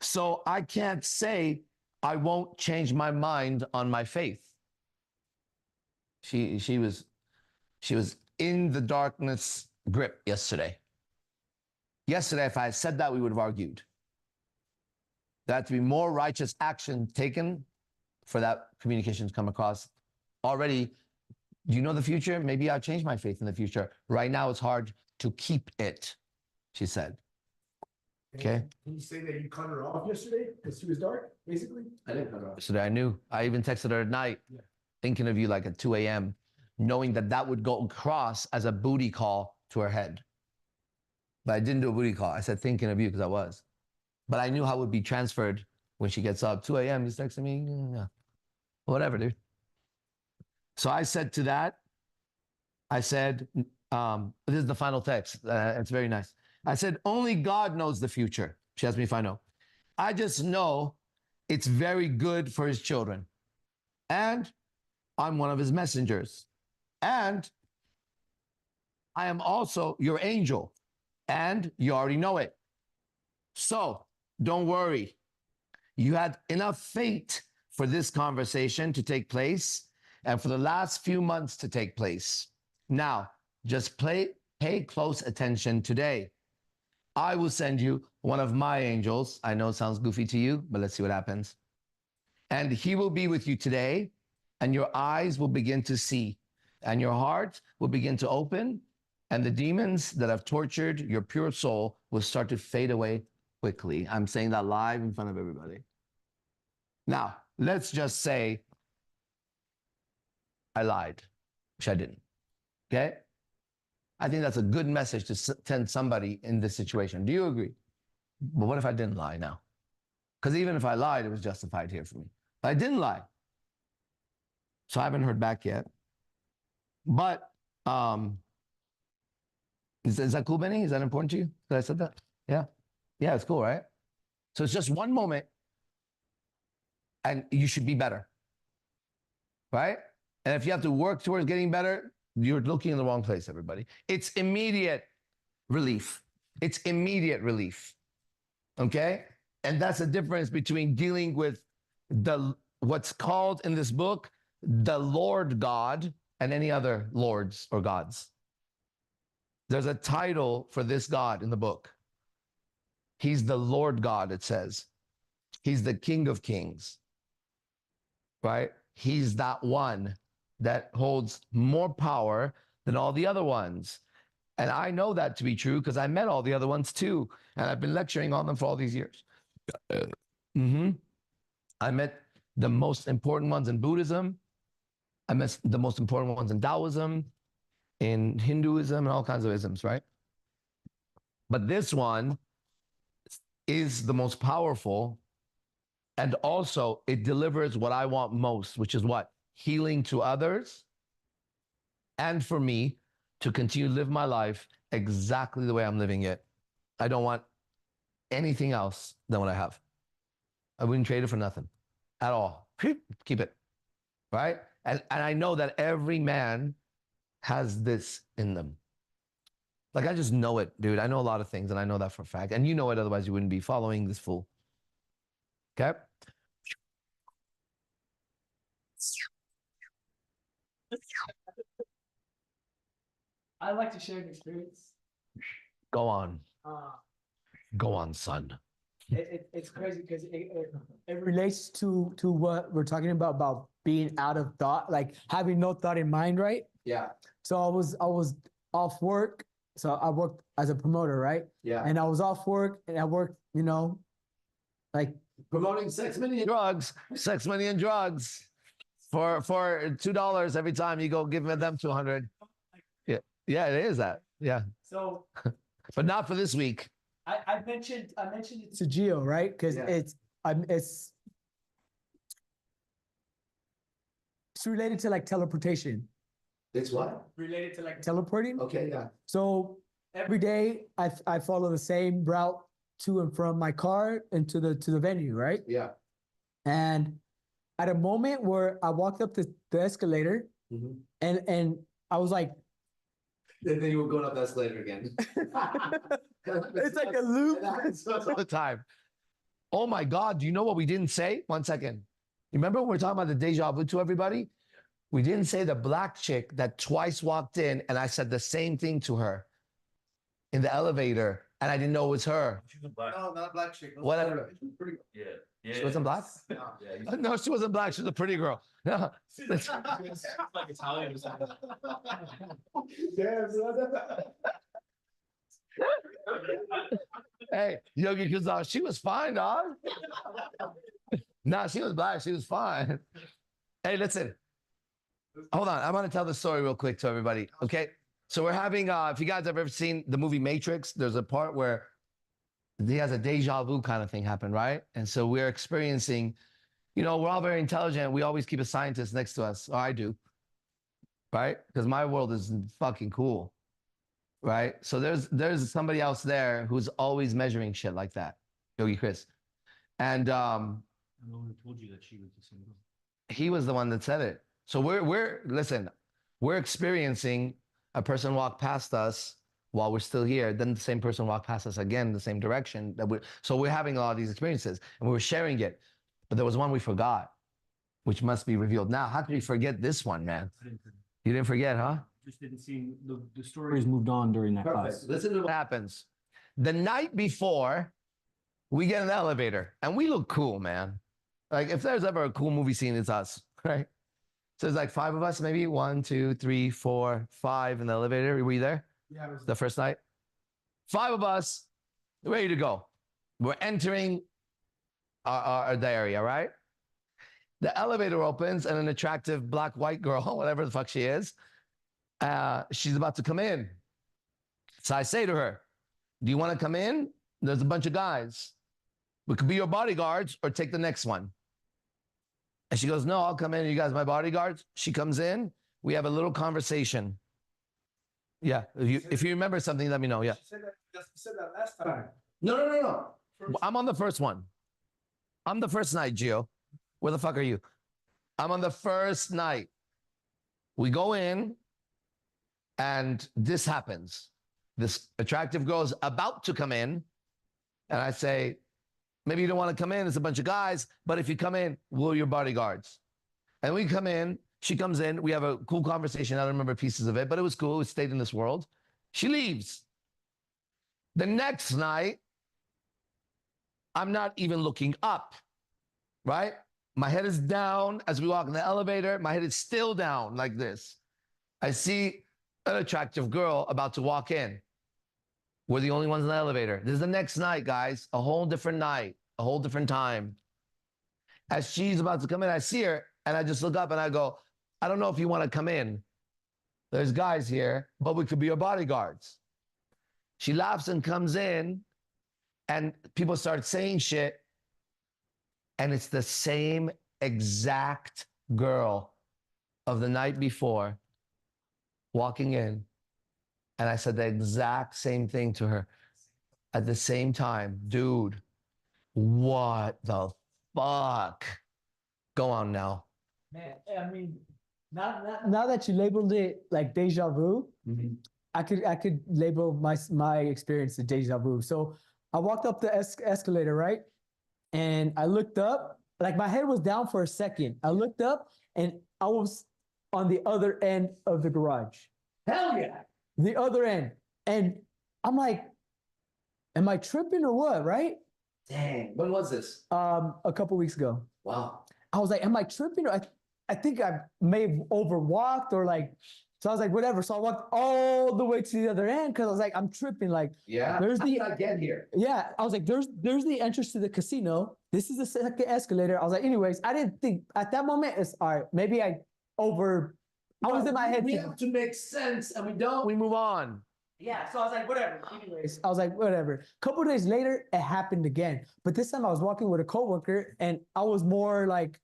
So I can't say I won't change my mind on my faith. She was in the darkness grip yesterday. Yesterday, if I had said that, we would have argued. There had to be more righteous action taken for that communication to come across. Already, do you know the future? Maybe I'll change my faith in the future. Right now, it's hard to keep it, she said. Okay. Can you say that you cut her off yesterday because she was dark, basically? I didn't cut her off yesterday. I knew. I even texted her at night, thinking of you like at 2 a.m., knowing that that would go across as a booty call to her head. But I didn't do a booty call. I said thinking of you because I was. But I knew how it would be transferred when she gets up. 2 a.m., he's texting me. Yeah. Whatever, dude. So I said to that, I said, this is the final text. It's very nice. I said, only God knows the future. She asked me if I know. I just know it's very good for his children. And I'm one of his messengers. And I am also your angel. And you already know it. So don't worry. You had enough fate for this conversation to take place and for the last few months to take place. Now, just pay close attention today. I will send you one of my angels. I know it sounds goofy to you, but let's see what happens. And he will be with you today, and your eyes will begin to see, and your heart will begin to open, and the demons that have tortured your pure soul will start to fade away quickly. I'm saying that live in front of everybody. Now, let's just say I lied, which I didn't. Okay? I think that's a good message to send somebody in this situation. Do you agree? But what if I didn't lie now? Because even if I lied, it was justified here for me. But I didn't lie. So I haven't heard back yet. But is that cool, Benny? Is that important to you that I said that? Yeah. Yeah, it's cool, right? So it's just one moment and you should be better. Right? And if you have to work towards getting better, you're looking in the wrong place, everybody. It's immediate relief. It's immediate relief. Okay? And that's the difference between dealing with what's called in this book the Lord God and any other lords or gods. There's a title for this God in the book. He's the Lord God, it says. He's the King of Kings. Right? He's that one that holds more power than all the other ones. And I know that to be true because I met all the other ones too. And I've been lecturing on them for all these years. I met the most important ones in Buddhism. I met the most important ones in Taoism, in Hinduism, and all kinds of isms, right? But this one is the most powerful. And also it delivers what I want most, which is what? Healing to others, and for me to continue to live my life exactly the way I'm living it. I don't want anything else than what I have. I wouldn't trade it for nothing at all. Keep it, right? And I know that every man has this in them. Like, I just know it, dude. I know a lot of things, and I know that for a fact. And you know it, otherwise you wouldn't be following this fool. Okay? I like to share an experience. Go on. Uh, Go on, son. it's crazy because it relates to what we're talking about being out of thought, like having no thought in mind, right? Yeah. So I was off work. So I worked as a promoter, right? Yeah. And I was off work and I worked, like Promoting sex, money, and drugs. Sex, money, and drugs. For $2 every time you go give them 200. Yeah. Yeah, it is that. Yeah. so But not for this week. I mentioned it to Gio, right? Because Yeah. it's related to like teleportation. It's what? Related to like teleporting. Okay, yeah. So every day I follow the same route to and from my car and to the venue, right? Yeah. And at a moment where I walked up the escalator and I was like, And then you were going up the escalator again. it's like a loop. All the time. Oh my God. Do you know what we didn't say? 1 second. You remember when we were talking about the deja vu to everybody? We didn't say the black chick that twice walked in and I said the same thing to her in the elevator and I didn't know it was her. She was black. No, not black chick. Whatever. Pretty. Yeah. Yeah. She wasn't black? Yeah. No, she wasn't black. She was a pretty girl. No. Like Italian or something. Hey, Yogi Kuzal, she was fine, dog. Nah, she was black. She was fine. Hey, listen. Hold on. I want to tell the story real quick to everybody. Okay. So we're having, if you guys have ever seen the movie Matrix, there's a part where he has a deja vu kind of thing happen, right? And so we're experiencing, we're all very intelligent. We always keep a scientist next to us. Or I do. Right? Because my world is fucking cool. Right? So there's somebody else there who's always measuring shit like that. Yogi Chris. And I'm the one who told you that she was the same girl. he was the one that said it. So we're experiencing a person walk past us while we're still here. Then the same person walk past us again in the same direction. So we're having a lot of these experiences and we were sharing it. But there was one we forgot, which must be revealed now. How could we forget this one, man? You didn't forget, huh? Just didn't see the stories moved on during that class. Listen to what happens. The night before, we get in the elevator and we look cool, man. Like if there's ever a cool movie scene, it's us, right? So there's like 5 of us, maybe 1, 2, 3, 4, 5 in the elevator. Were you there? Yeah, it was The first night? 5 of us, ready to go. We're entering the area, right? The elevator opens and an attractive black, white girl, whatever the fuck she is, she's about to come in. So I say to her, do you want to come in? There's a bunch of guys. We could be your bodyguards or take the next one. And she goes, no, I'll come in. You guys, my bodyguards. She comes in. We have a little conversation. Yeah. If you remember something, let me know. Yeah. She said that last time. No. I'm on the first one. I'm the first night, Gio. Where the fuck are you? I'm on the first night. We go in and this happens. This attractive girl's about to come in. And I say, maybe you don't want to come in. It's a bunch of guys. But if you come in, we're your bodyguards. And we come in. She comes in. We have a cool conversation. I don't remember pieces of it, but it was cool. It stayed in this world. She leaves. The next night, I'm not even looking up, right? My head is down as we walk in the elevator. My head is still down like this. I see an attractive girl about to walk in. We're the only ones in the elevator. This is the next night, guys. A whole different night, a whole different time. As she's about to come in, I see her and I just look up and I go, I don't know if you want to come in. There's guys here, but we could be your bodyguards. She laughs and comes in and people start saying shit. And it's the same exact girl of the night before walking in. And I said the exact same thing to her at the same time. Dude, what the fuck? Go on now. Man, I mean, now that you labeled it like deja vu, I could label my experience as deja vu. So I walked up the escalator, right? And I looked up, like my head was down for a second. I looked up and I was on the other end of the garage. Hell yeah. The other end. And I'm like, am I tripping or what? Right? Dang. When was this? A couple weeks ago. Wow. I was like, am I tripping? Or I think I may have overwalked or like, so I was like, whatever. So I walked all the way to the other end because I was like, I'm tripping. Like, Yeah. there's How the did I get here? yeah. I was like, there's the entrance to the casino. This is the second escalator. I was like, anyways, I didn't think at that moment it's all right. Maybe I was in my head. We have to make sense, and we don't. We move on. Yeah, so I was like, whatever. Anyways, I was like, whatever. A couple of days later, it happened again. But this time I was walking with a coworker and I was more like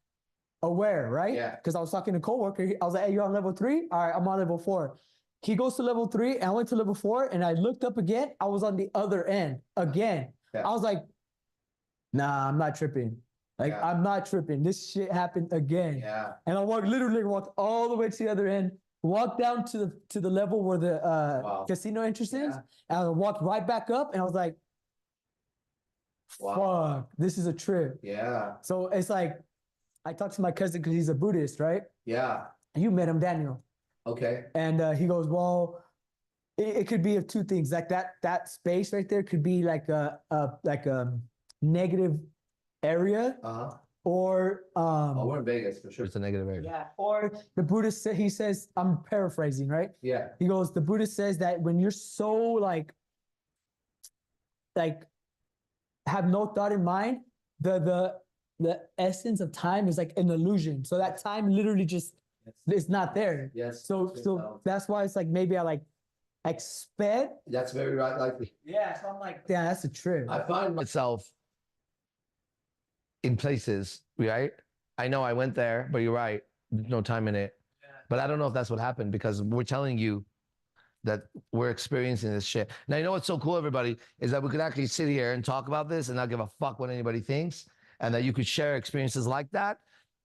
aware, right? Yeah. Because I was talking to a coworker. I was like, hey, you're on level 3? All right, I'm on level 4. He goes to level 3 and I went to level 4 and I looked up again. I was on the other end again. Yeah. I was like, nah, I'm not tripping. Like, Yeah. I'm not tripping. This shit happened again. Yeah. And I literally walked all the way to the other end, walked down to the level where the Wow. casino entrance is, Yeah. and I walked right back up, and I was like, Wow. "Fuck, this is a trip." Yeah. So it's like, I talked to my cousin because he's a Buddhist, right? Yeah. You met him, Daniel, Okay. and he goes, "Well, it could be of two things. Like that space right there could be like a negative area, Uh-huh. or Oh, we're in Vegas for sure. It's a negative area. yeah, or the Buddhist he says, I'm paraphrasing, right? Yeah. He goes, the Buddhist says that when you're so like have no thought in mind, the essence of time is like an illusion. So that time literally just is not there. Yes. So that's why it's like maybe I like sped. That's very right. Likely. Yeah. So I'm like, yeah, that's a trip. I find myself in places, right? I know I went there, but you're right. There's no time in it. Yeah. But I don't know if that's what happened because we're telling you that we're experiencing this shit. Now, you know what's so cool, everybody, is that we could actually sit here and talk about this and not give a fuck what anybody thinks, and that you could share experiences like that.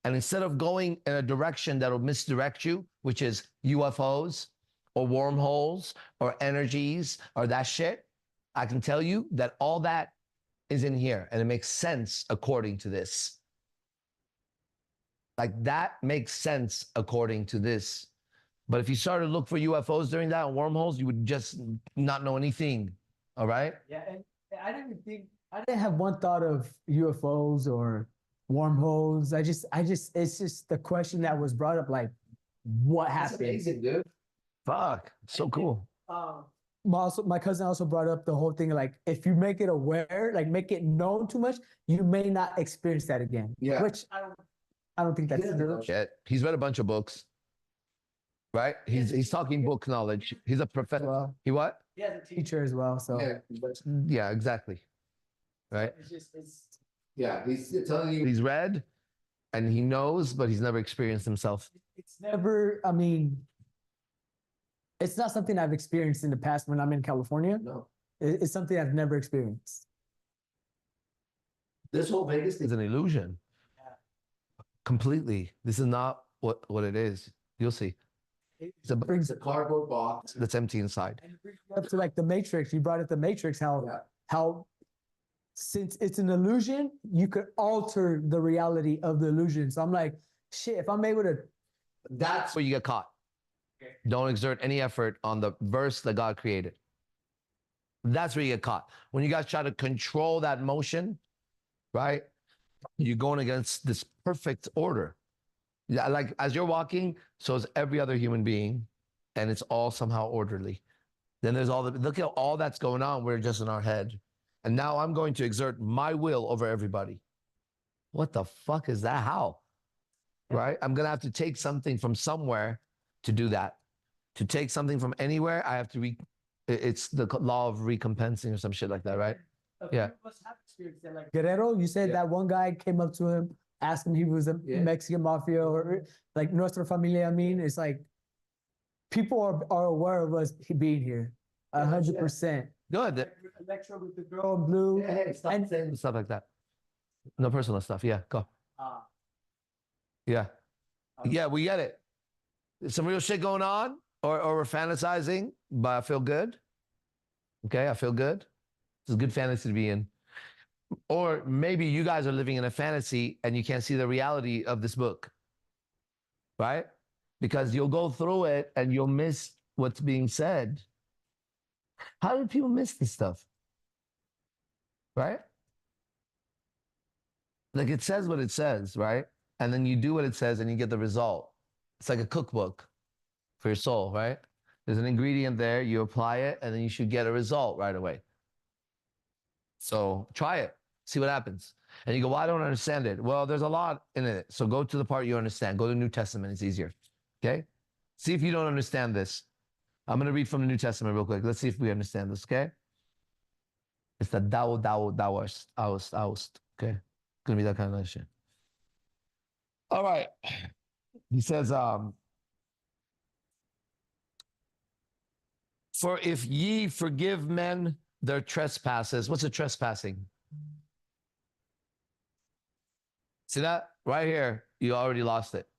And instead of going in a direction that'll misdirect you, which is UFOs or wormholes or energies or that shit, I can tell you that all that is in here and it makes sense according to this. Like that makes sense according to this. But if you started to look for UFOs during that and wormholes, you would just not know anything. All right? Yeah, and I didn't have one thought of UFOs or wormholes. It's just the question that was brought up, like, what happened? dude. Fuck. So cool. My cousin also brought up the whole thing, like, if you make it aware, like make it known too much, you may not experience that again. Yeah. Which I don't think that's true. Shit. He's read a bunch of books. Right? He's talking book knowledge. He's a professor. Well, He what? he has a teacher as well, so Yeah, exactly. Right? Yeah, he's telling you he's read and he knows, but he's never experienced himself. it's never, I mean, it's not something I've experienced in the past when I'm in California. No. It's something I've never experienced. This whole Vegas thing is an illusion. Yeah. Completely. This is not what it is. You'll see. It's a cardboard box that's empty inside. And it brings me up to like the Matrix. You brought up the Matrix, how since it's an illusion, you could alter the reality of the illusion. So I'm like, shit, if I'm able to. That's where you get caught. Okay. Don't exert any effort on the verse that God created. That's where you get caught. When you guys try to control that motion, right? You're going against this perfect order. Yeah, like as you're walking, so is every other human being, and it's all somehow orderly. Then there's look at all that's going on. We're just in our head. And now I'm going to exert my will over everybody. What the fuck is that? How? Right? I'm going to have to take something from somewhere to do that. To take something from anywhere, I have to it's the law of recompensing or some shit like that, right? Yeah. Like Guerrero, you said that one guy came up to him, asked him if he was a Mexican mafia or like Nuestra Familia. I mean, it's like people are aware of us being here, 100%. Good. Electro with the girl in blue. Hey, stop saying stuff like that. No personal stuff. Yeah, go. Yeah. Yeah, we get it. There's some real shit going on, or we're fantasizing, but I feel good. Okay, I feel good. It's a good fantasy to be in. Or maybe you guys are living in a fantasy and you can't see the reality of this book. right? Because you'll go through it and you'll miss what's being said. How do people miss this stuff? Right? Like it says what it says, right? And then you do what it says and you get the result. It's like a cookbook for your soul, right? There's an ingredient there, you apply it, and then you should get a result right away. So try it, see what happens. And you go, well, I don't understand it. Well, there's a lot in it. So go to the part you understand. Go to the New Testament, it's easier. Okay? See if you don't understand this. I'm going to read from the New Testament real quick. Let's see if we understand this, okay? It's the Daoist. Okay? Gonna be that kind of shit. All right. He says, for if ye forgive men their trespasses, what's a trespassing? See that? Right here, you already lost it.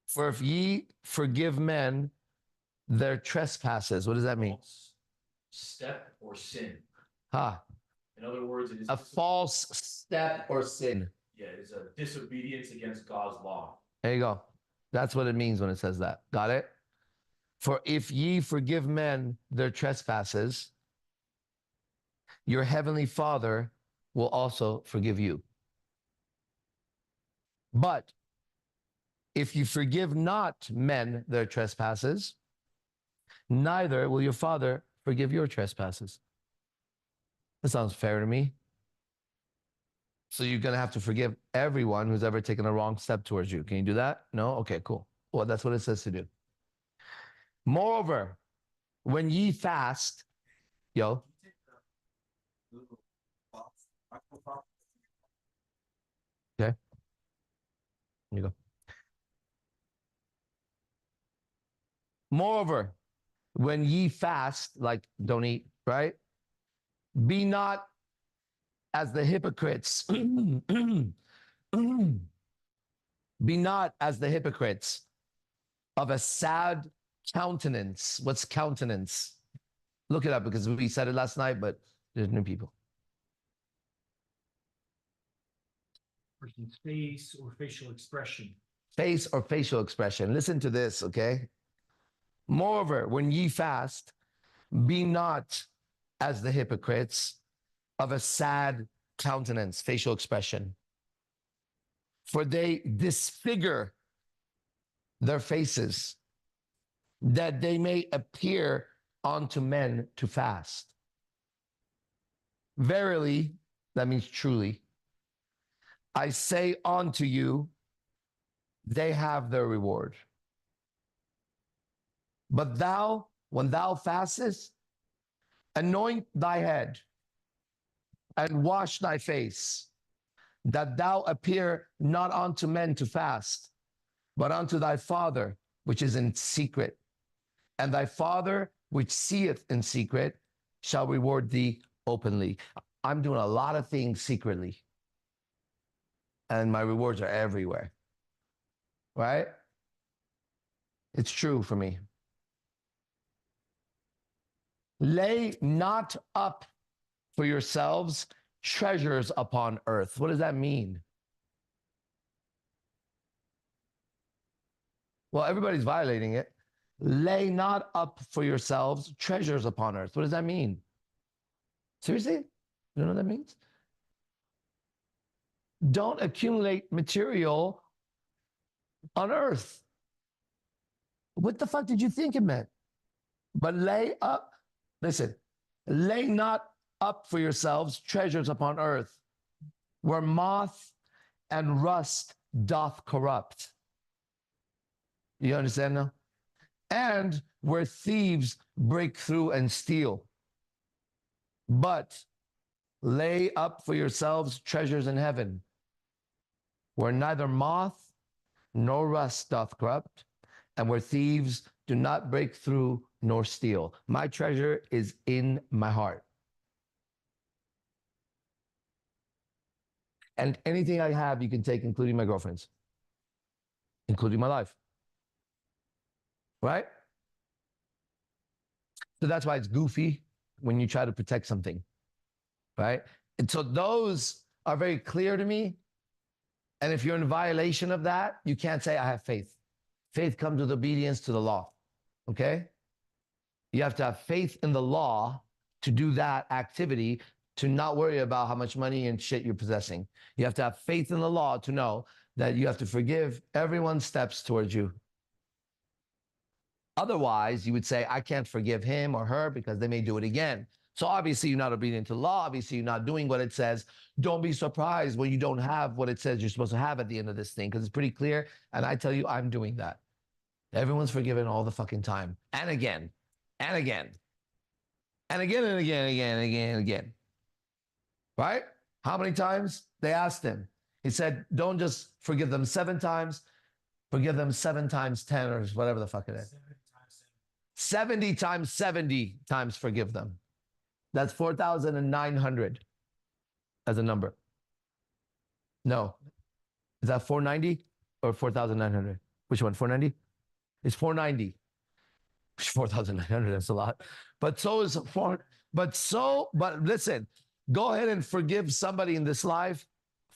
For if ye forgive men their trespasses, what does that mean? Step or sin. Huh. In other words, it is A false step or sin. yeah, it is a disobedience against God's law. There you go. That's what it means when it says that. Got it? For if ye forgive men their trespasses, your heavenly Father will also forgive you. But if you forgive not men their trespasses, neither will your Father forgive your trespasses. That sounds fair to me. So you're going to have to forgive everyone who's ever taken a wrong step towards you. Can you do that? No? Okay, cool. Well, that's what it says to do. Moreover, when ye fast, yo, okay, here you go. Moreover, when ye fast, like don't eat, right? Be not as the hypocrites. Be not as the hypocrites of a sad countenance. What's countenance? Look it up because we said it last night, but there's new people. Person's face or facial expression. Face or facial expression. Listen to this, okay? Moreover, when ye fast, be not as the hypocrites of a sad countenance, facial expression. For they disfigure their faces, that they may appear unto men to fast. Verily, that means truly, I say unto you, they have their reward. But thou, when thou fastest, anoint thy head and wash thy face, that thou appear not unto men to fast, but unto thy Father which is in secret. And thy Father which seeth in secret shall reward thee openly. I'm doing a lot of things secretly, and my rewards are everywhere. Right? It's true for me. Lay not up for yourselves treasures upon earth. What does that mean? Well, everybody's violating it. Lay not up for yourselves treasures upon earth. What does that mean? Seriously? You don't know what that means? Don't accumulate material on earth. What the fuck did you think it meant? But lay up, listen, lay not up for yourselves treasures upon earth, where moth and rust doth corrupt. You understand now? And where thieves break through and steal. But lay up for yourselves treasures in heaven, where neither moth nor rust doth corrupt, and where thieves do not break through nor steal. My treasure is in my heart. And anything I have, you can take, including my girlfriend's, including my life. Right? So that's why it's goofy when you try to protect something. Right? And so those are very clear to me. And if you're in violation of that, you can't say, I have faith. Faith comes with obedience to the law. Okay? You have to have faith in the law to do that activity, to not worry about how much money and shit you're possessing. You have to have faith in the law to know that you have to forgive everyone's steps towards you. Otherwise, you would say, I can't forgive him or her because they may do it again. So obviously you're not obedient to the law. Obviously you're not doing what it says. Don't be surprised when you don't have what it says you're supposed to have at the end of this thing, because it's pretty clear. And I tell you, I'm doing that. Everyone's forgiven all the fucking time. And again, and again, and again, and again, and again, and again, and again. Right? How many times? They asked him. He said, don't just forgive them 7 times, forgive them 7 times 10 or whatever the fuck it is. 70 times 70 times forgive them. That's 4,900 as a number. No. Is that 490 or 4,900? Which one? 490? It's 490. 4,900, that's a lot. But so is 4. But listen, go ahead and forgive somebody in this life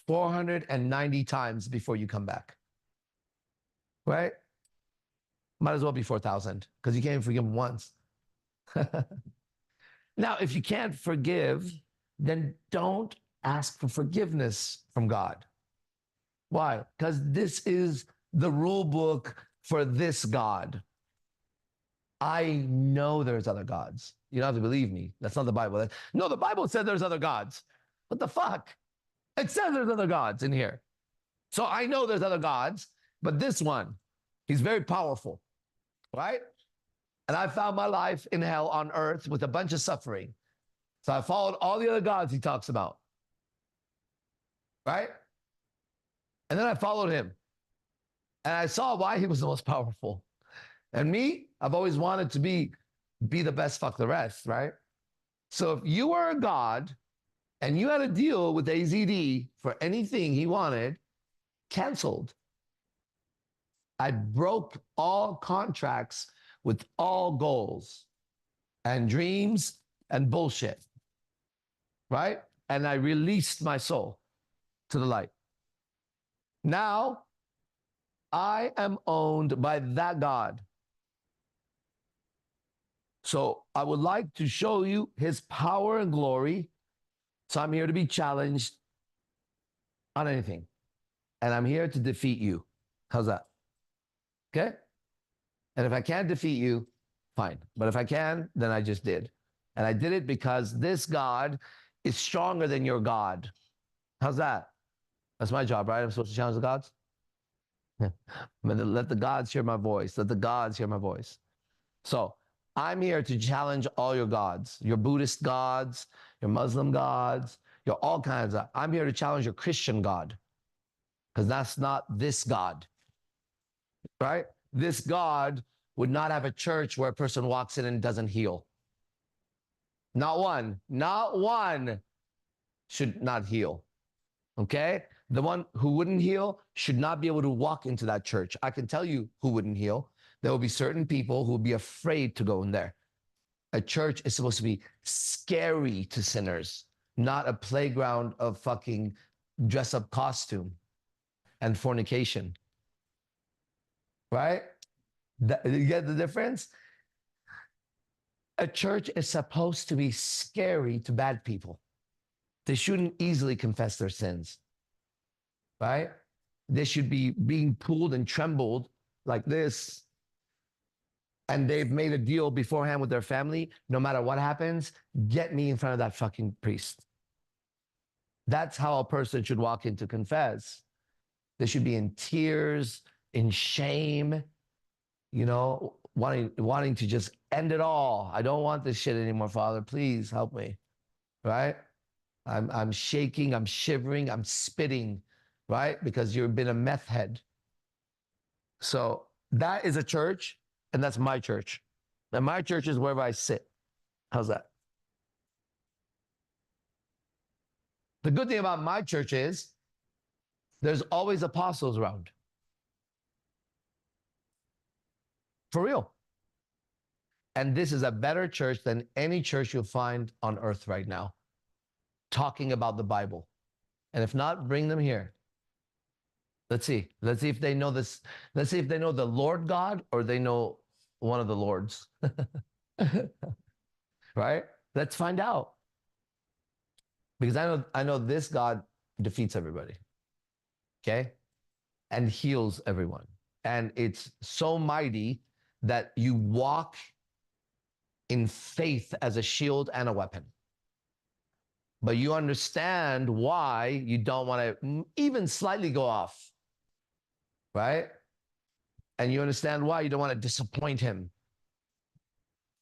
490 times before you come back. Right? Might as well be 4,000 because you can't even forgive them once. Now, if you can't forgive, then don't ask for forgiveness from God. Why? Because this is the rule book for this God. I know there's other gods. You don't have to believe me. That's not the Bible. No, the Bible said there's other gods. What the fuck? It says there's other gods in here. So I know there's other gods, but this one, he's very powerful, right? And I found my life in hell on earth with a bunch of suffering. So I followed all the other gods he talks about, right? And then I followed him. And I saw why he was the most powerful. And me, I've always wanted to be the best, fuck the rest, right? So if you were a god and you had a deal with AZD for anything he wanted, canceled. I broke all contracts with all goals and dreams and bullshit, right? And I released my soul to the light. Now, I am owned by that God. So I would like to show you his power and glory. So I'm here to be challenged on anything. And I'm here to defeat you. How's that? Okay? And if I can't defeat you, fine. But if I can, then I just did. And I did it because this God is stronger than your God. How's that? That's my job, right? I'm supposed to challenge the gods? Let the gods hear my voice. Let the gods hear my voice. So I'm here to challenge all your gods, your Buddhist gods, your Muslim gods, your all kinds of. I'm here to challenge your Christian God, because that's not this God, right? This God would not have a church where a person walks in and doesn't heal. Not one should not heal, okay? The one who wouldn't heal should not be able to walk into that church. I can tell you who wouldn't heal. There will be certain people who will be afraid to go in there. A church is supposed to be scary to sinners, not a playground of fucking dress-up costume and fornication, right? You get the difference? A church is supposed to be scary to bad people. They shouldn't easily confess their sins, right? They should be being pulled and trembled like this. And they've made a deal beforehand with their family. No matter what happens, get me in front of that fucking priest. That's how a person should walk in to confess. They should be in tears, in shame, you know, wanting to just end it all. I don't want this shit anymore, Father. Please help me, right? I'm shaking, I'm shivering, I'm spitting, right? Because you've been a meth head. So that is a church, and that's my church. And my church is wherever I sit. How's that? The good thing about my church is there's always apostles around. For real. And this is a better church than any church you'll find on earth right now, talking about the Bible. And if not, bring them here. Let's see. Let's see if they know this. Let's see if they know the Lord God or they know one of the Lords. Right? Let's find out. Because I know this God defeats everybody. Okay? And heals everyone. And it's so mighty that you walk in faith as a shield and a weapon. But you understand why you don't want to even slightly go off, right? And you understand why you don't want to disappoint him.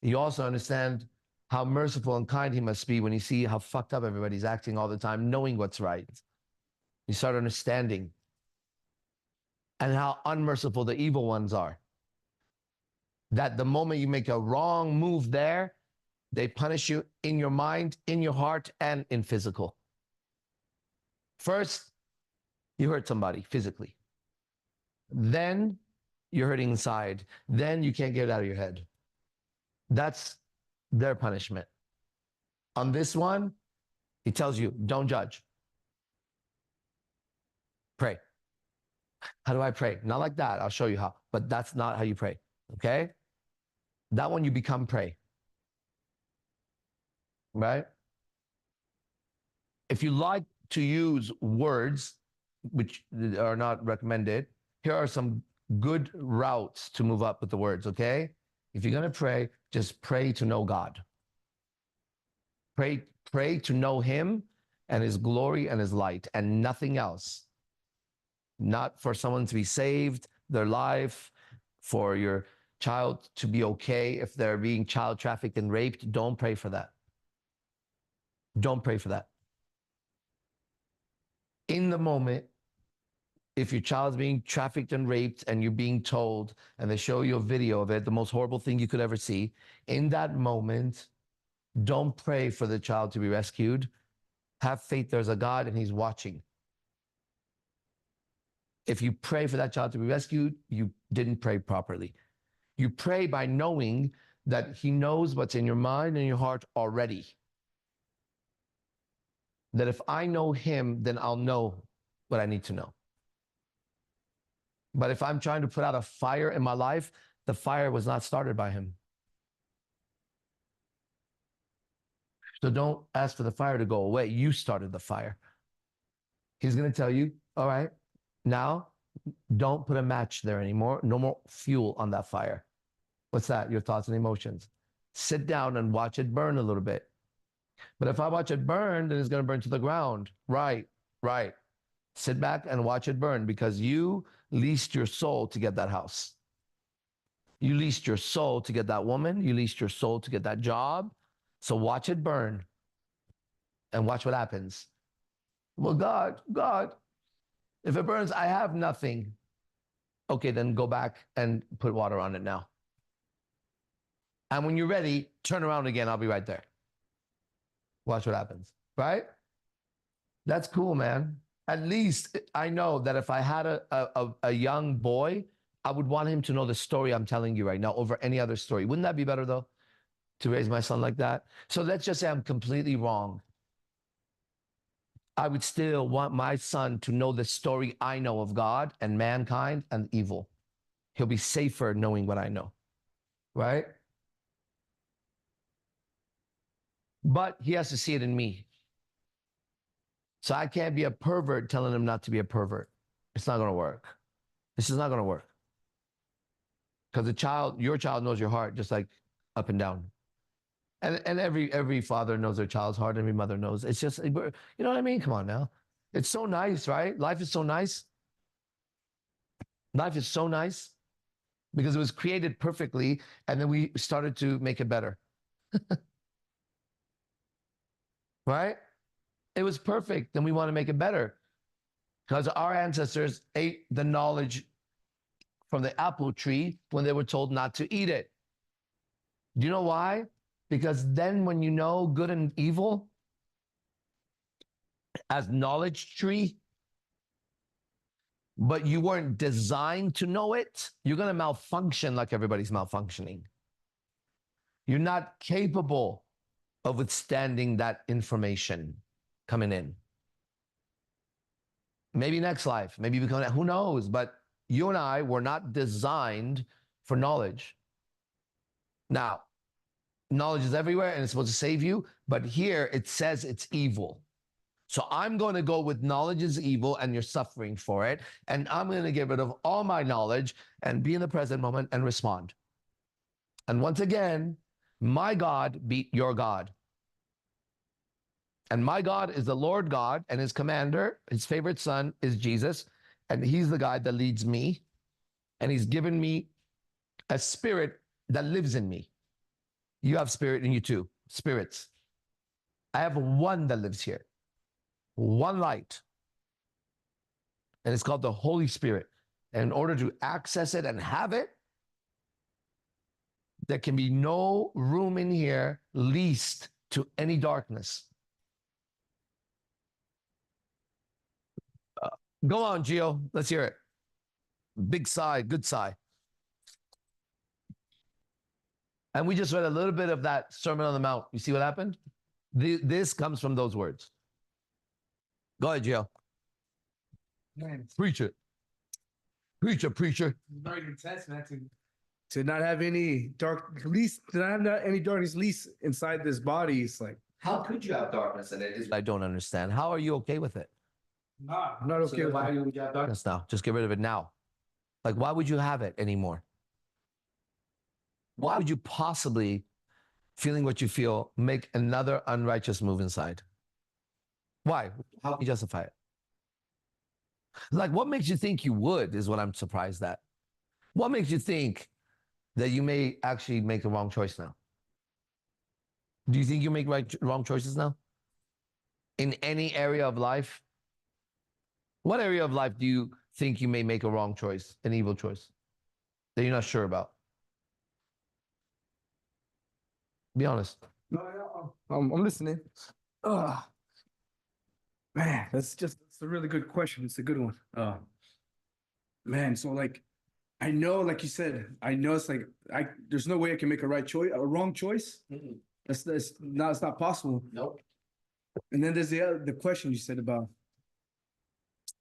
You also understand how merciful and kind he must be when you see how fucked up everybody's acting all the time, knowing what's right. You start understanding. And how unmerciful the evil ones are. That the moment you make a wrong move there, they punish you in your mind, in your heart, and in physical. First, you hurt somebody physically. Then you're hurting inside. Then you can't get it out of your head. That's their punishment. On this one, he tells you, don't judge. Pray. How do I pray? Not like that. I'll show you how. But that's not how you pray. Okay? That one you become pray. Right? If you like to use words, which are not recommended, here are some good routes to move up with the words, okay? If you're going to pray, just pray to know God. Pray to know him and his glory and his light and nothing else. Not for someone to be saved, their life, for your child to be okay if they're being child trafficked and raped. Don't pray for that. Don't pray for that. In the moment, if your child's being trafficked and raped and you're being told and they show you a video of it, the most horrible thing you could ever see, in that moment, don't pray for the child to be rescued. Have faith there's a God and he's watching. If you pray for that child to be rescued, you didn't pray properly. You pray by knowing that he knows what's in your mind and your heart already. That if I know him, then I'll know what I need to know. But if I'm trying to put out a fire in my life, the fire was not started by him. So don't ask for the fire to go away. You started the fire. He's going to tell you, all right, now don't put a match there anymore. No more fuel on that fire. What's that? Your thoughts and emotions. Sit down and watch it burn a little bit. But if I watch it burn, then it's going to burn to the ground. Right. Sit back and watch it burn because you leased your soul to get that house. You leased your soul to get that woman. You leased your soul to get that job. So watch it burn and watch what happens. Well, God, if it burns, I have nothing. Okay, then go back and put water on it now. And when you're ready, turn around again. I'll be right there. Watch what happens, right? That's cool, man. At least I know that if I had a young boy, I would want him to know the story I'm telling you right now over any other story. Wouldn't that be better, though, to raise my son like that? So let's just say I'm completely wrong. I would still want my son to know the story I know of God and mankind and evil. He'll be safer knowing what I know, right? But he has to see it in me. So I can't be a pervert telling him not to be a pervert. It's not going to work. This is not going to work. Because your child knows your heart, just like up and down. And every father knows their child's heart. Every mother knows. It's just, you know what I mean? Come on now. It's so nice, right? Life is so nice. Life is so nice because it was created perfectly, and then we started to make it better. Right? It was perfect, and we want to make it better because our ancestors ate the knowledge from the apple tree when they were told not to eat it. Do you know why? Because then when you know good and evil as knowledge tree, but you weren't designed to know it, you're going to malfunction like everybody's malfunctioning. You're not capable of withstanding that information coming in. Maybe next life, maybe become, who knows? But you and I were not designed for knowledge. Now, knowledge is everywhere and it's supposed to save you, but here it says it's evil. So I'm going to go with knowledge is evil and you're suffering for it. And I'm going to get rid of all my knowledge and be in the present moment and respond. And once again, my God beat your God. And my God is the Lord God, and his commander, his favorite son is Jesus. And he's the guy that leads me. And he's given me a spirit that lives in me. You have spirit in you too, spirits. I have one that lives here, one light. And it's called the Holy Spirit. And in order to access it and have it, there can be no room in here least to any darkness. Go on, Gio. Let's hear it. Big sigh, good sigh. And we just read a little bit of that Sermon on the Mount. You see what happened? This comes from those words. Go ahead, Gio. Man, Preach it. Preacher, preacher. very intense, man. To not have any least to not have any darkness, least inside this body. It's like, How could you have darkness in it? I don't understand. How are you okay with it? I'm not okay with that. would you have darkness now? Just get rid of it now. Like, why would you have it anymore? Why would you possibly, feeling what you feel, make another unrighteous move inside? Why? How can you justify it? Like, what makes you think you would is what I'm surprised at. What makes you think that you may actually make a wrong choice now? Do you think you make wrong choices now? In any area of life? What area of life do you think you may make a wrong choice, an evil choice, that you're not sure about? Be honest. No, I'm listening. Ugh. Man, that's a really good question. It's a good one. Man, so like, I know, like you said, I know it's like there's no way I can make a right choice, a wrong choice. It's not possible. Nope. And then there's the question you said about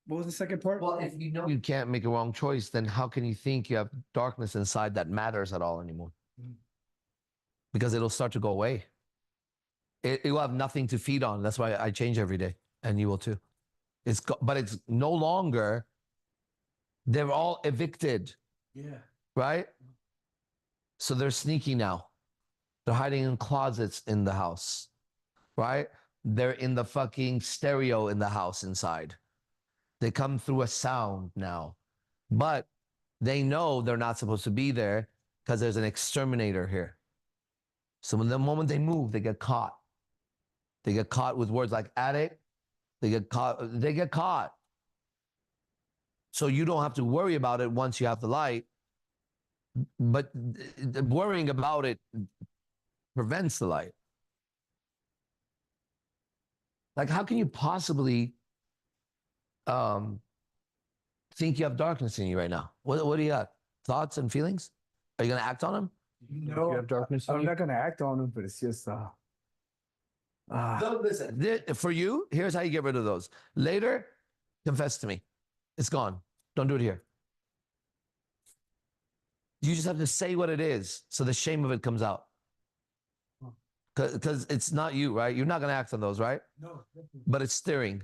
what was the second part? Well, if you know you can't make a wrong choice, then how can you think you have darkness inside that matters at all anymore? Because it'll start to go away. It will have nothing to feed on. That's why I change every day, and you will too. But it's no longer. They're all evicted. Yeah. Right? So they're sneaky now. They're hiding in closets in the house. Right? They're in the fucking stereo in the house inside. They come through a sound now. But they know they're not supposed to be there because there's an exterminator here. So when the moment they move, they get caught. They get caught with words like addict. They get caught. They get caught. So you don't have to worry about it once you have the light. But worrying about it prevents the light. Like, how can you possibly think you have darkness in you right now? What do you got? Thoughts and feelings? Are you going to act on them? No, You have darkness in I'm you? not gonna act on it, but it's just So listen, for you, here's how you get rid of those. Later, confess to me. It's gone. Don't do it here. You just have to say what it is so the shame of it comes out. Because it's not you, right? You're not going to act on those, right? no, But it's stirring.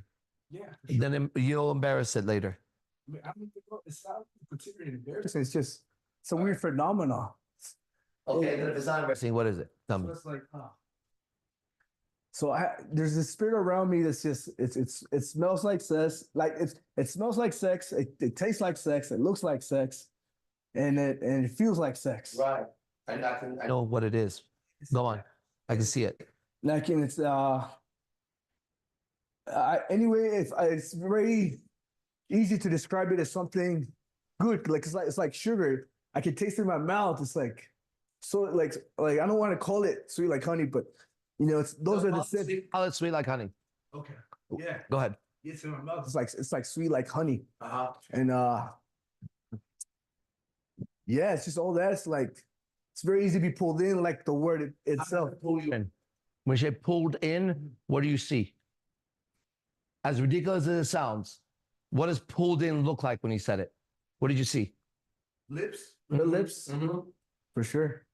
yeah. Then you'll embarrass it later. I mean, it's not particularly embarrassing. It's just it's a weird phenomenon. Okay, then if it's not embarrassing, what is it? Tell me. So it's like, so there's this spirit around me that's just it smells like sex, like it smells like sex, it tastes like sex, it looks like sex, and it feels like sex. Right. I know what it is. Go on. I can see it. Like, and it's anyway, it's very easy to describe it as something good. Like it's like sugar. I can taste it in my mouth. It's like so like I don't want to call it sweet like honey, but you know, it's those are the Call it sweet like honey. Okay. Yeah. Go ahead. It's in my mouth. It's like sweet like honey. Uh-huh. And yeah, it's just all that. It's like it's very easy to be pulled in, like the word itself. Pull you in. When you say pulled in, what do you see? As ridiculous as it sounds, What does pulled in look like when he said it? What did you see? Lips. Red lips. For sure.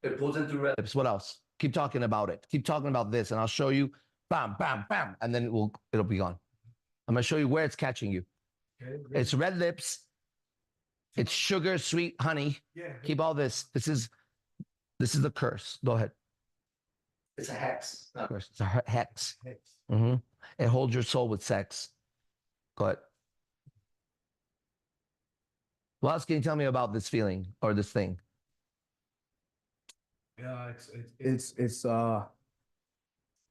It pulls in through red lips. What else? Keep talking about it. Keep talking about this, and I'll show you. Bam, bam, bam, and then it'll be gone. I'm gonna show you where it's catching you. Okay. It's red lips. It's sugar, sweet, honey. Yeah. Keep all this. This is the curse. Go ahead. It's a hex. Not a curse. It's a hex. It holds your soul with sex. Go ahead. What else can you tell me about this feeling or this thing? Yeah,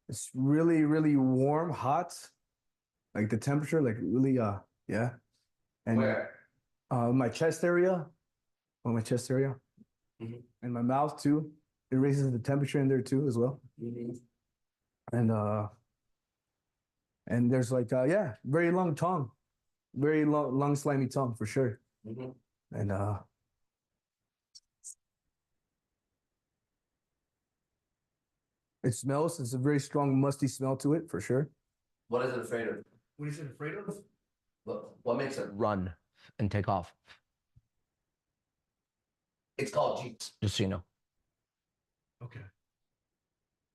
it's really, really warm, hot. Like the temperature, like really, yeah. And Where? my chest area, on my chest area, and my mouth too. It raises the temperature in there too as well. And there's like, yeah, very long tongue, very long, slimy tongue for sure. And it smells. It's a very strong, musty smell to it for sure. What is it afraid of? What is it afraid of? What makes it run and take off? It's called Jesus, just so you know. Okay.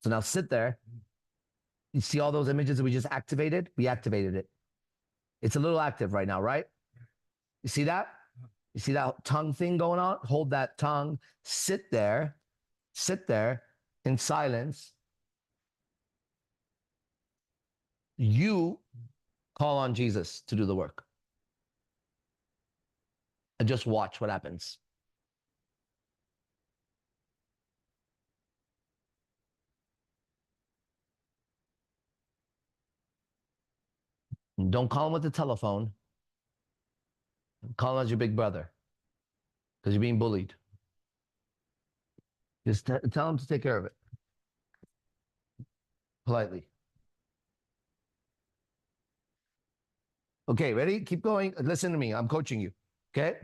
So now sit there. You see all those images that we just activated? We activated it. It's a little active right now, right? You see that? You see that tongue thing going on? Hold that tongue. Sit there in silence. You call on Jesus to do the work. And just watch what happens. Don't call him with the telephone. Call him as your big brother because you're being bullied. Just tell him to take care of it. Politely. Okay, ready? Keep going. Listen to me. I'm coaching you. Okay?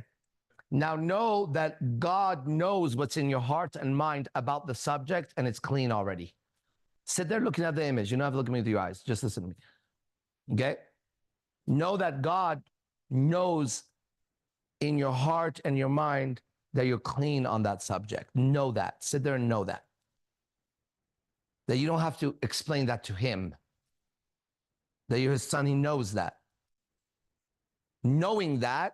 Now know that God knows what's in your heart and mind about the subject, and it's clean already. Sit there looking at the image. You don't have to look at me with your eyes. Just listen to me. Okay? Know that God knows in your heart and your mind that you're clean on that subject. Know that. Sit there and know that. That you don't have to explain that to him. That you're his son, he knows that. Knowing that,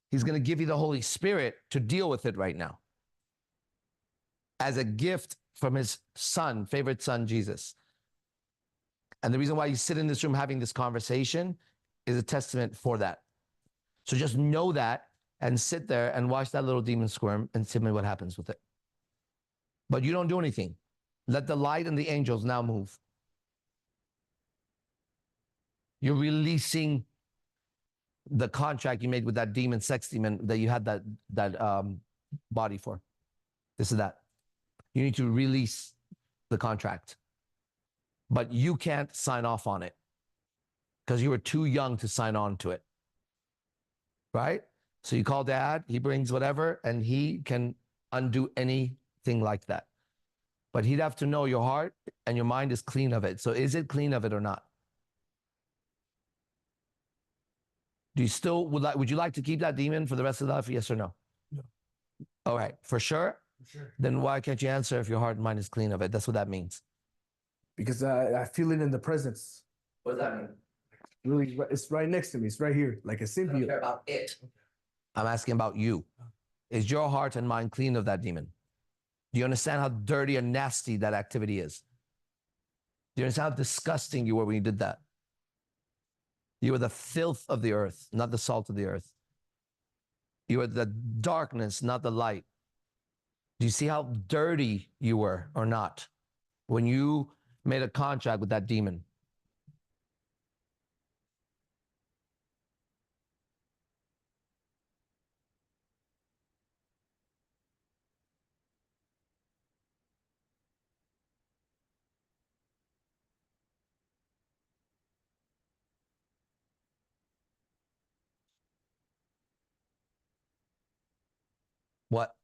he's going to give you the Holy Spirit to deal with it right now. As a gift from his son, favorite son, Jesus. And the reason why you sit in this room having this conversation is a testament for that. So just know that and sit there and watch that little demon squirm and see me what happens with it. But you don't do anything. Let the light and the angels now move. You're releasing the contract you made with that demon, sex demon, that you had that body for. This is that. You need to release the contract. But you can't sign off on it because you were too young to sign on to it. Right? So you call dad, he brings whatever, and he can undo anything like that. But he'd have to know your heart and your mind is clean of it. So is it clean of it or not? Do you still would you like to keep that demon for the rest of life? Yes or no? No. All right, for sure? For sure. Then why can't you answer if your heart and mind is clean of it? That's what that means. Because I feel it in the presence. What does that mean? Really, it's right next to me. It's right here, like a symbiote. About it. I'm asking about you. Is your heart and mind clean of that demon? Do you understand how dirty and nasty that activity is? Do you understand how disgusting you were when you did that? You were the filth of the earth, not the salt of the earth. You were the darkness, not the light. Do you see how dirty you were or not when you made a contract with that demon? What?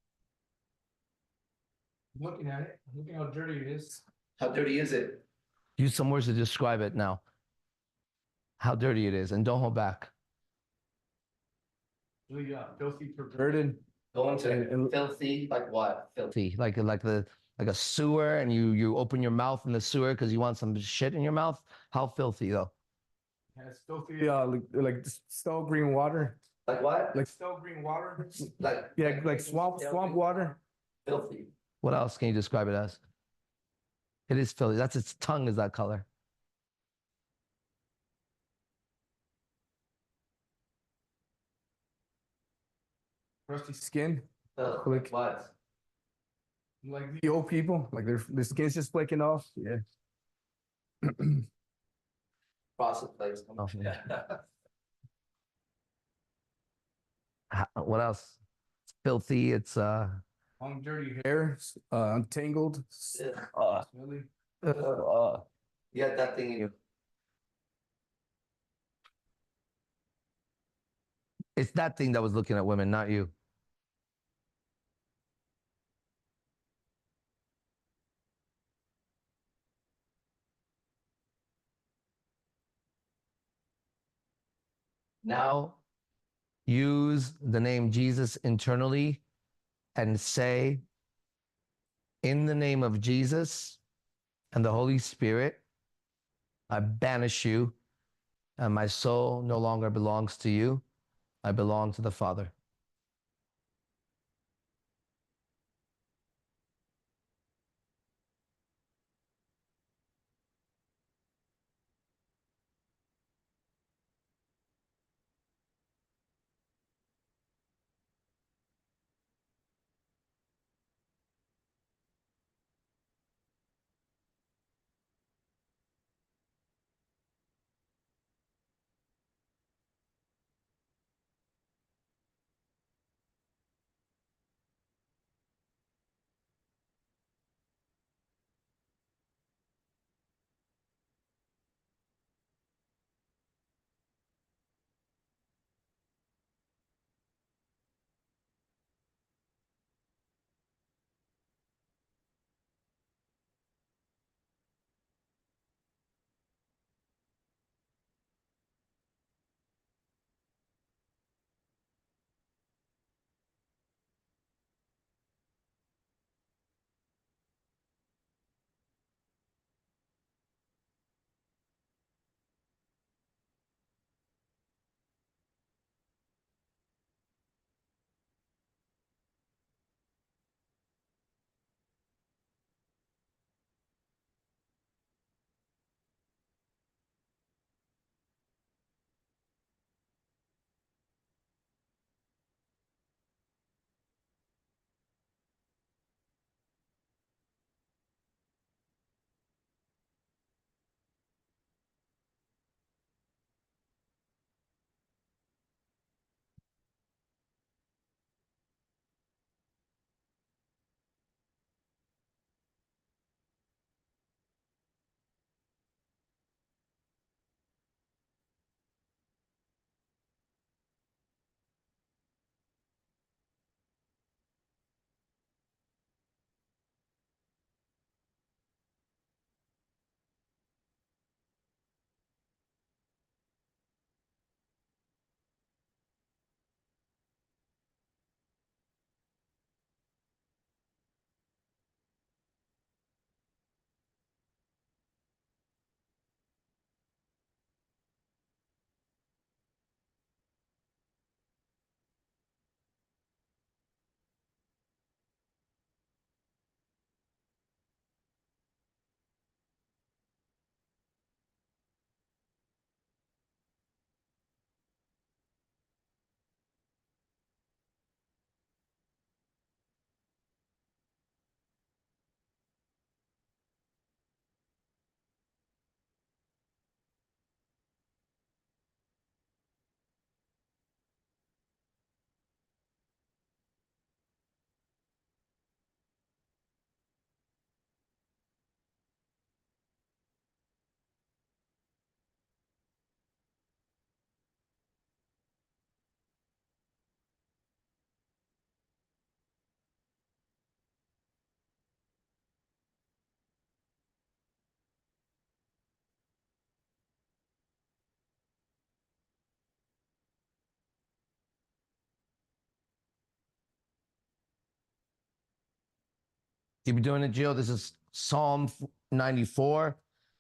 Looking at it, looking how dirty it is. How dirty is it? Use some words to describe it now. How dirty it is, and don't hold back. really filthy, perverted. Going to And- filthy, like what? Filthy, like a sewer, and you open your mouth in the sewer because you want some shit in your mouth. How filthy though? Yeah, it's filthy, like stale green water. Like what? Like stale green water. Like Yeah, like swamp water. filthy. What else can you describe it as? It is filthy. That's its tongue is that color. Rusty skin. Like what? Like the old people, like their skin's just flaking off. Yeah. Frosted flakes come off. What else? It's filthy. It's Long dirty hair, untangled. Smelly. you got that thing in you. It's that thing that was looking at women, not you. Now use the name Jesus internally and say, in the name of Jesus and the Holy Spirit, I banish you, and my soul no longer belongs to you. I belong to the Father. Keep doing it, Gio. This is Psalm 94.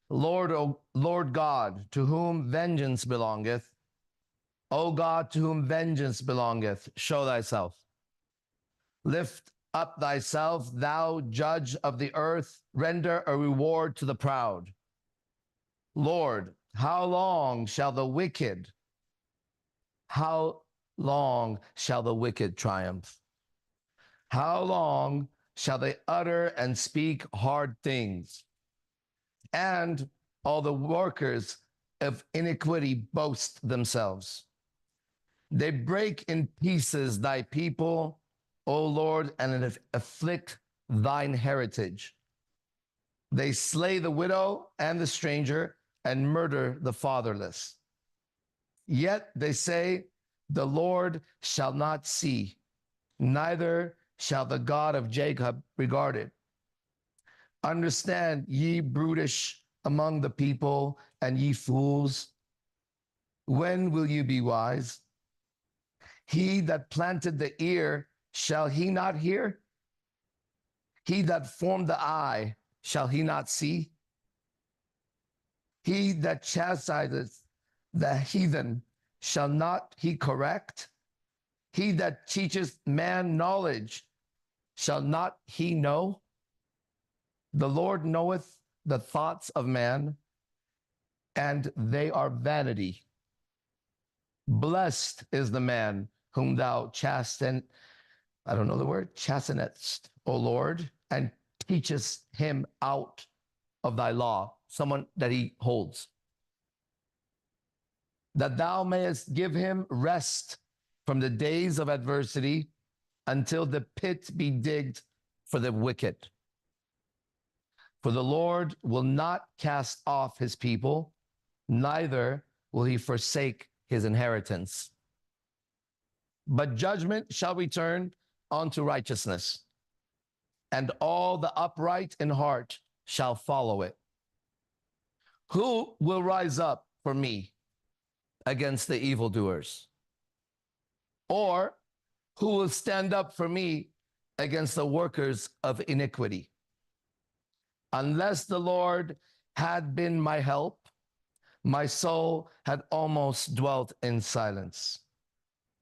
Lord, O Lord God, to whom vengeance belongeth, O God, to whom vengeance belongeth, show thyself. Lift up thyself, thou judge of the earth, render a reward to the proud. Lord, how long shall the wicked triumph? How long shall they utter and speak hard things? And all the workers of iniquity boast themselves. They break in pieces thy people, O Lord, and afflict thine heritage. They slay the widow and the stranger and murder the fatherless. Yet they say, the Lord shall not see, neither shall the God of Jacob regard it. Understand, ye brutish among the people, and ye fools. When will you be wise? He that planted the ear, shall he not hear? He that formed the eye, shall he not see? He that chastiseth the heathen, shall not he correct? He that teacheth man knowledge, shall not he know? The Lord knoweth the thoughts of man, and they are vanity. Blessed is the man whom thou chastenest, O Lord, and teachest him out of thy law, someone that he holds, that thou mayest give him rest from the days of adversity until the pit be digged for the wicked. For the Lord will not cast off his people, neither will he forsake his inheritance. But judgment shall return unto righteousness, and all the upright in heart shall follow it. Who will rise up for me against the evildoers? Or who will stand up for me against the workers of iniquity? Unless the Lord had been my help, my soul had almost dwelt in silence.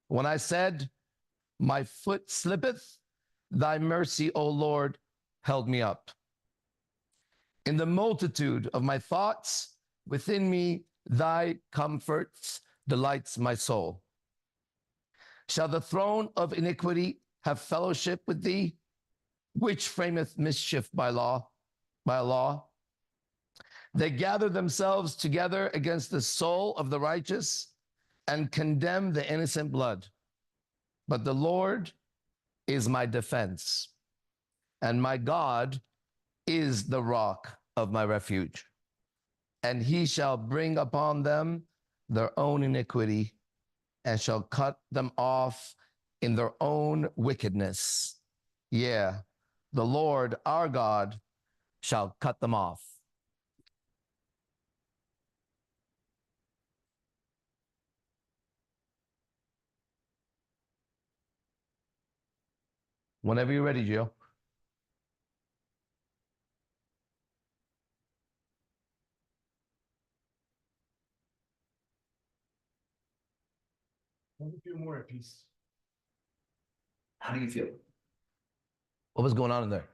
When I said, my foot slippeth, thy mercy, O Lord, held me up. In the multitude of my thoughts, within me, thy comforts delights my soul. Shall the throne of iniquity have fellowship with thee, which frameth mischief by law? They gather themselves together against the soul of the righteous and condemn the innocent blood. But the Lord is my defense, and my God is the rock of my refuge. And he shall bring upon them their own iniquity, and shall cut them off in their own wickedness. Yeah, the Lord our God shall cut them off. Whenever you're ready, Gio. I feel more at peace. How do you feel? What was going on in there?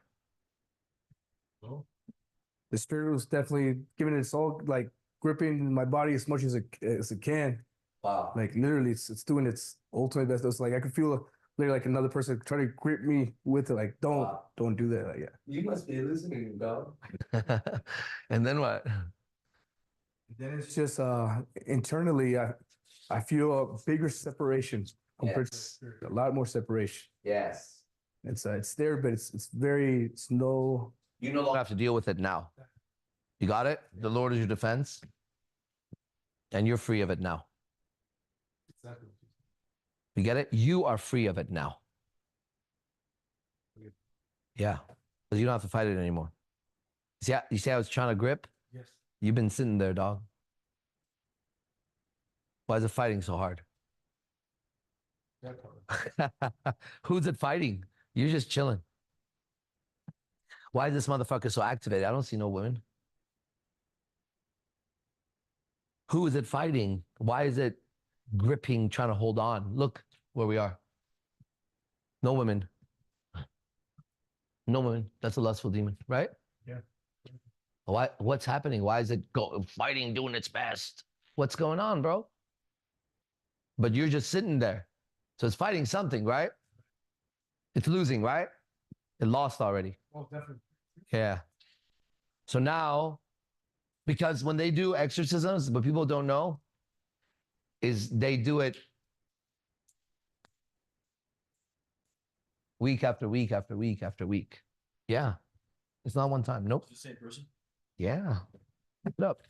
The spirit was definitely giving its all, like gripping my body as much as it can. Wow. Like literally, it's doing its ultimate best. It's like I could feel literally like another person trying to grip me with it. Like don't do that. Like yeah. You must be listening, dog. And then what? Then it's just internally, I feel a bigger separation compared Yes. to a lot more separation. Yes. It's there, but it's no. You no longer have to deal with it now. You got it? The Lord is your defense, and you're free of it now. Exactly. You get it? You are free of it now. Yeah, because you don't have to fight it anymore. You see how it's trying to grip? Yes. You've been sitting there, dog. Why is it fighting so hard? Who's it fighting? You're just chilling. Why is this motherfucker so activated? I don't see no women. Who is it fighting? Why is it gripping, trying to hold on? Look where we are. No women. No women. That's a lustful demon, right? Yeah. Why? What's happening? Why is it fighting, doing its best? What's going on, bro? But you're just sitting there. So it's fighting something, right? It's losing, right? It lost already. Oh, definitely. Yeah. So now, because when they do exorcisms, what people don't know is they do it week after week after week after week. Yeah. It's not one time. Nope. The same person. Yeah. Look up.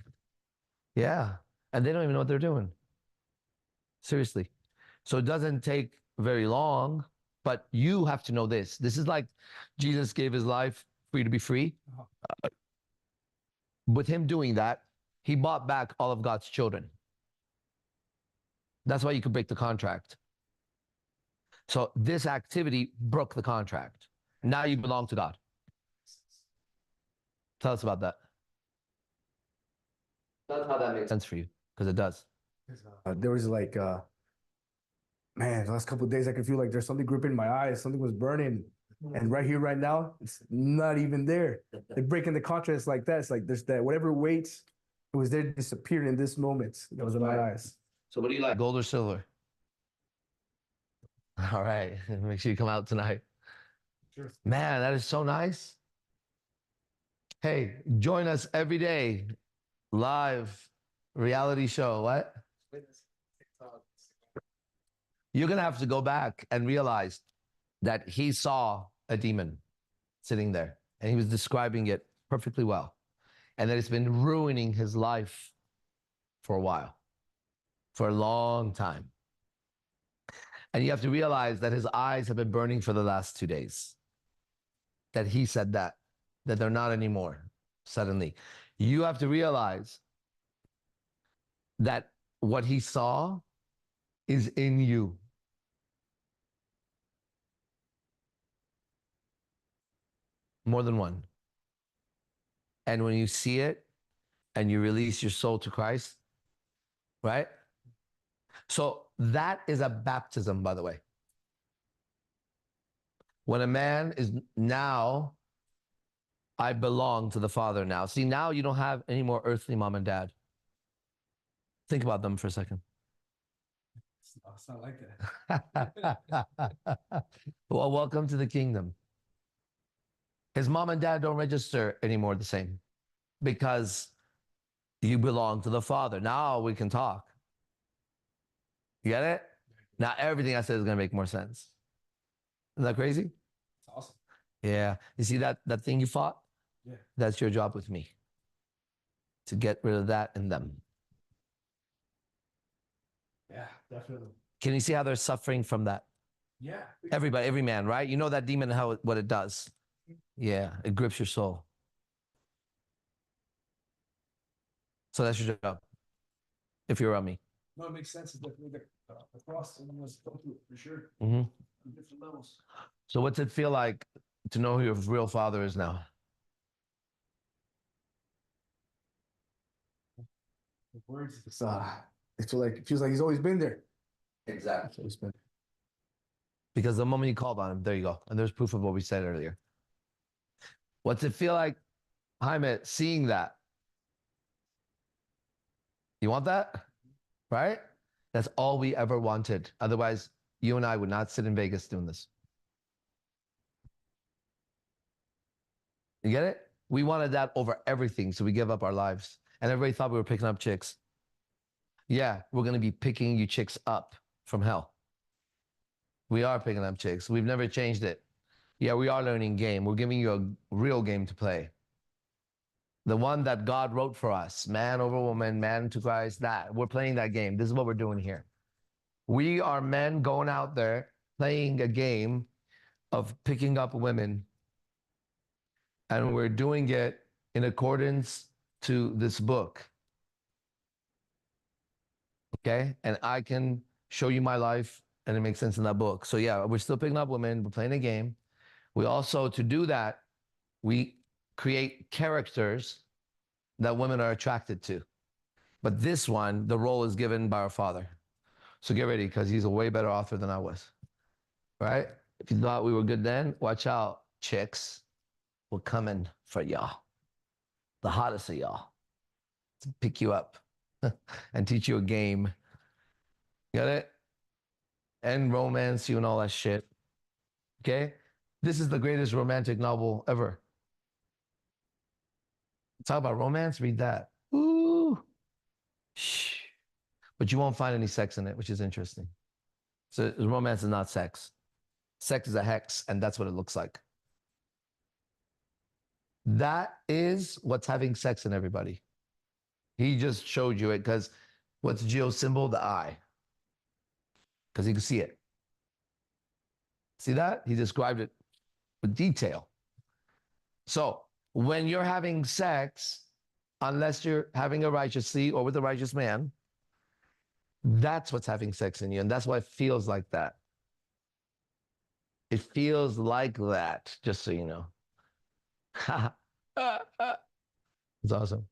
Yeah. And they don't even know what they're doing. Seriously. So it doesn't take very long, but you have to know this. This is like Jesus gave his life for you to be free. With him doing that, he bought back all of God's children. That's why you could break the contract. So this activity broke the contract. Now you belong to God. Tell us about that. Tell us how that makes sense for you, because it does. There was like, man, the last couple of days, I could feel like there's something gripping my eyes. Something was burning. And right here, right now, it's not even there. Like breaking the contrast like that. It's like there's that whatever weight it was there disappeared in this moment. That was in my eyes. So what do you like, gold or silver? All right, make sure you come out tonight. Sure. Man, that is so nice. Hey, join us every day, live reality show. What? You're gonna have to go back and realize that he saw a demon sitting there, and he was describing it perfectly well, and that it's been ruining his life for a while, for a long time. And you have to realize that his eyes have been burning for the last 2 days. That he said that they're not anymore suddenly. You have to realize that what he saw is in you. More than one. And when you see it and you release your soul to Christ, right? So that is a baptism, by the way. When a man is now, I belong to the Father now. See, now you don't have any more earthly mom and dad. Think about them for a second. It's not like that. Well, welcome to the kingdom. His mom and dad don't register anymore the same because you belong to the Father. Now we can talk. You get it? Now everything I said is going to make more sense. Isn't that crazy? It's awesome. Yeah. You see that thing you fought? Yeah. That's your job with me. To get rid of that in them. Yeah, definitely. Can you see how they're suffering from that? Yeah. Everybody, every man, right? You know that demon, what it does. Yeah, it grips your soul. So that's your job. If you're around me. No, it makes sense. It's definitely the cross and was go through it for sure. Mm-hmm. On different levels. So what's it feel like to know who your real father is now? The words, it feels like he's always been there. Exactly. Always been. Because the moment you called on him, there you go. And there's proof of what we said earlier. What's it feel like, Jaime, seeing that? You want that? Right? That's all we ever wanted. Otherwise, you and I would not sit in Vegas doing this. You get it? We wanted that over everything, so we give up our lives. And everybody thought we were picking up chicks. Yeah, we're going to be picking you chicks up from hell. We are picking up chicks. We've never changed it. Yeah, we are learning game. We're giving you a real game to play. The one that God wrote for us, man over woman, man to Christ, that. We're playing that game. This is what we're doing here. We are men going out there playing a game of picking up women. And we're doing it in accordance to this book. Okay? And I can show you my life and it makes sense in that book. So yeah, we're still picking up women. We're playing a game. We also, to do that, we create characters that women are attracted to. But this one, the role is given by our Father. So get ready, because he's a way better author than I was. Right? If you thought we were good then, watch out, chicks. We're coming for y'all. The hottest of y'all. To pick you up and teach you a game. Get it? And romance you and all that shit. Okay? This is the greatest romantic novel ever. Talk about romance, read that. Ooh. Shh. But you won't find any sex in it, which is interesting. So romance is not sex. Sex is a hex, and that's what it looks like. That is what's having sex in everybody. He just showed you it because what's Geo's symbol? The eye. Because he can see it. See that? He described it with detail. So when you're having sex, unless you're having a righteous seed or with a righteous man, that's what's having sex in you. And that's why it feels like that. It feels like that, just so you know. It's awesome.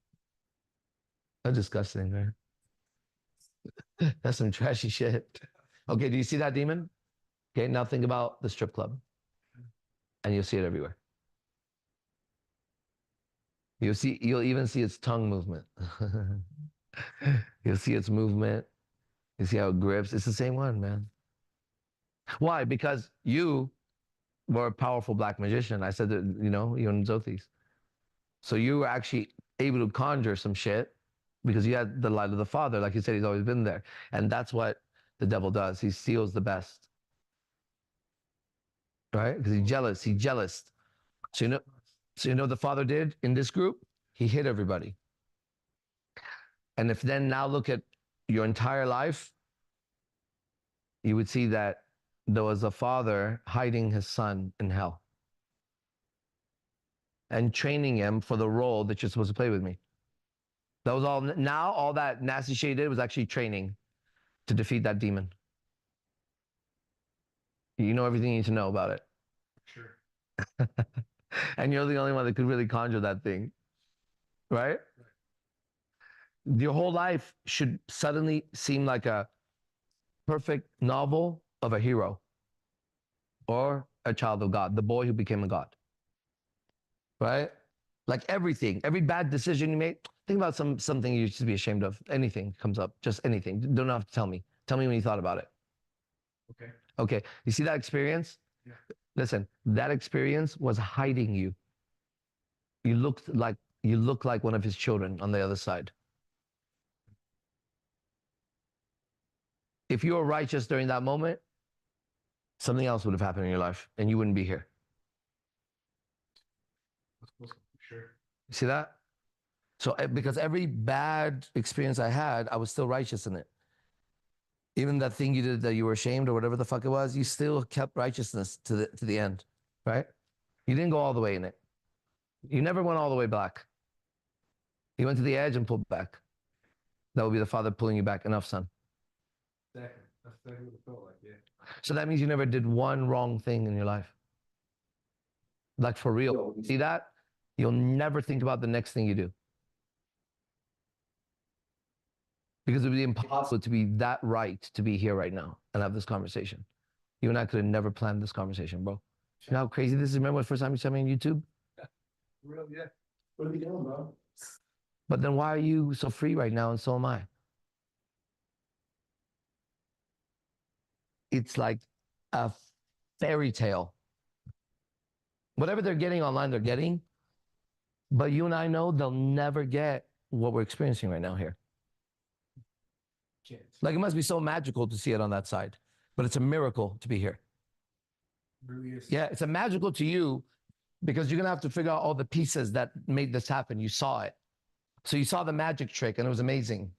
That's disgusting, right? That's some trashy shit. Okay, do you see that demon? Okay, now think about the strip club. And you'll see it everywhere. You'll even see its tongue movement. You'll see its movement. You see how it grips. It's the same one, man. Why? Because you were a powerful black magician. I said that, you and Zothis. So you were actually able to conjure some shit because you had the light of the Father. Like you said, he's always been there. And that's what the devil does. He steals the best. Right? Because he's jealous. He's jealous. So you know what the Father did in this group? He hid everybody. And if then now look at your entire life, you would see that there was a father hiding his son in hell and training him for the role that you're supposed to play with me. That was all. Now all that nasty shit he did was actually training to defeat that demon. You know everything you need to know about it. Sure. And you're the only one that could really conjure that thing. Right? Your whole life should suddenly seem like a perfect novel of a hero or a child of God, the boy who became a God. Right? Like everything, every bad decision you make, think about something you should be ashamed of. Anything comes up, just anything. You don't have to tell me. Tell me when you thought about it. Okay. Okay. You see that experience? Yeah. Listen, that experience was hiding you. You look like one of his children on the other side. If you were righteous during that moment, something else would have happened in your life and you wouldn't be here. Sure. You see that? So because every bad experience I had, I was still righteous in it. Even that thing you did that you were ashamed or whatever the fuck it was, you still kept righteousness to the end, right? You didn't go all the way in it. You never went all the way back. You went to the edge and pulled back. That would be the Father pulling you back. Enough, son. Exactly. That's exactly what it felt like, yeah. So that means you never did one wrong thing in your life. Like for real. See that? You'll never think about the next thing you do. Because it would be impossible to be that right to be here right now and have this conversation. You and I could have never planned this conversation, bro. You know how crazy this is? Remember the first time you saw me on YouTube? Real, yeah. What are we doing, bro? But then why are you so free right now and so am I? It's like a fairy tale. Whatever they're getting online, they're getting. But you and I know they'll never get what we're experiencing right now here. Like it must be so magical to see it on that side. But it's a miracle to be here. It really is. Yeah, it's a magical to you because you're going to have to figure out all the pieces that made this happen. You saw it. So you saw the magic trick and it was amazing.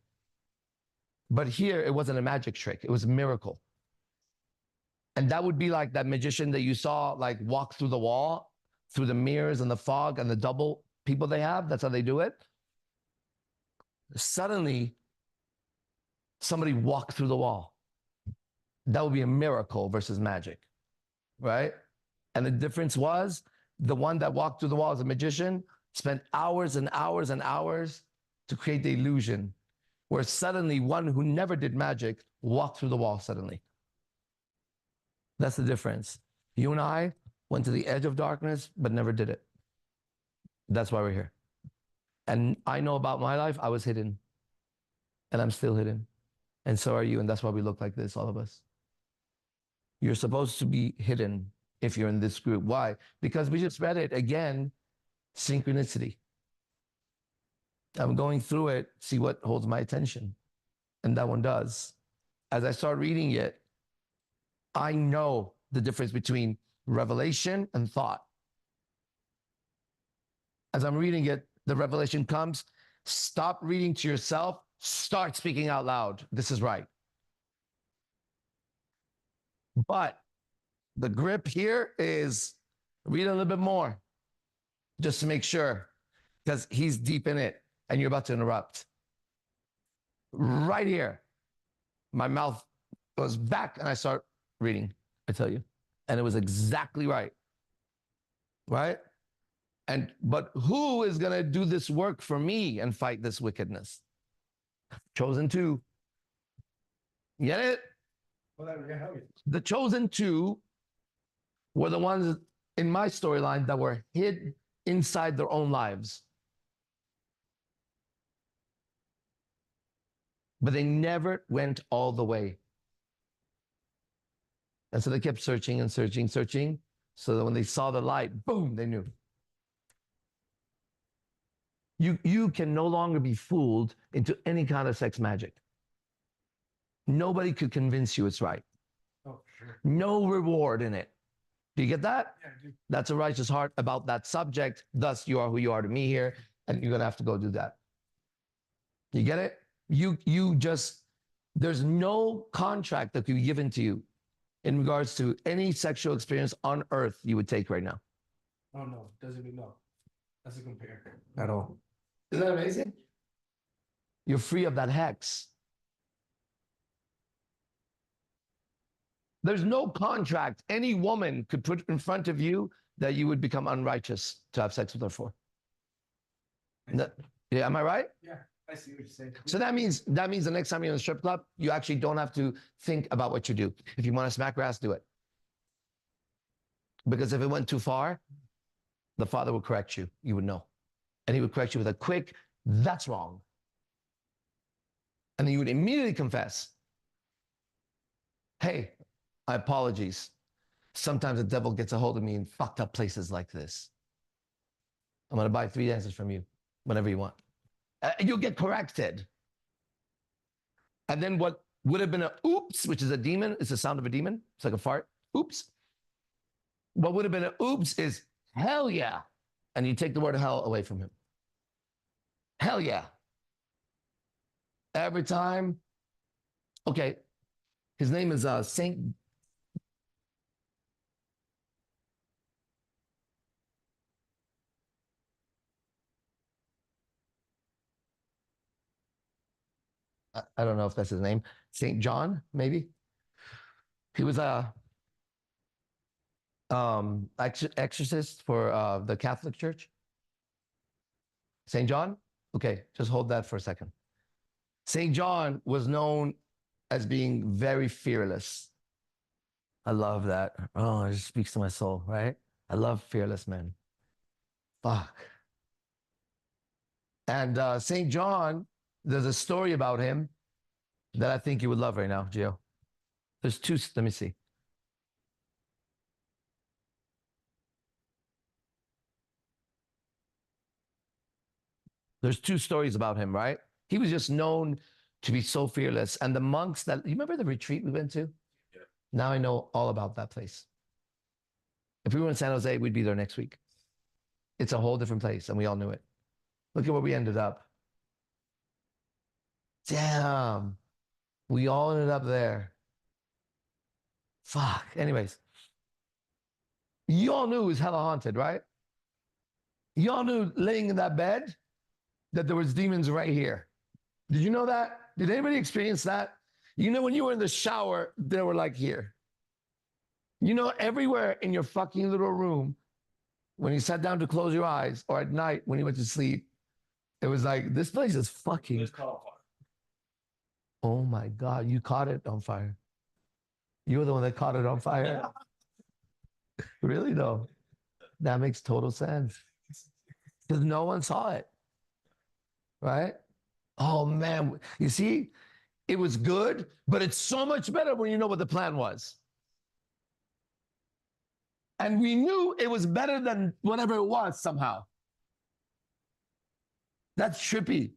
But here, it wasn't a magic trick. It was a miracle. And that would be like that magician that you saw like walk through the wall, through the mirrors and the fog and the double people they have. That's how they do it. Suddenly, somebody walked through the wall. That would be a miracle versus magic, right? And the difference was the one that walked through the wall as a magician spent hours and hours and hours to create the illusion where suddenly one who never did magic walked through the wall suddenly. That's the difference. You and I went to the edge of darkness, but never did it. That's why we're here. And I know about my life, I was hidden. And I'm still hidden. And so are you. And that's why we look like this, all of us. You're supposed to be hidden if you're in this group. Why? Because we just read it again, synchronicity. I'm going through it, see what holds my attention. And that one does. As I start reading it, I know the difference between revelation and thought. As I'm reading it, the revelation comes. Stop reading to yourself. Start speaking out loud. This is right. But the grip here is read a little bit more just to make sure, because he's deep in it and you're about to interrupt. Right here, my mouth goes back and I start reading, I tell you. And it was exactly right. Right? But who is going to do this work for me and fight this wickedness? Chosen two. Get it? The chosen two were the ones in my storyline that were hid inside their own lives. But they never went all the way. And so they kept searching and searching, searching, so that when they saw the light, boom, they knew. You can no longer be fooled into any kind of sex magic. Nobody could convince you it's right. Oh, sure. No reward in it. Do you get that? Yeah, I do. That's a righteous heart about that subject. Thus, you are who you are to me here, and you're going to have to go do that. You get it? You just, there's no contract that could be given to you in regards to any sexual experience on earth you would take right now. Oh, no, doesn't mean no. Doesn't compare at all. Isn't that amazing? You're free of that hex. There's no contract any woman could put in front of you that you would become unrighteous to have sex with her for. Yeah, am I right? Yeah, I see what you're saying. So that means the next time you're in a strip club, you actually don't have to think about what you do. If you want to smack her ass, do it. Because if it went too far, the Father would correct you. You would know. And he would correct you with a quick, that's wrong. And then you would immediately confess, hey, my apologies. Sometimes the devil gets a hold of me in fucked up places like this. I'm going to buy 3 dances from you, whenever you want. You'll get corrected. And then what would have been a oops, which is a demon, it's the sound of a demon. It's like a fart. Oops. What would have been a oops is hell yeah. And you take the word hell away from him. Hell yeah. Every time. Okay. His name is Saint. I don't know if that's his name. Saint John, maybe. He was a exorcist for the Catholic Church. Saint John? Okay, just hold that for a second. Saint John was known as being very fearless. I love that. Oh, it just speaks to my soul, right? I love fearless men. Fuck. And Saint John, there's a story about him that I think you would love right now, Gio. There's two, let me see. There's 2 stories about him, right? He was just known to be so fearless. And the monks that, you remember the retreat we went to? Yeah. Now I know all about that place. If we were in San Jose, we'd be there next week. It's a whole different place, and we all knew it. Look at where we ended up. Damn. We all ended up there. Fuck. Anyways. You all knew it was hella haunted, right? You all knew laying in that bed that there was demons right here. Did you know that? Did anybody experience that? You know, when you were in the shower, they were like here. You know, everywhere in your fucking little room when you sat down to close your eyes, or at night when you went to sleep, it was like, this place is fucking. Oh my God, you caught it on fire. You were the one that caught it on fire. Really, though? That makes total sense. Because no one saw it. Right? Oh man, you see, it was good, but it's so much better when you know what the plan was. And we knew it was better than whatever it was somehow. That's trippy.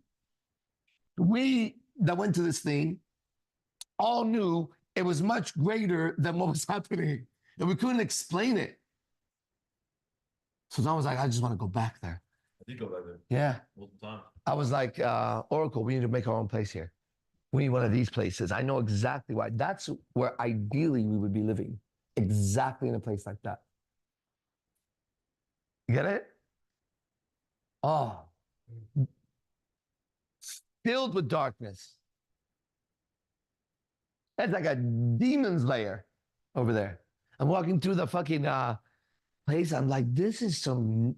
We that went to this thing all knew it was much greater than what was happening. And we couldn't explain it. So John was like, I just want to go back there. I did go back there Yeah. multiple times. I was like, Oracle, we need to make our own place here. We need one of these places. I know exactly why. That's where ideally we would be living. Exactly in a place like that. Get it? Oh. Filled with darkness. It's like a demon's lair over there. I'm walking through the fucking place. I'm like, this is some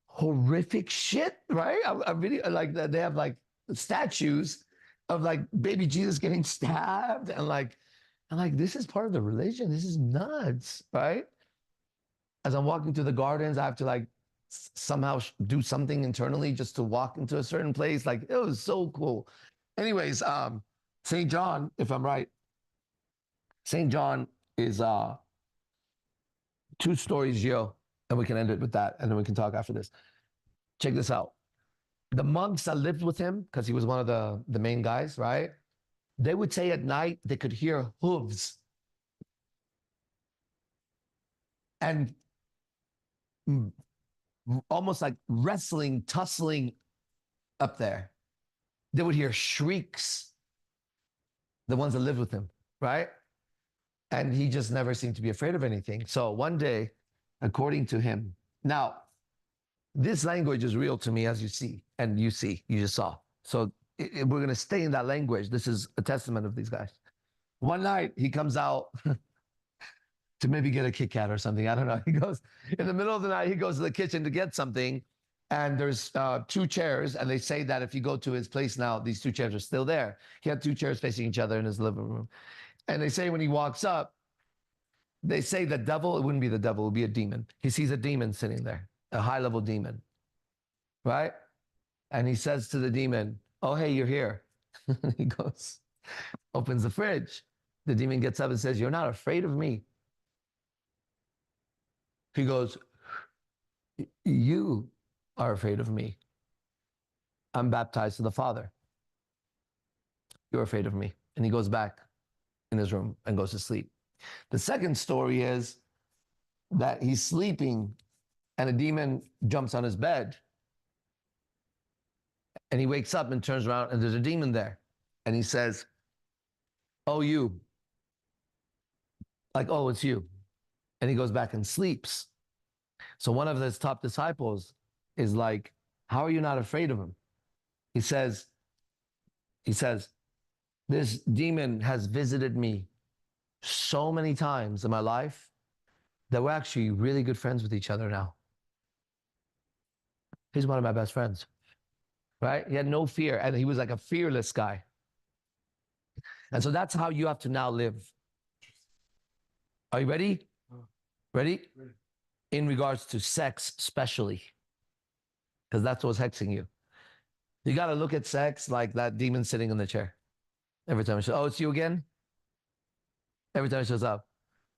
horrific shit, right? I really like that. They have like statues of like baby Jesus getting stabbed, and like, I'm like, this is part of the religion. This is nuts, right? As I'm walking through the gardens, I have to like somehow do something internally just to walk into a certain place. Like, it was so cool. Anyways, St. John, if I'm right, St. John is 2 stories, Gio, and we can end it with that, and then we can talk after this. Check this out. The monks that lived with him, because he was one of the main guys, right? They would say at night they could hear hooves. And almost like wrestling, tussling up there. They would hear shrieks, the ones that lived with him, right? And he just never seemed to be afraid of anything. So one day, according to him, now, this language is real to me, as you see, and you just saw. So we're going to stay in that language. This is a testament of these guys. One night, he comes out to maybe get a Kit Kat or something. I don't know. He goes, in the middle of the night, he goes to the kitchen to get something, and there's 2 chairs, and they say that if you go to his place now, these 2 chairs are still there. He had 2 chairs facing each other in his living room. And they say when he walks up, they say the devil, it wouldn't be the devil, it would be a demon. He sees a demon sitting there, a high-level demon, right? And he says to the demon, oh, hey, you're here. He goes, opens the fridge. The demon gets up and says, you're not afraid of me. He goes, you are afraid of me. I'm baptized to the Father. You're afraid of me. And he goes back in his room and goes to sleep. The second story is that he's sleeping and a demon jumps on his bed. And he wakes up and turns around and there's a demon there. And he says, oh, you. Like, oh, it's you. And he goes back and sleeps. So one of his top disciples is like, how are you not afraid of him? He says, this demon has visited me so many times in my life that we're actually really good friends with each other now. He's one of my best friends, right? He had no fear, and he was like a fearless guy. And so that's how you have to now live. Are you ready? Ready? In regards to sex, especially, because that's what's hexing you. You got to look at sex like that demon sitting in the chair. Every time it shows, oh, it's you again? Every time it shows up.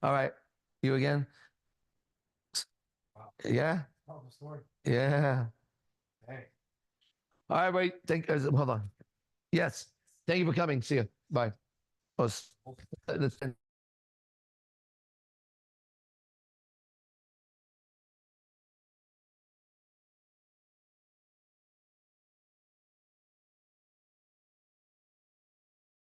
All right, you again? Yeah? Yeah. Hey. All right, wait. Hold on. Yes. Thank you for coming. See you. Bye. Let's end.